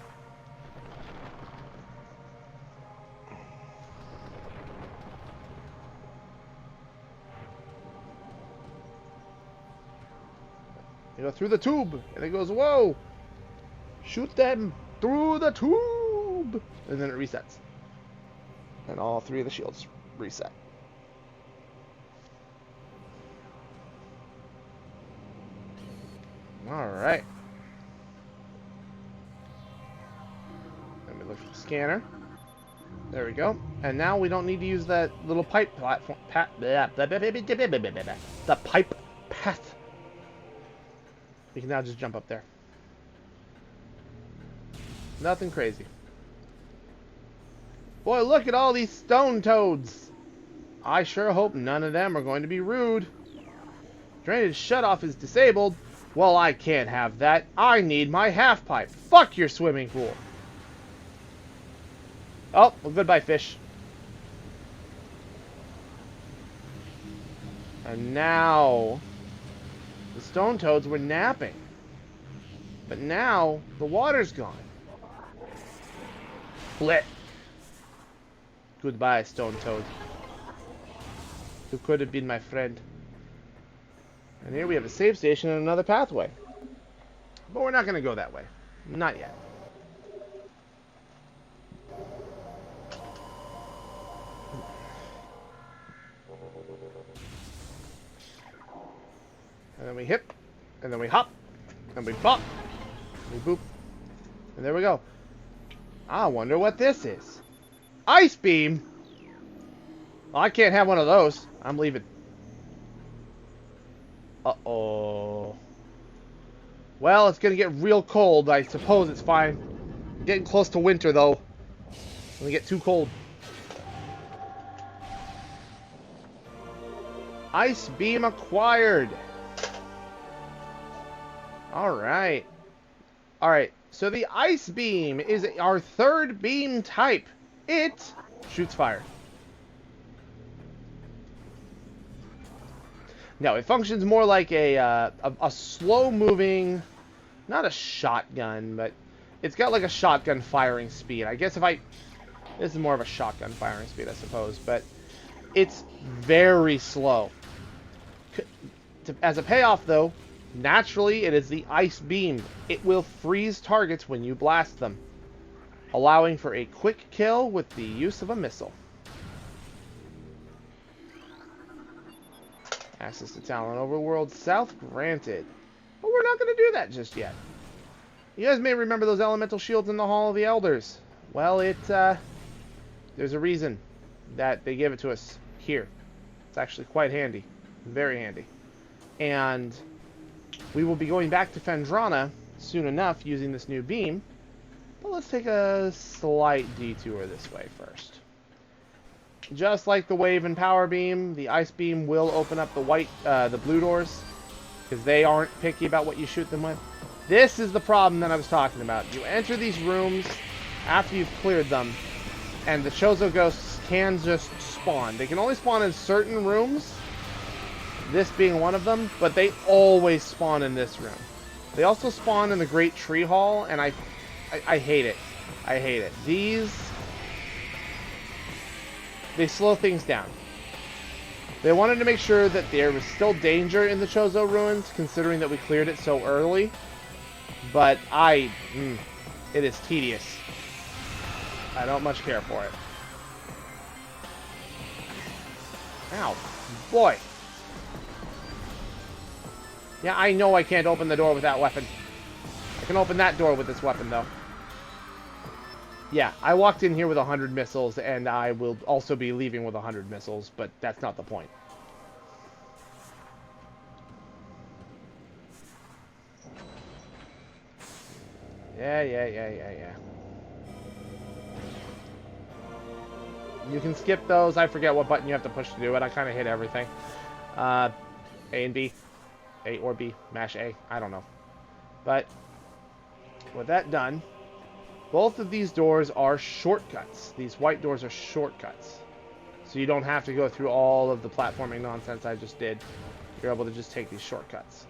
You go through the tube, and it goes, whoa! Shoot them through the tube! And then it resets. And all three of the shields reset. Alright. Let me look at the scanner. There we go. And now we don't need to use that little pipe platform. The pipe path. We can now just jump up there. Nothing crazy. Boy, look at all these stone toads. I sure hope none of them are going to be rude. Drainage shutoff is disabled. Well, I can't have that. I need my half pipe. Fuck your swimming pool. Oh, well, goodbye, fish. And now, the stone toads were napping. But now, the water's gone. Split. Goodbye, stone toad. You could have been my friend. And here we have a save station and another pathway. But we're not going to go that way. Not yet. And then we hit. And then we hop. And we bop. And we boop. And there we go. I wonder what this is. Ice beam? Well, I can't have one of those. I'm leaving. Uh-oh. Well, it's going to get real cold. I suppose it's fine. Getting close to winter, though. It's going to get too cold. Ice beam acquired. Alright. Alright, so the ice beam is our third beam type. It shoots fire. Now, it functions more like a slow-moving, not a shotgun, but it's got like a shotgun firing speed. I guess this is more of a shotgun firing speed, I suppose, but it's very slow. As a payoff, though, naturally, it is the ice beam. It will freeze targets when you blast them, allowing for a quick kill with the use of a missile. Access to Talon Overworld South granted. But we're not going to do that just yet. You guys may remember those elemental shields in the Hall of the Elders. Well, there's a reason that they give it to us here. It's actually quite handy. Very handy. And we will be going back to Phendrana soon enough using this new beam. But let's take a slight detour this way first. Just like the wave and power beam, the ice beam will open up the blue doors, because they aren't picky about what you shoot them with. This is the problem that I was talking about. You enter these rooms after you've cleared them, and the Chozo ghosts can just spawn. They can only spawn in certain rooms, this being one of them, but they always spawn in this room. They also spawn in the Great Tree Hall, and I hate it. I hate it. They slow things down. They wanted to make sure that there was still danger in the Chozo Ruins, considering that we cleared it so early. But it is tedious. I don't much care for it. Ow. Boy. Yeah, I know I can't open the door with that weapon. I can open that door with this weapon, though. Yeah, I walked in here with 100 missiles, and I will also be leaving with 100 missiles, but that's not the point. Yeah. You can skip those. I forget what button you have to push to do it. I kind of hit everything. A and B. A or B. Mash A. I don't know. But with that done, both of these doors are shortcuts. These white doors are shortcuts. So you don't have to go through all of the platforming nonsense I just did. You're able to just take these shortcuts.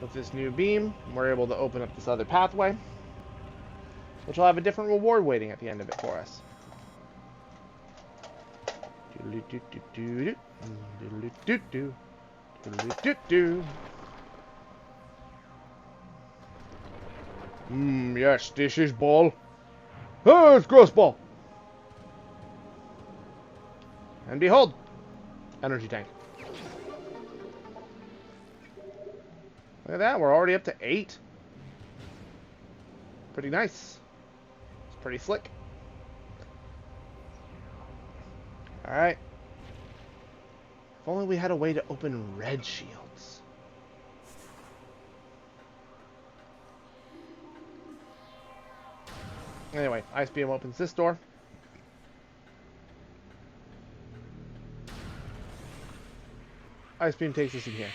With this new beam, we're able to open up this other pathway, which will have a different reward waiting at the end of it for us. Yes, this is ball. Oh, it's gross ball. And behold, energy tank. Look at that, we're already up to 8. Pretty nice. It's pretty slick. Alright. If only we had a way to open red shields. Anyway, Ice Beam opens this door. Ice Beam takes us in here.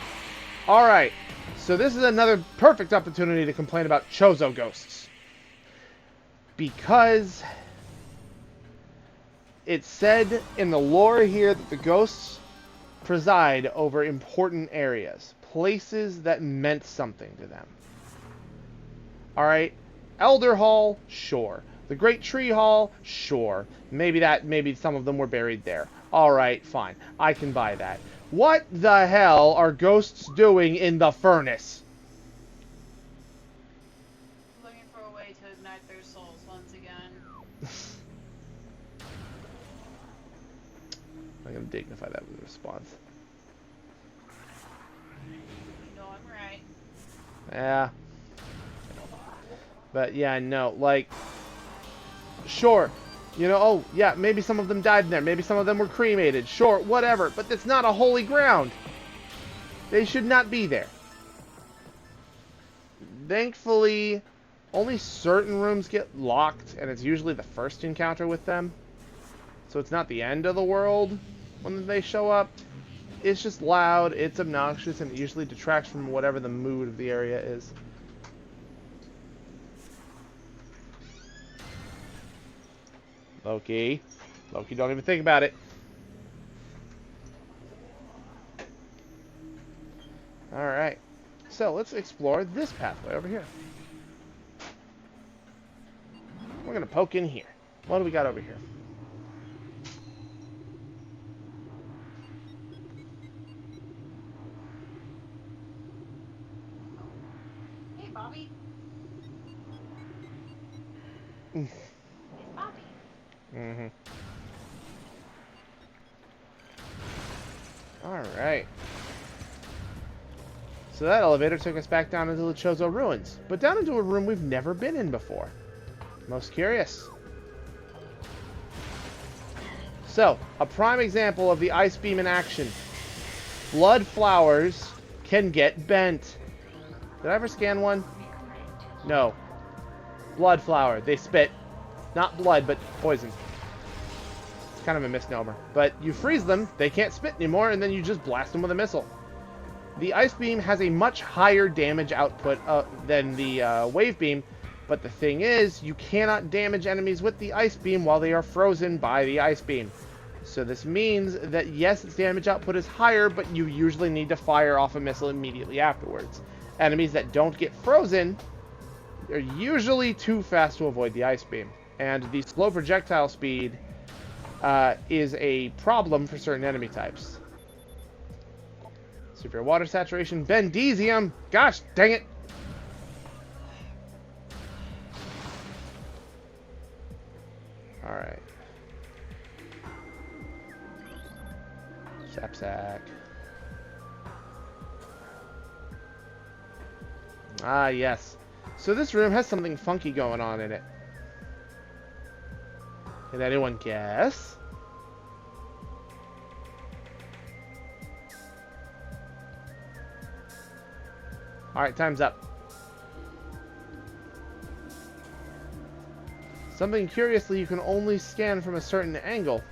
Alright, so this is another perfect opportunity to complain about Chozo ghosts. Because it's said in the lore here that the ghosts preside over important areas. Places that meant something to them. Alright, Elder Hall, sure. The Great Tree Hall, sure. Maybe some of them were buried there. Alright, fine. I can buy that. What the hell are ghosts doing in the furnace? Looking for a way to ignite their souls once again. I'm going to dignify that with a response. You know I'm right. Yeah. But yeah, no, like, sure. You know, oh, yeah, maybe some of them died in there. Maybe some of them were cremated. Sure, whatever. But it's not a holy ground. They should not be there. Thankfully, only certain rooms get locked, and it's usually the first encounter with them. So it's not the end of the world when they show up. It's just loud, it's obnoxious, and it usually detracts from whatever the mood of the area is. Loki, don't even think about it. Alright. So, let's explore this pathway over here. We're going to poke in here. What do we got over here? Hey, Bobby. Mm. It's Bobby. Mm-hmm. Alright. So that elevator took us back down into the Chozo ruins, but down into a room we've never been in before. Most curious. So, a prime example of the Ice Beam in action. Blood flowers can get bent. Did I ever scan one? No. Blood flower. They spit. Not blood, but poison. It's kind of a misnomer. But you freeze them, they can't spit anymore, and then you just blast them with a missile. The Ice Beam has a much higher damage output than the Wave Beam, but the thing is, you cannot damage enemies with the Ice Beam while they are frozen by the Ice Beam. So this means that yes, its damage output is higher, but you usually need to fire off a missile immediately afterwards. Enemies that don't get frozen are usually too fast to avoid the Ice Beam. And the slow projectile speed is a problem for certain enemy types. Severe water saturation, Bendesium! Gosh, dang it! Alright. Sapsack. Ah, yes. So this room has something funky going on in it. Can anyone guess? Alright, time's up. Something curiously you can only scan from a certain angle.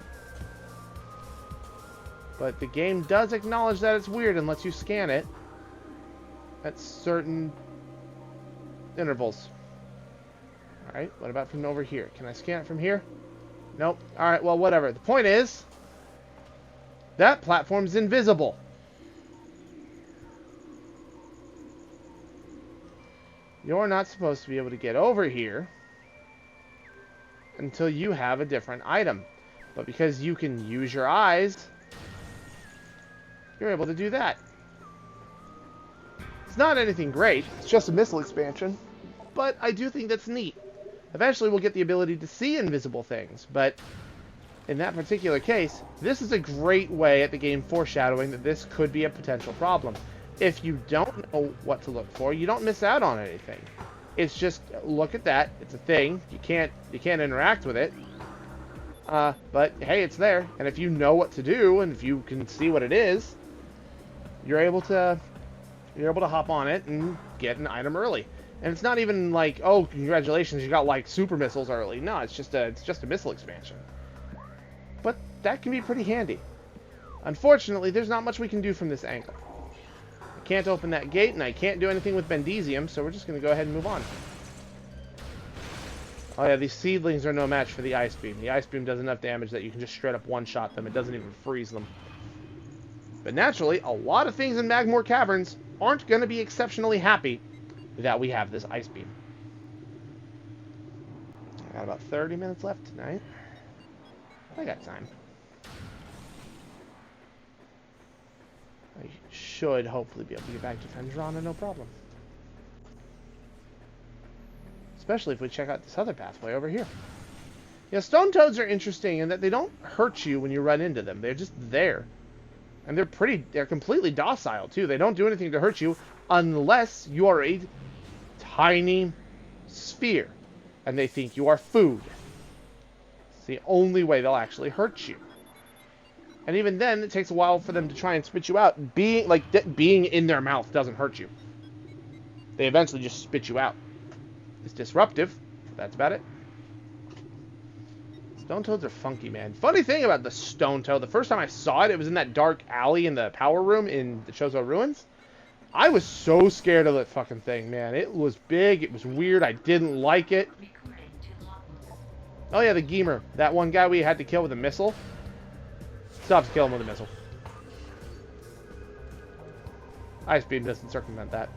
But the game does acknowledge that it's weird and lets you scan it at certain intervals. Alright, what about from over here? Can I scan it from here? Nope. Alright, well, whatever. The point is, that platform's invisible. You're not supposed to be able to get over here until you have a different item. But because you can use your eyes, you're able to do that. It's not anything great. It's just a missile expansion. But I do think that's neat. Eventually we'll get the ability to see invisible things, but in that particular case, this is a great way at the game foreshadowing that this could be a potential problem. If you don't know what to look for, you don't miss out on anything. It's just, look at that, it's a thing, you can't interact with it. But hey, it's there, and if you know what to do, and if you can see what it is, you're able to hop on it and get an item early. And it's not even like, oh, congratulations, you got like super missiles early. No, it's just a missile expansion. But that can be pretty handy. Unfortunately, there's not much we can do from this angle. I can't open that gate, and I can't do anything with Bendesium, so we're just going to go ahead and move on. Oh yeah, these seedlings are no match for the Ice Beam. The Ice Beam does enough damage that you can just straight up one-shot them. It doesn't even freeze them. But naturally, a lot of things in Magmoor Caverns aren't going to be exceptionally happy that we have this Ice Beam. I got about 30 minutes left tonight. I got time. I should hopefully be able to get back to Phendrana, no problem. Especially if we check out this other pathway over here. Yeah, stone toads are interesting in that they don't hurt you when you run into them. They're just there. And they're completely docile, too. They don't do anything to hurt you unless you are a tiny sphere. And they think you are food. It's the only way they'll actually hurt you. And even then, it takes a while for them to try and spit you out. Being in their mouth doesn't hurt you. They eventually just spit you out. It's disruptive. That's about it. Stone toads are funky, man. Funny thing about the stone toad, the first time I saw it, it was in that dark alley in the power room in the Chozo Ruins. I was so scared of that fucking thing, man. It was big. It was weird. I didn't like it. Oh, yeah, the Geemer. That one guy we had to kill with a missile. Stop to kill him with a missile. Ice Beam doesn't circumvent that.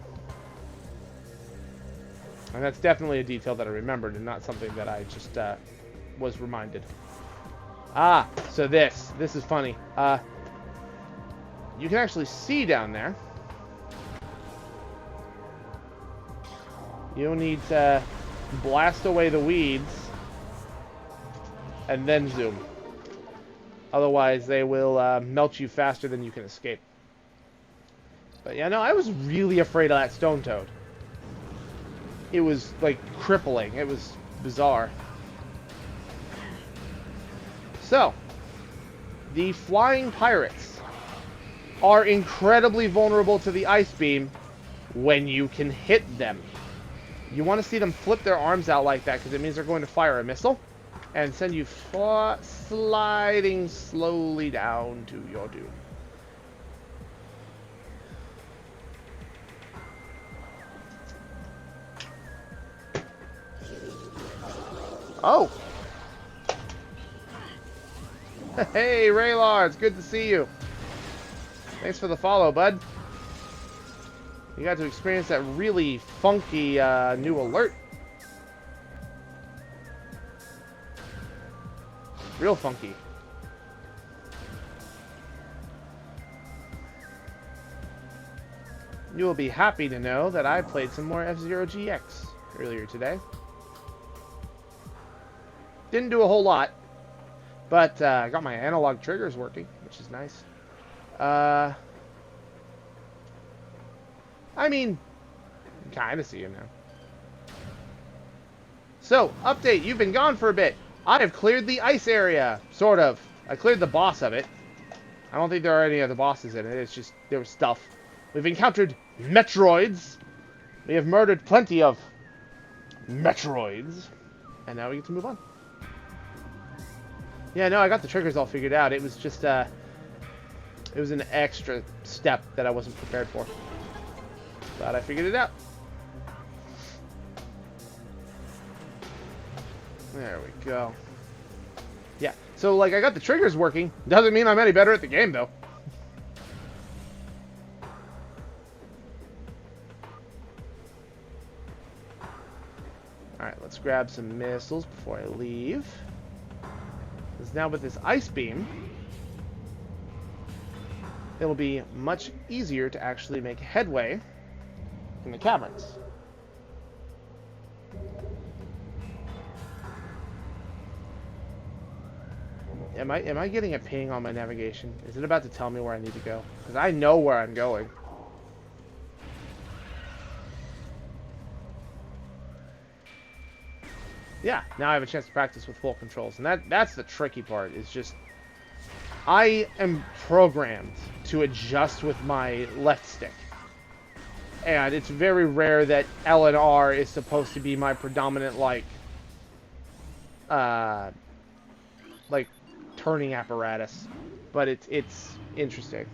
And that's definitely a detail that I remembered and not something that I just was reminded. Ah, so this is funny. You can actually see down there. You'll need to blast away the weeds and then zoom. Otherwise, they will melt you faster than you can escape. But yeah, no, I was really afraid of that stone toad. It was, like, crippling. It was bizarre. So, the flying pirates are incredibly vulnerable to the Ice Beam when you can hit them. You want to see them flip their arms out like that because it means they're going to fire a missile and send you sliding slowly down to your doom. Oh! Hey, Raylar, it's good to see you. Thanks for the follow, bud. You got to experience that really funky new alert. Real funky. You will be happy to know that I played some more F-Zero GX earlier today. Didn't do a whole lot, but I got my analog triggers working, which is nice. I mean, you can kind of see him now. So, update, you've been gone for a bit. I have cleared the ice area, sort of. I cleared the boss of it. I don't think there are any other bosses in it. It's just, there was stuff. We've encountered Metroids. We have murdered plenty of Metroids. And now we get to move on. Yeah, no, I got the triggers all figured out. It was just, it was an extra step that I wasn't prepared for. But I figured it out. There we go. Yeah, so, like, I got the triggers working. Doesn't mean I'm any better at the game, though. Alright, let's grab some missiles before I leave. Because now with this Ice Beam, it'll be much easier to actually make headway in the caverns. Am I getting a ping on my navigation? Is it about to tell me where I need to go? Because I know where I'm going. Yeah, now I have a chance to practice with full controls. And that's the tricky part, is just... I am programmed to adjust with my left stick. And it's very rare that L and R is supposed to be my predominant, like turning apparatus. But it's interesting.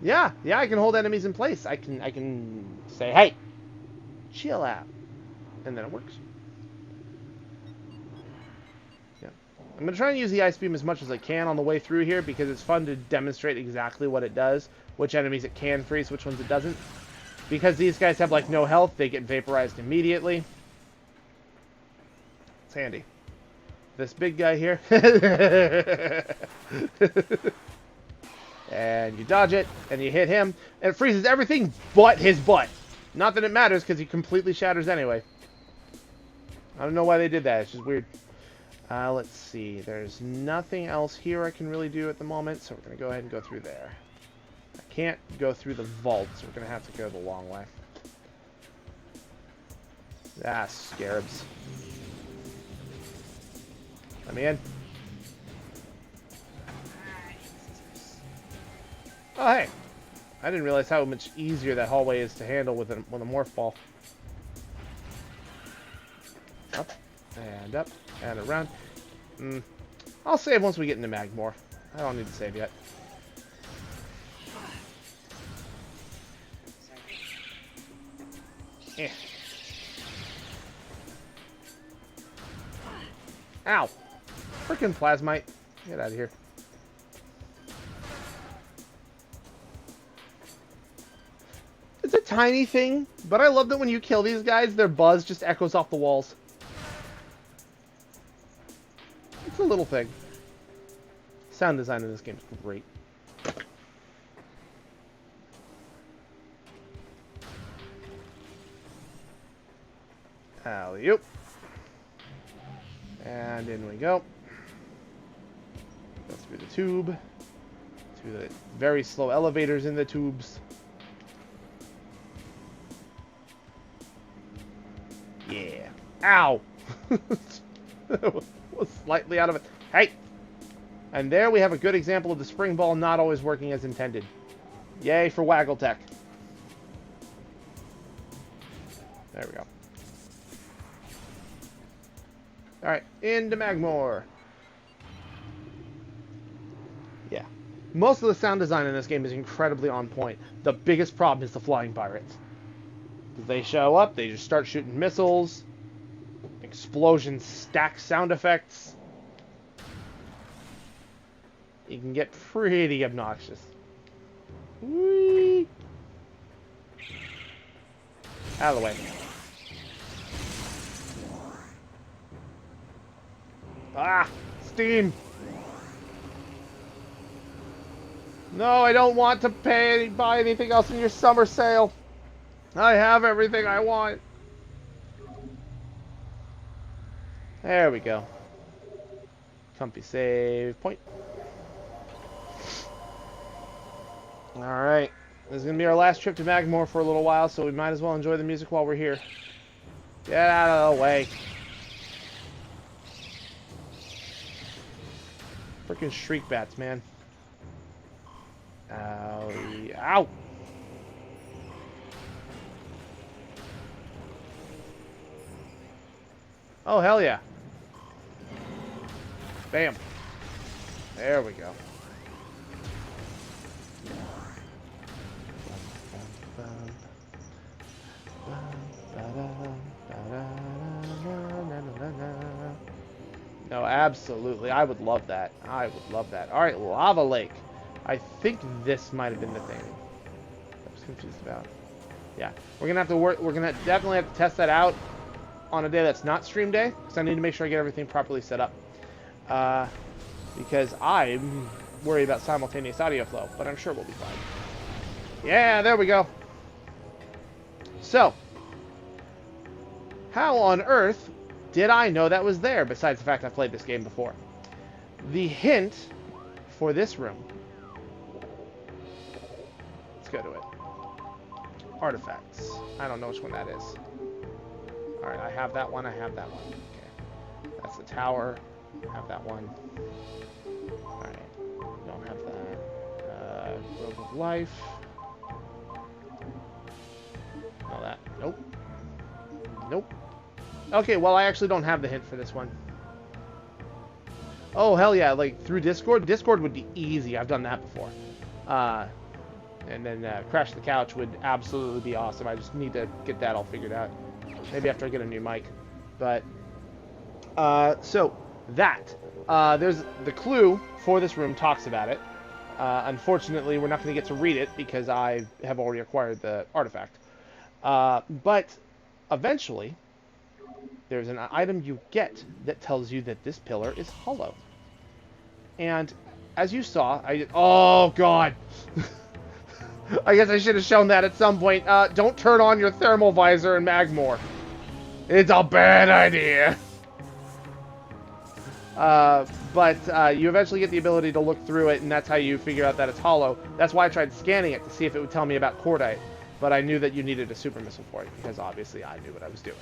Yeah, I can hold enemies in place. I can say, hey, chill out. And then it works. Yeah. I'm going to try and use the ice beam as much as I can on the way through here because it's fun to demonstrate exactly what it does, which enemies it can freeze, which ones it doesn't. Because these guys have, like, no health, they get vaporized immediately. It's handy. This big guy here. And you dodge it, and you hit him, and it freezes everything but his butt. Not that it matters, because he completely shatters anyway. I don't know why they did that. It's just weird. Let's see. There's nothing else here I can really do at the moment, so we're going to go ahead and go through there. I can't go through the vault, so we're going to have to go the long way. Ah, scarabs. Let me in. Oh, hey. I didn't realize how much easier that hallway is to handle with a morph ball. Up, and around. I'll save once we get into Magmore. I don't need to save yet. Eh. Ow! Frickin' Plasmite. Get out of here. It's a tiny thing, but I love that when you kill these guys, their buzz just echoes off the walls. It's a little thing. Sound design in this game is great. Alley-oop. And in we go. Go through the tube. Through the very slow elevators in the tubes. Yeah. Ow! Was slightly out of it. Hey! And there we have a good example of the spring ball not always working as intended. Yay for Waggle Tech. There we go. Alright, into Magmore. Yeah. Most of the sound design in this game is incredibly on point. The biggest problem is the flying pirates. They show up, they just start shooting missiles. Explosions stack sound effects. You can get pretty obnoxious. Whee! Out of the way. Ah! Steam! No, I don't want to buy anything else in your summer sale. I have everything I want. There we go. Comfy save point. Alright. This is going to be our last trip to Magmore for a little while, so we might as well enjoy the music while we're here. Get out of the way. Frickin' shriek bats, man. Owie. Ow! Oh, hell yeah. Bam. There we go. No, absolutely. I would love that. I would love that. Alright, Lava Lake. I think this might have been the thing I was confused about. Yeah. We're gonna have to work. We're gonna definitely have to test that out on a day that's not stream day, because I need to make sure I get everything properly set up. Because I'm worried about simultaneous audio flow, but I'm sure we'll be fine. Yeah, there we go. So, how on earth did I know that was there, besides the fact I played this game before? The hint for this room. Let's go to it. Artifacts. I don't know which one that is. Alright, I have that one, I have that one. Okay. That's the tower. I have that one. Alright. Don't have that. Grove of Life. all that. Nope. Nope. Okay, well, I actually don't have the hint for this one. Oh, hell yeah, like, through Discord? Discord would be easy. I've done that before. And then Crash the Couch would absolutely be awesome. I just need to get that all figured out. Maybe after I get a new mic. But, so, that. There's the clue for this room talks about it. Unfortunately, we're not going to get to read it because I have already acquired the artifact. But, eventually, there's an item you get that tells you that this pillar is hollow. And as you saw, oh god. I guess I should have shown that at some point. Don't turn on your thermal visor in Magmore. It's a bad idea. But you eventually get the ability to look through it, and that's how you figure out that it's hollow. That's why I tried scanning it to see if it would tell me about Cordite. But I knew that you needed a super missile for it, because obviously I knew what I was doing.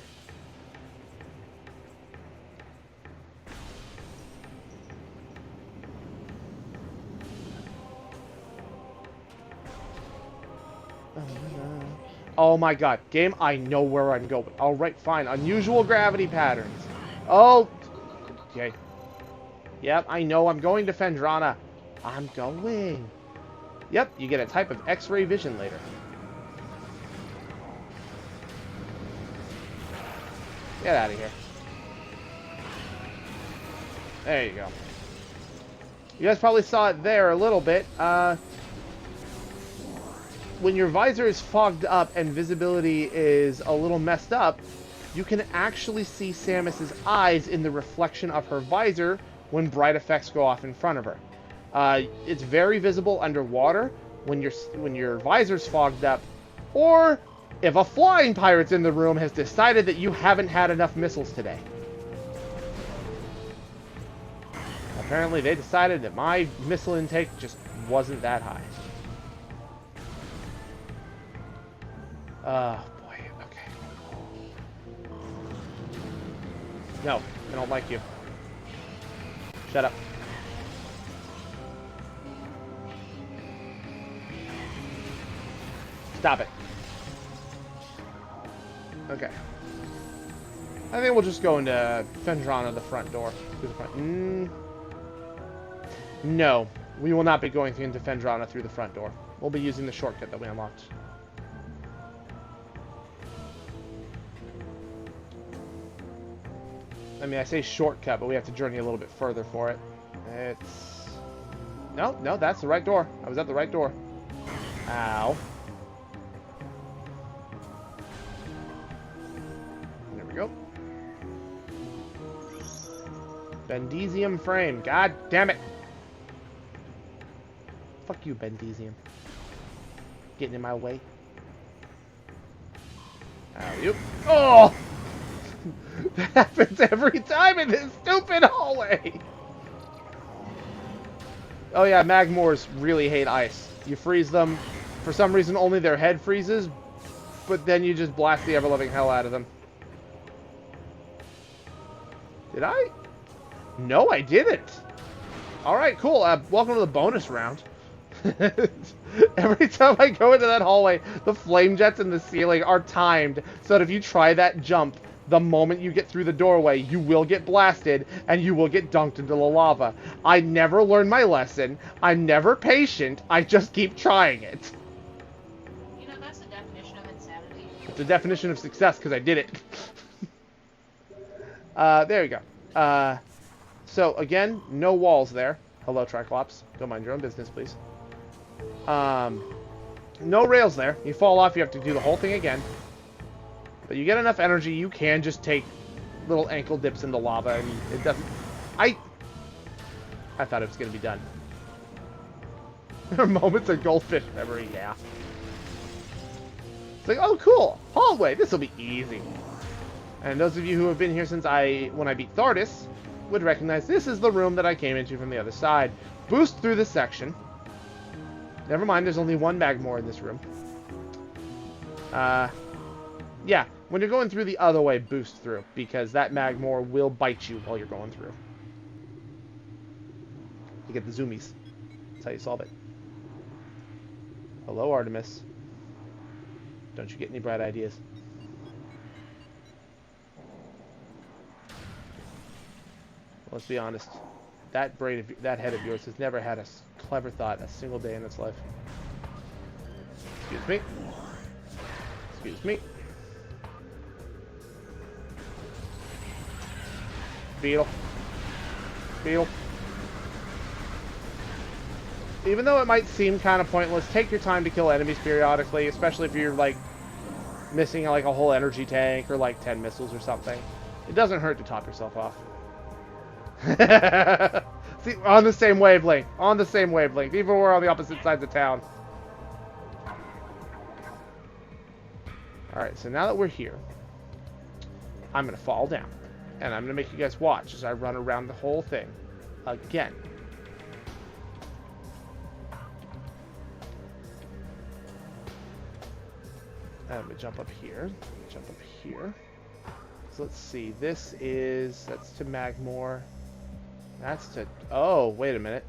Oh my god. Game, I know where I'm going. Alright, fine. Unusual gravity patterns. Oh. Okay. Yep, I know. I'm going to Phendrana. I'm going. Yep, you get a type of X-ray vision later. Get out of here. There you go. You guys probably saw it there a little bit. When your visor is fogged up and visibility is a little messed up, you can actually see Samus's eyes in the reflection of her visor when bright effects go off in front of her. It's very visible underwater when your visor's fogged up, or if a flying pirate's in the room has decided that you haven't had enough missiles today. Apparently they decided that my missile intake just wasn't that high. Boy, okay. No, I don't like you. Shut up. Stop it. Okay. I think we'll just go into Phendrana, the front door. Through the front. No, we will not be going into Phendrana through the front door. We'll be using the shortcut that we unlocked. I mean, I say shortcut, but we have to journey a little bit further for it. It's... No, that's the right door. I was at the right door. Ow. There we go. Bendesium frame. God damn it. Fuck you, Bendesium. Getting in my way. Ow, oh! That happens every time in this stupid hallway! Oh yeah, Magmores really hate ice. You freeze them. For some reason, only their head freezes, but then you just blast the ever-loving hell out of them. Did I? No, I didn't. Alright, cool. Welcome to the bonus round. Every time I go into that hallway, the flame jets in the ceiling are timed so that if you try that jump, the moment you get through the doorway, you will get blasted and you will get dunked into the lava. I never learn my lesson. I'm never patient. I just keep trying it. You know, that's the definition of insanity. It's the definition of success because I did it. There we go. So, again, no walls there. Hello, Triclops. Don't mind your own business, please. No rails there. You fall off, you have to do the whole thing again. But you get enough energy, you can just take little ankle dips in the lava, and it doesn't... I thought it was going to be done. There are moments of goldfish memory, yeah. It's like, oh, cool. Hallway, this will be easy. And those of you who have been here since when I beat Thardis would recognize this is the room that I came into from the other side. Boost through this section. Never mind, there's only one Magmore in this room. Yeah, when you're going through the other way, boost through, because that Magmore will bite you while you're going through. You get the zoomies. That's how you solve it. Hello, Artemis. Don't you get any bright ideas? Let's be honest. That brain, that head of yours has never had a clever thought a single day in its life. Excuse me. Excuse me. Beetle. Beetle. Even though it might seem kind of pointless, take your time to kill enemies periodically, especially if you're, like, missing, like, a whole energy tank or, like, 10 missiles or something. It doesn't hurt to top yourself off. See, on the same wavelength. On the same wavelength. Even when we're on the opposite sides of town. Alright, so now that we're here, I'm going to fall down. And I'm going to make you guys watch as I run around the whole thing again. I'm going to jump up here. Jump up here. So let's see. This is... That's to Magmore. That's to... Oh, wait a minute.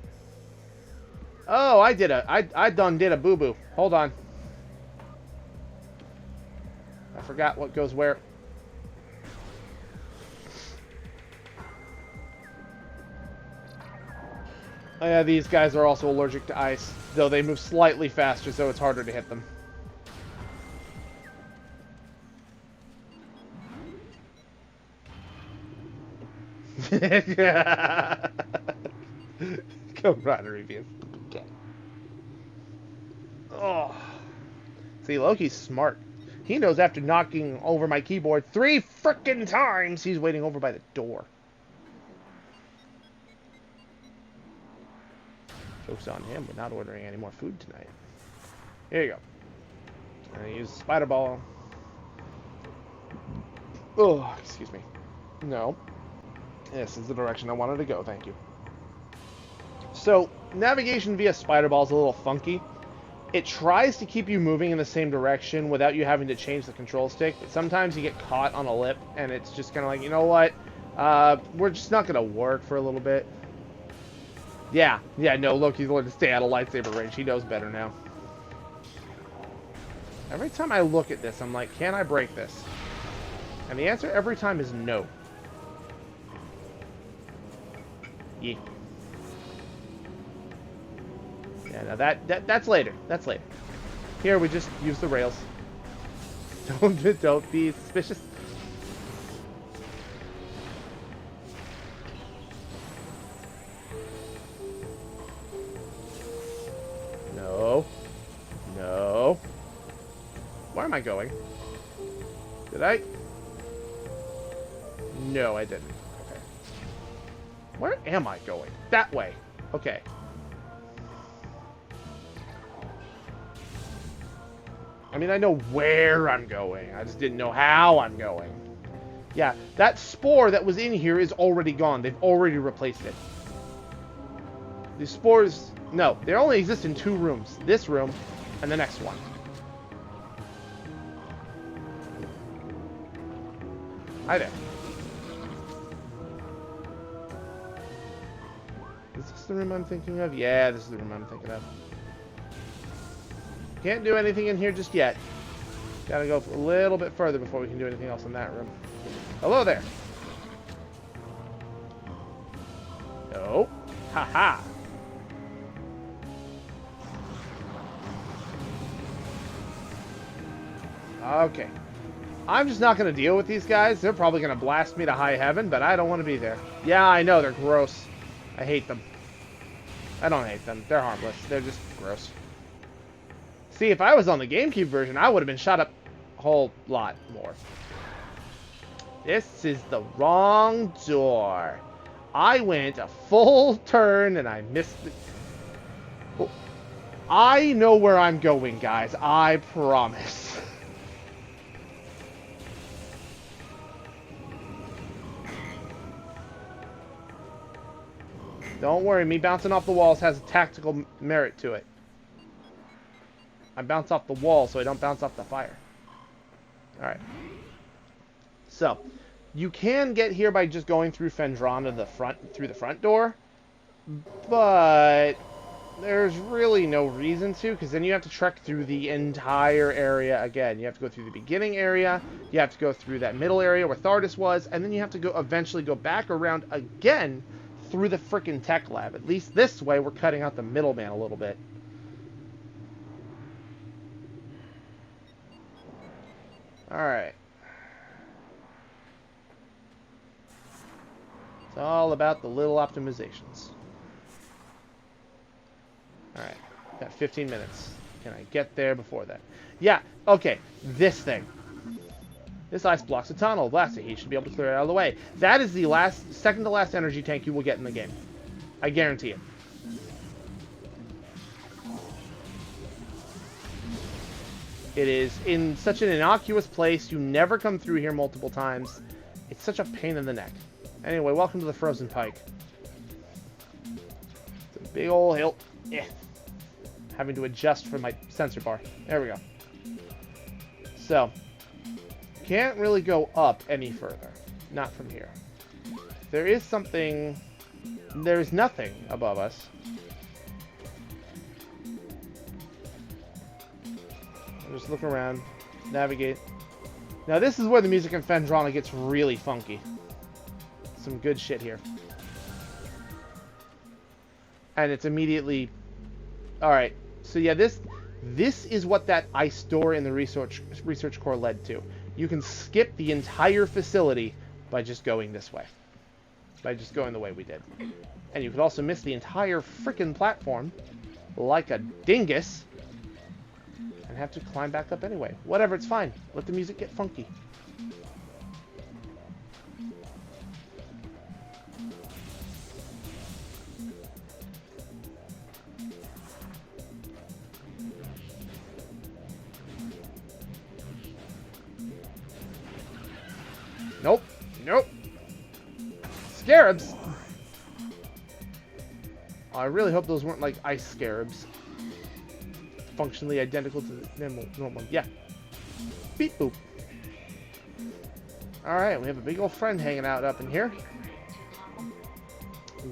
Oh, I done did a boo-boo. Hold on. I forgot what goes where. Oh, yeah, these guys are also allergic to ice, though they move slightly faster, so it's harder to hit them. Camaraderie view. Okay. Oh. See, Loki's smart. He knows after knocking over my keyboard 3 frickin' times, he's waiting over by the door. Joke's on him. We're not ordering any more food tonight. Here you go. I'm gonna use Spider Ball. Oh, excuse me. No. This is the direction I wanted to go, thank you. So, navigation via Spider Ball is a little funky. It tries to keep you moving in the same direction without you having to change the control stick, but sometimes you get caught on a lip, and it's just kind of like, you know what? We're just not going to work for a little bit. Yeah, no, Loki's learned to stay out of lightsaber range. He knows better now. Every time I look at this, I'm like, can I break this? And the answer every time is no. Yeah. Yeah, now that's later. That's later. Here we just use the rails. Don't be suspicious. No. No. Where am I going? Did I? No, I didn't. Okay. Where am I going? That way. Okay. I mean, I know where I'm going. I just didn't know how I'm going. Yeah, that spore that was in here is already gone. They've already replaced it. These spores... No, they only exist in 2 rooms. This room and the next one. Hi there. Is this the room I'm thinking of? Yeah, this is the room I'm thinking of. Can't do anything in here just yet. Gotta go a little bit further before we can do anything else in that room. Hello there. No. Haha. Okay. I'm just not going to deal with these guys. They're probably going to blast me to high heaven, but I don't want to be there. Yeah, I know. They're gross. I hate them. I don't hate them. They're harmless. They're just gross. See, if I was on the GameCube version, I would have been shot up a whole lot more. This is the wrong door. I went a full turn and I missed it. Oh, I know where I'm going, guys. I promise. Don't worry, me bouncing off the walls has a tactical merit to it. I bounce off the wall so I don't bounce off the fire. Alright. So, you can get here by just going through Phendrana through the front door. But there's really no reason to, because then you have to trek through the entire area again. You have to go through the beginning area, you have to go through that middle area where Thardus was, and then you have to go eventually go back around again through the frickin' tech lab. At least this way, we're cutting out the middleman a little bit. Alright. It's all about the little optimizations. Alright, got 15 minutes. Can I get there before that? Yeah, okay, this thing. This ice blocks a tunnel. Blast it. He should be able to clear it out of the way. That is the second to last energy tank you will get in the game. I guarantee it. It is in such an innocuous place. You never come through here multiple times. It's such a pain in the neck. Anyway, welcome to the Frozen Pike. It's a big old hill. Yeah. Having to adjust for my sensor bar. There we go. So, can't really go up any further. Not from here. There is something... There is nothing above us. I'll just look around. Navigate. Now this is where the music in Phendrana gets really funky. Some good shit here. And it's immediately... Alright. So yeah, this is what that ice door in the research core led to. You can skip the entire facility by just going this way. By just going the way we did. And you could also miss the entire frickin' platform like a dingus and have to climb back up anyway. Whatever, it's fine. Let the music get funky. Nope. Nope. Scarabs? Oh, I really hope those weren't like ice scarabs. Functionally identical to the normal. Yeah. Beep boop. Alright, we have a big old friend hanging out up in here.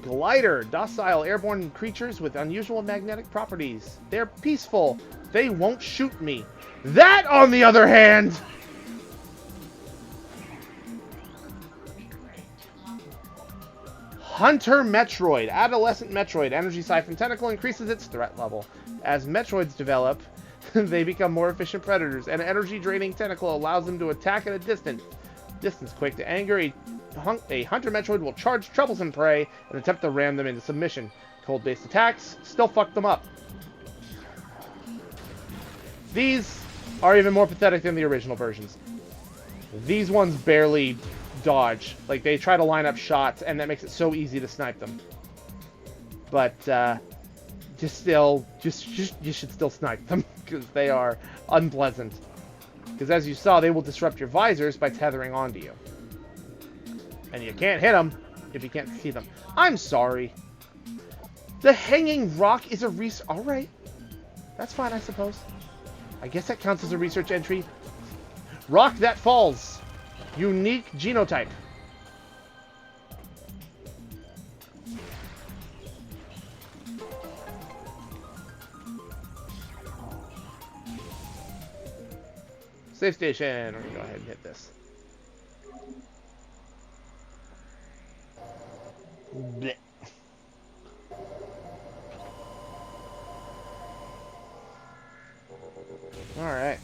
Glider. Docile airborne creatures with unusual magnetic properties. They're peaceful. They won't shoot me. That, on the other hand... Hunter Metroid. Adolescent Metroid. Energy Siphon Tentacle increases its threat level. As Metroids develop, they become more efficient predators. An energy-draining tentacle allows them to attack at a distance. Quick to anger, a Hunter Metroid will charge troublesome prey and attempt to ram them into submission. Cold-based attacks still fuck them up. These are even more pathetic than the original versions. These ones barely... dodge. Like, they try to line up shots, and that makes it so easy to snipe them. But, you should still snipe them, because they are unpleasant. Because as you saw, they will disrupt your visors by tethering onto you. And you can't hit them if you can't see them. I'm sorry. The hanging rock is a research... Alright. That's fine, I suppose. I guess that counts as a research entry. Rock that falls. Unique genotype. Safe station. We're gonna go ahead and hit this. Blech. All right.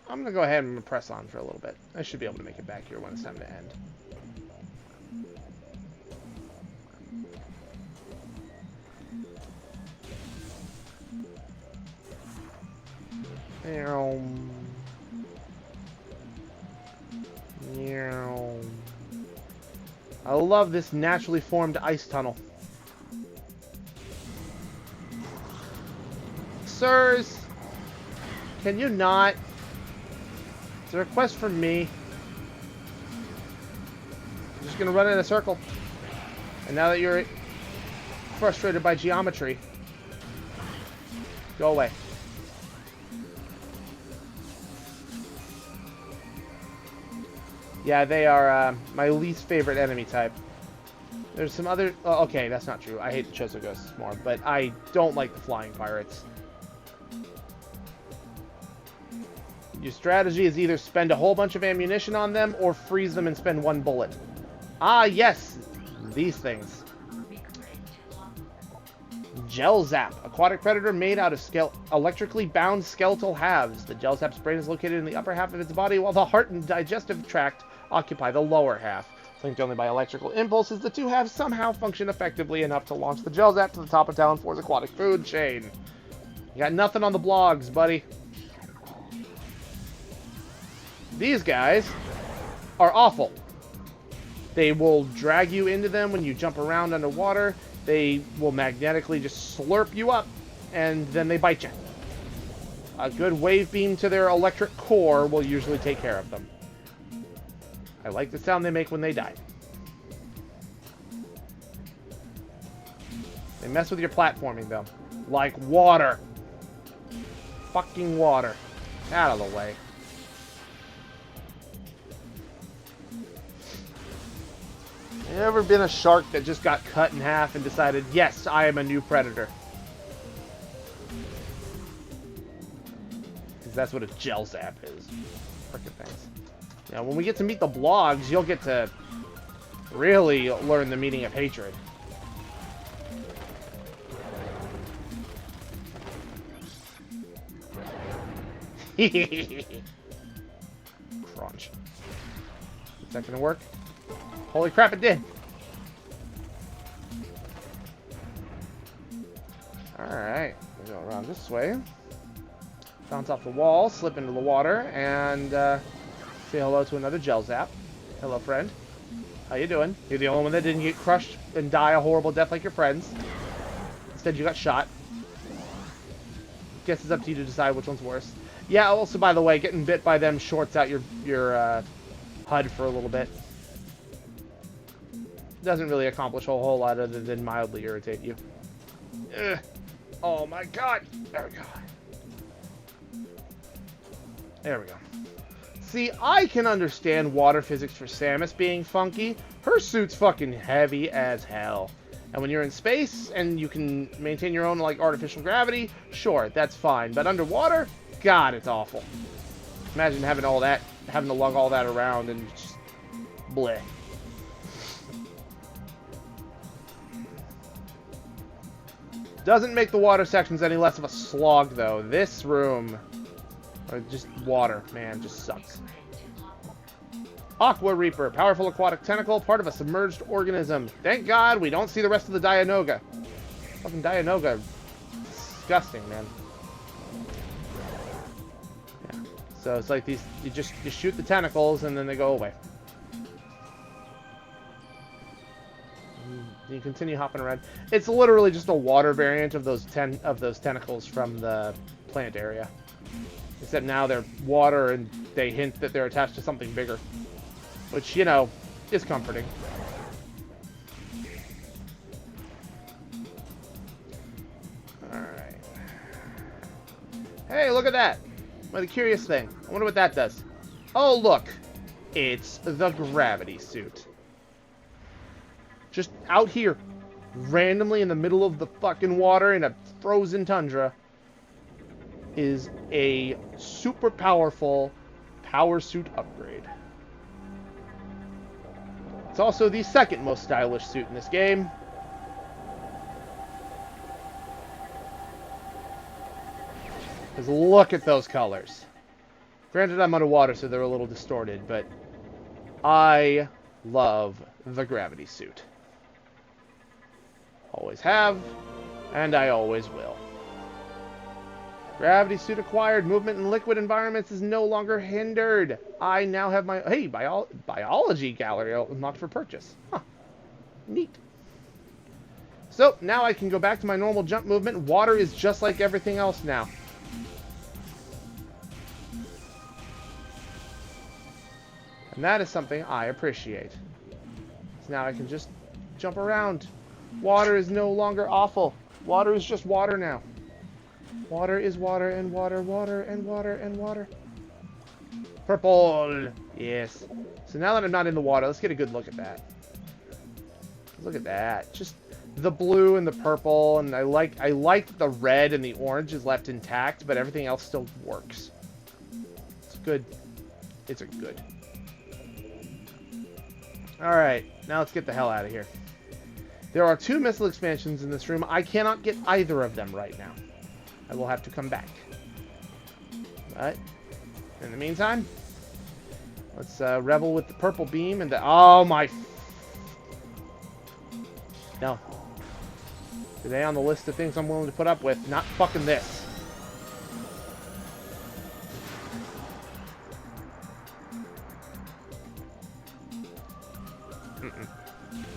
I'm going to go ahead and press on for a little bit. I should be able to make it back here when it's time to end. I love this naturally formed ice tunnel. Sirs, can you not? It's a request from me. I'm just gonna run in a circle. And now that you're frustrated by geometry, go away. Yeah, they are my least favorite enemy type. There's some other... Oh, okay, that's not true. I hate the Chozo Ghosts more, but I don't like the flying pirates. Your strategy is either spend a whole bunch of ammunition on them or freeze them and spend 1 bullet. Ah, yes! These things. Gel Zap. Aquatic predator made out of electrically bound skeletal halves. The Gel Zap's brain is located in the upper half of its body, while the heart and digestive tract occupy the lower half. Linked only by electrical impulses, the two halves somehow function effectively enough to launch the Gel Zap to the top of Talon 4's aquatic food chain. You got nothing on the blogs, buddy. These guys are awful. They will drag you into them when you jump around underwater. They will magnetically just slurp you up, and then they bite you. A good wave beam to their electric core will usually take care of them. I like the sound they make when they die. They mess with your platforming, though. Like water. Fucking water. Out of the way. You ever been a shark that just got cut in half and decided, yes, I am a new predator? Because that's what a Gel Zap is. Frickin' things. Now, when we get to meet the blogs, you'll get to really learn the meaning of hatred. Crunch. Is that gonna work? Holy crap, it did! Alright, we go around this way. Bounce off the wall, slip into the water, and say hello to another Gel Zap. Hello, friend. How you doing? You're the only one that didn't get crushed and die a horrible death like your friends. Instead, you got shot. Guess it's up to you to decide which one's worse. Yeah, also, by the way, getting bit by them shorts out your HUD for a little bit. Doesn't really accomplish a whole lot other than mildly irritate you. Ugh. Oh my god! There we go. There we go. See, I can understand water physics for Samus being funky. Her suit's fucking heavy as hell. And when you're in space and you can maintain your own, like, artificial gravity, sure, that's fine. But underwater, god, it's awful. Imagine having all that, having to lug all that around and just bleh. Doesn't make the water sections any less of a slog, though. This room, or just water, man, just sucks. Aqua Reaper, powerful aquatic tentacle, part of a submerged organism. Thank God we don't see the rest of the Dianoga. Fucking Dianoga, disgusting, man. Yeah. So it's like these, you shoot the tentacles and then they go away. You continue hopping around. It's literally just a water variant of those tentacles from the plant area. Except now they're water and they hint that they're attached to something bigger. Which, you know, is comforting. Alright. Hey, look at that! What a curious thing. I wonder what that does. Oh, look! It's the gravity suit. Just out here, randomly in the middle of the fucking water in a frozen tundra, is a super powerful power suit upgrade. It's also the second most stylish suit in this game. Because look at those colors. Granted, I'm underwater, so they're a little distorted, but I love the gravity suit. Always have, and I always will. Gravity suit acquired. Movement in liquid environments is no longer hindered. I now have my... Hey, biology gallery unlocked for purchase. Huh. Neat. So, now I can go back to my normal jump movement. Water is just like everything else now. And that is something I appreciate. So now I can just jump around. Water is no longer awful. Water is just water now. Water is water and water, water and water and water. Purple! Yes. So now that I'm not in the water, let's get a good look at that. Look at that. Just the blue and the purple, and I like the red and the orange is left intact, but everything else still works. It's good. It's a good. Alright, now let's get the hell out of here. There are 2 missile expansions in this room. I cannot get either of them right now. I will have to come back. But, in the meantime, let's rebel with the purple beam and the... Oh my... No. Today on the list of things I'm willing to put up with, not fucking this.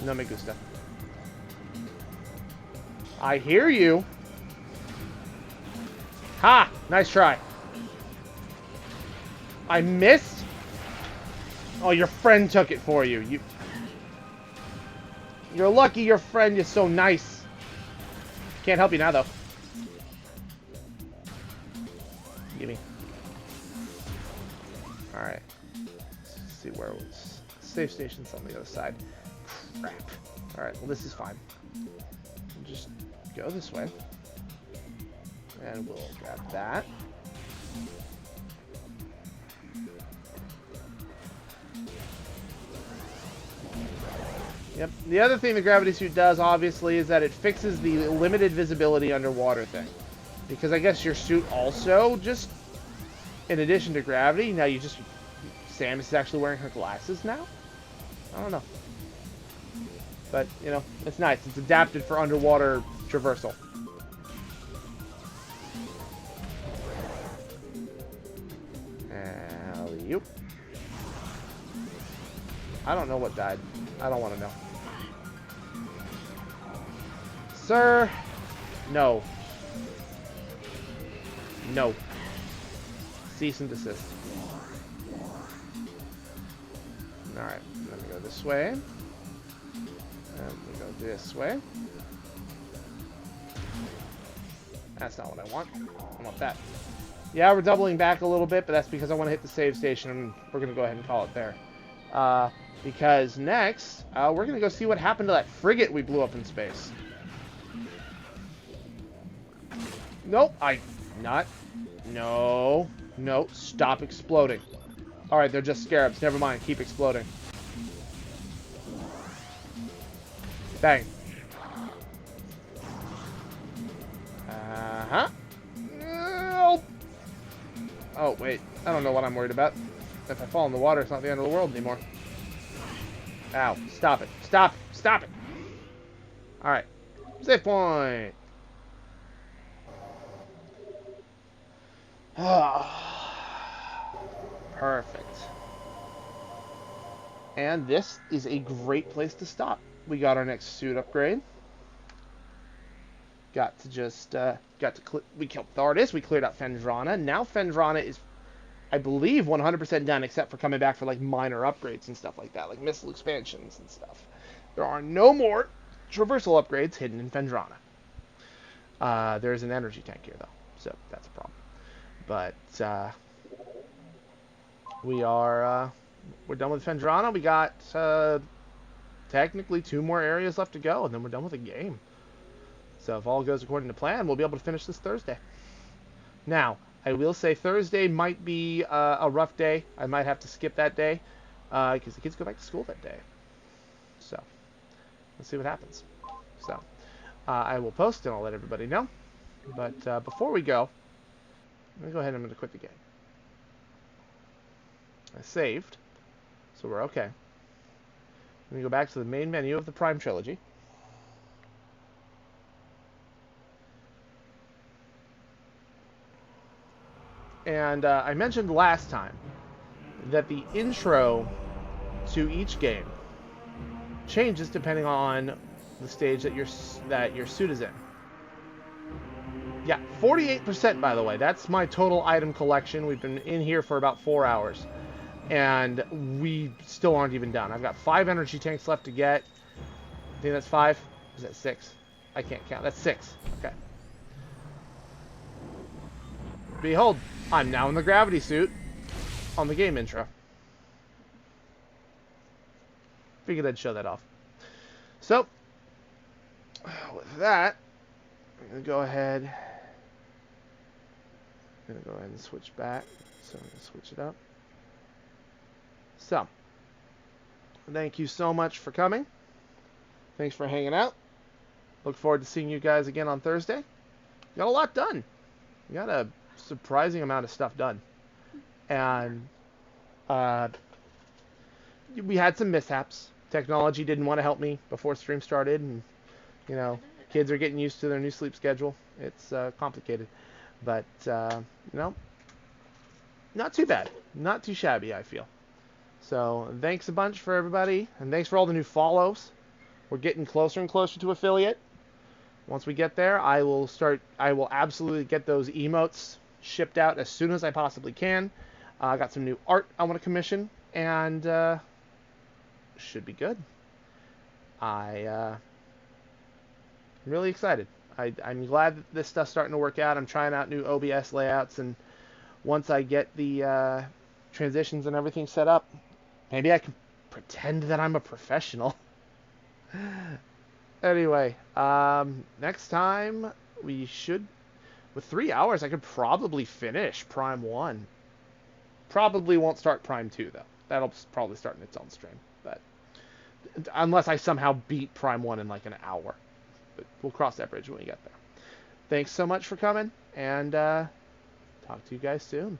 No me gusta. I hear you. Ha! Nice try. I missed? Oh, your friend took it for you. You're lucky your friend is so nice. Can't help you now, though. Gimme. Alright. Let's see where it was. Safe station's on the other side. Crap. Alright, well this is fine. We'll just go this way. And we'll grab that. Yep. The other thing the gravity suit does, obviously, is that it fixes the limited visibility underwater thing. Because I guess your suit also just, in addition to gravity, now you just... Samus is actually wearing her glasses now? I don't know. But, you know, it's nice. It's adapted for underwater traversal. Alley-oop. I don't know what died. I don't want to know. Sir! No. No. Cease and desist. Alright, let me go this way. And we go this way. That's not what I want. I want that. Yeah, we're doubling back a little bit, but that's because I want to hit the save station, and we're going to go ahead and call it there. Because next, we're going to go see what happened to that frigate we blew up in space. Nope, No, stop exploding. Alright, they're just scarabs. Never mind, keep exploding. Bang. Uh-huh. No. Oh, wait. I don't know what I'm worried about. If I fall in the water, it's not the end of the world anymore. Ow. Stop it. Stop. Stop it. Alright. Save point. Perfect. And this is a great place to stop. We got our next suit upgrade. Got to just, we killed Thardis, we cleared out Phendrana. Now Phendrana is, I believe, 100% done, except for coming back for, like, minor upgrades and stuff like that, like missile expansions and stuff. There are no more traversal upgrades hidden in Phendrana. There's an energy tank here, though, so that's a problem. But, we're done with Phendrana. We got, technically 2 more areas left to go, and then we're done with the game. So if all goes according to plan, we'll be able to finish this Thursday. Now, I will say Thursday might be a rough day. I might have to skip that day, because the kids go back to school that day. So, let's see what happens. So, I will post and I'll let everybody know. But before we go, I'm going to go ahead and I'm going to quit the game. I saved, so we're okay. I'm going to go back to the main menu of the Prime Trilogy. And I mentioned last time that the intro to each game changes depending on the stage that your suit is in. Yeah, 48%, by the way. That's my total item collection. We've been in here for about 4 hours. And we still aren't even done. I've got 5 energy tanks left to get. I think that's 5. Is that 6? I can't count. That's 6. Okay. Behold, I'm now in the gravity suit on the game intro. Figured I'd show that off. So, with that, I'm going to go ahead. I'm going to go ahead and switch back. So I'm going to switch it up. So, thank you so much for coming. Thanks for hanging out. Look forward to seeing you guys again on Thursday. Got a lot done. We got a surprising amount of stuff done. And we had some mishaps. Technology didn't want to help me before stream started, and you know, kids are getting used to their new sleep schedule. It's complicated, but not too bad, not too shabby, I feel. So thanks a bunch for everybody, and thanks for all the new follows. We're getting closer and closer to affiliate. Once we get there, I will absolutely get those emotes shipped out as soon as I possibly can. I got some new art I want to commission, and should be good. I'm really excited. I'm glad that this stuff's starting to work out. I'm trying out new OBS layouts, and once I get the transitions and everything set up, maybe I can pretend that I'm a professional. Anyway, next time we should, with 3 hours, I could probably finish Prime 1. Probably won't start Prime 2, though. That'll probably start in its own stream. But unless I somehow beat Prime 1 in like an hour. But we'll cross that bridge when we get there. Thanks so much for coming, and talk to you guys soon.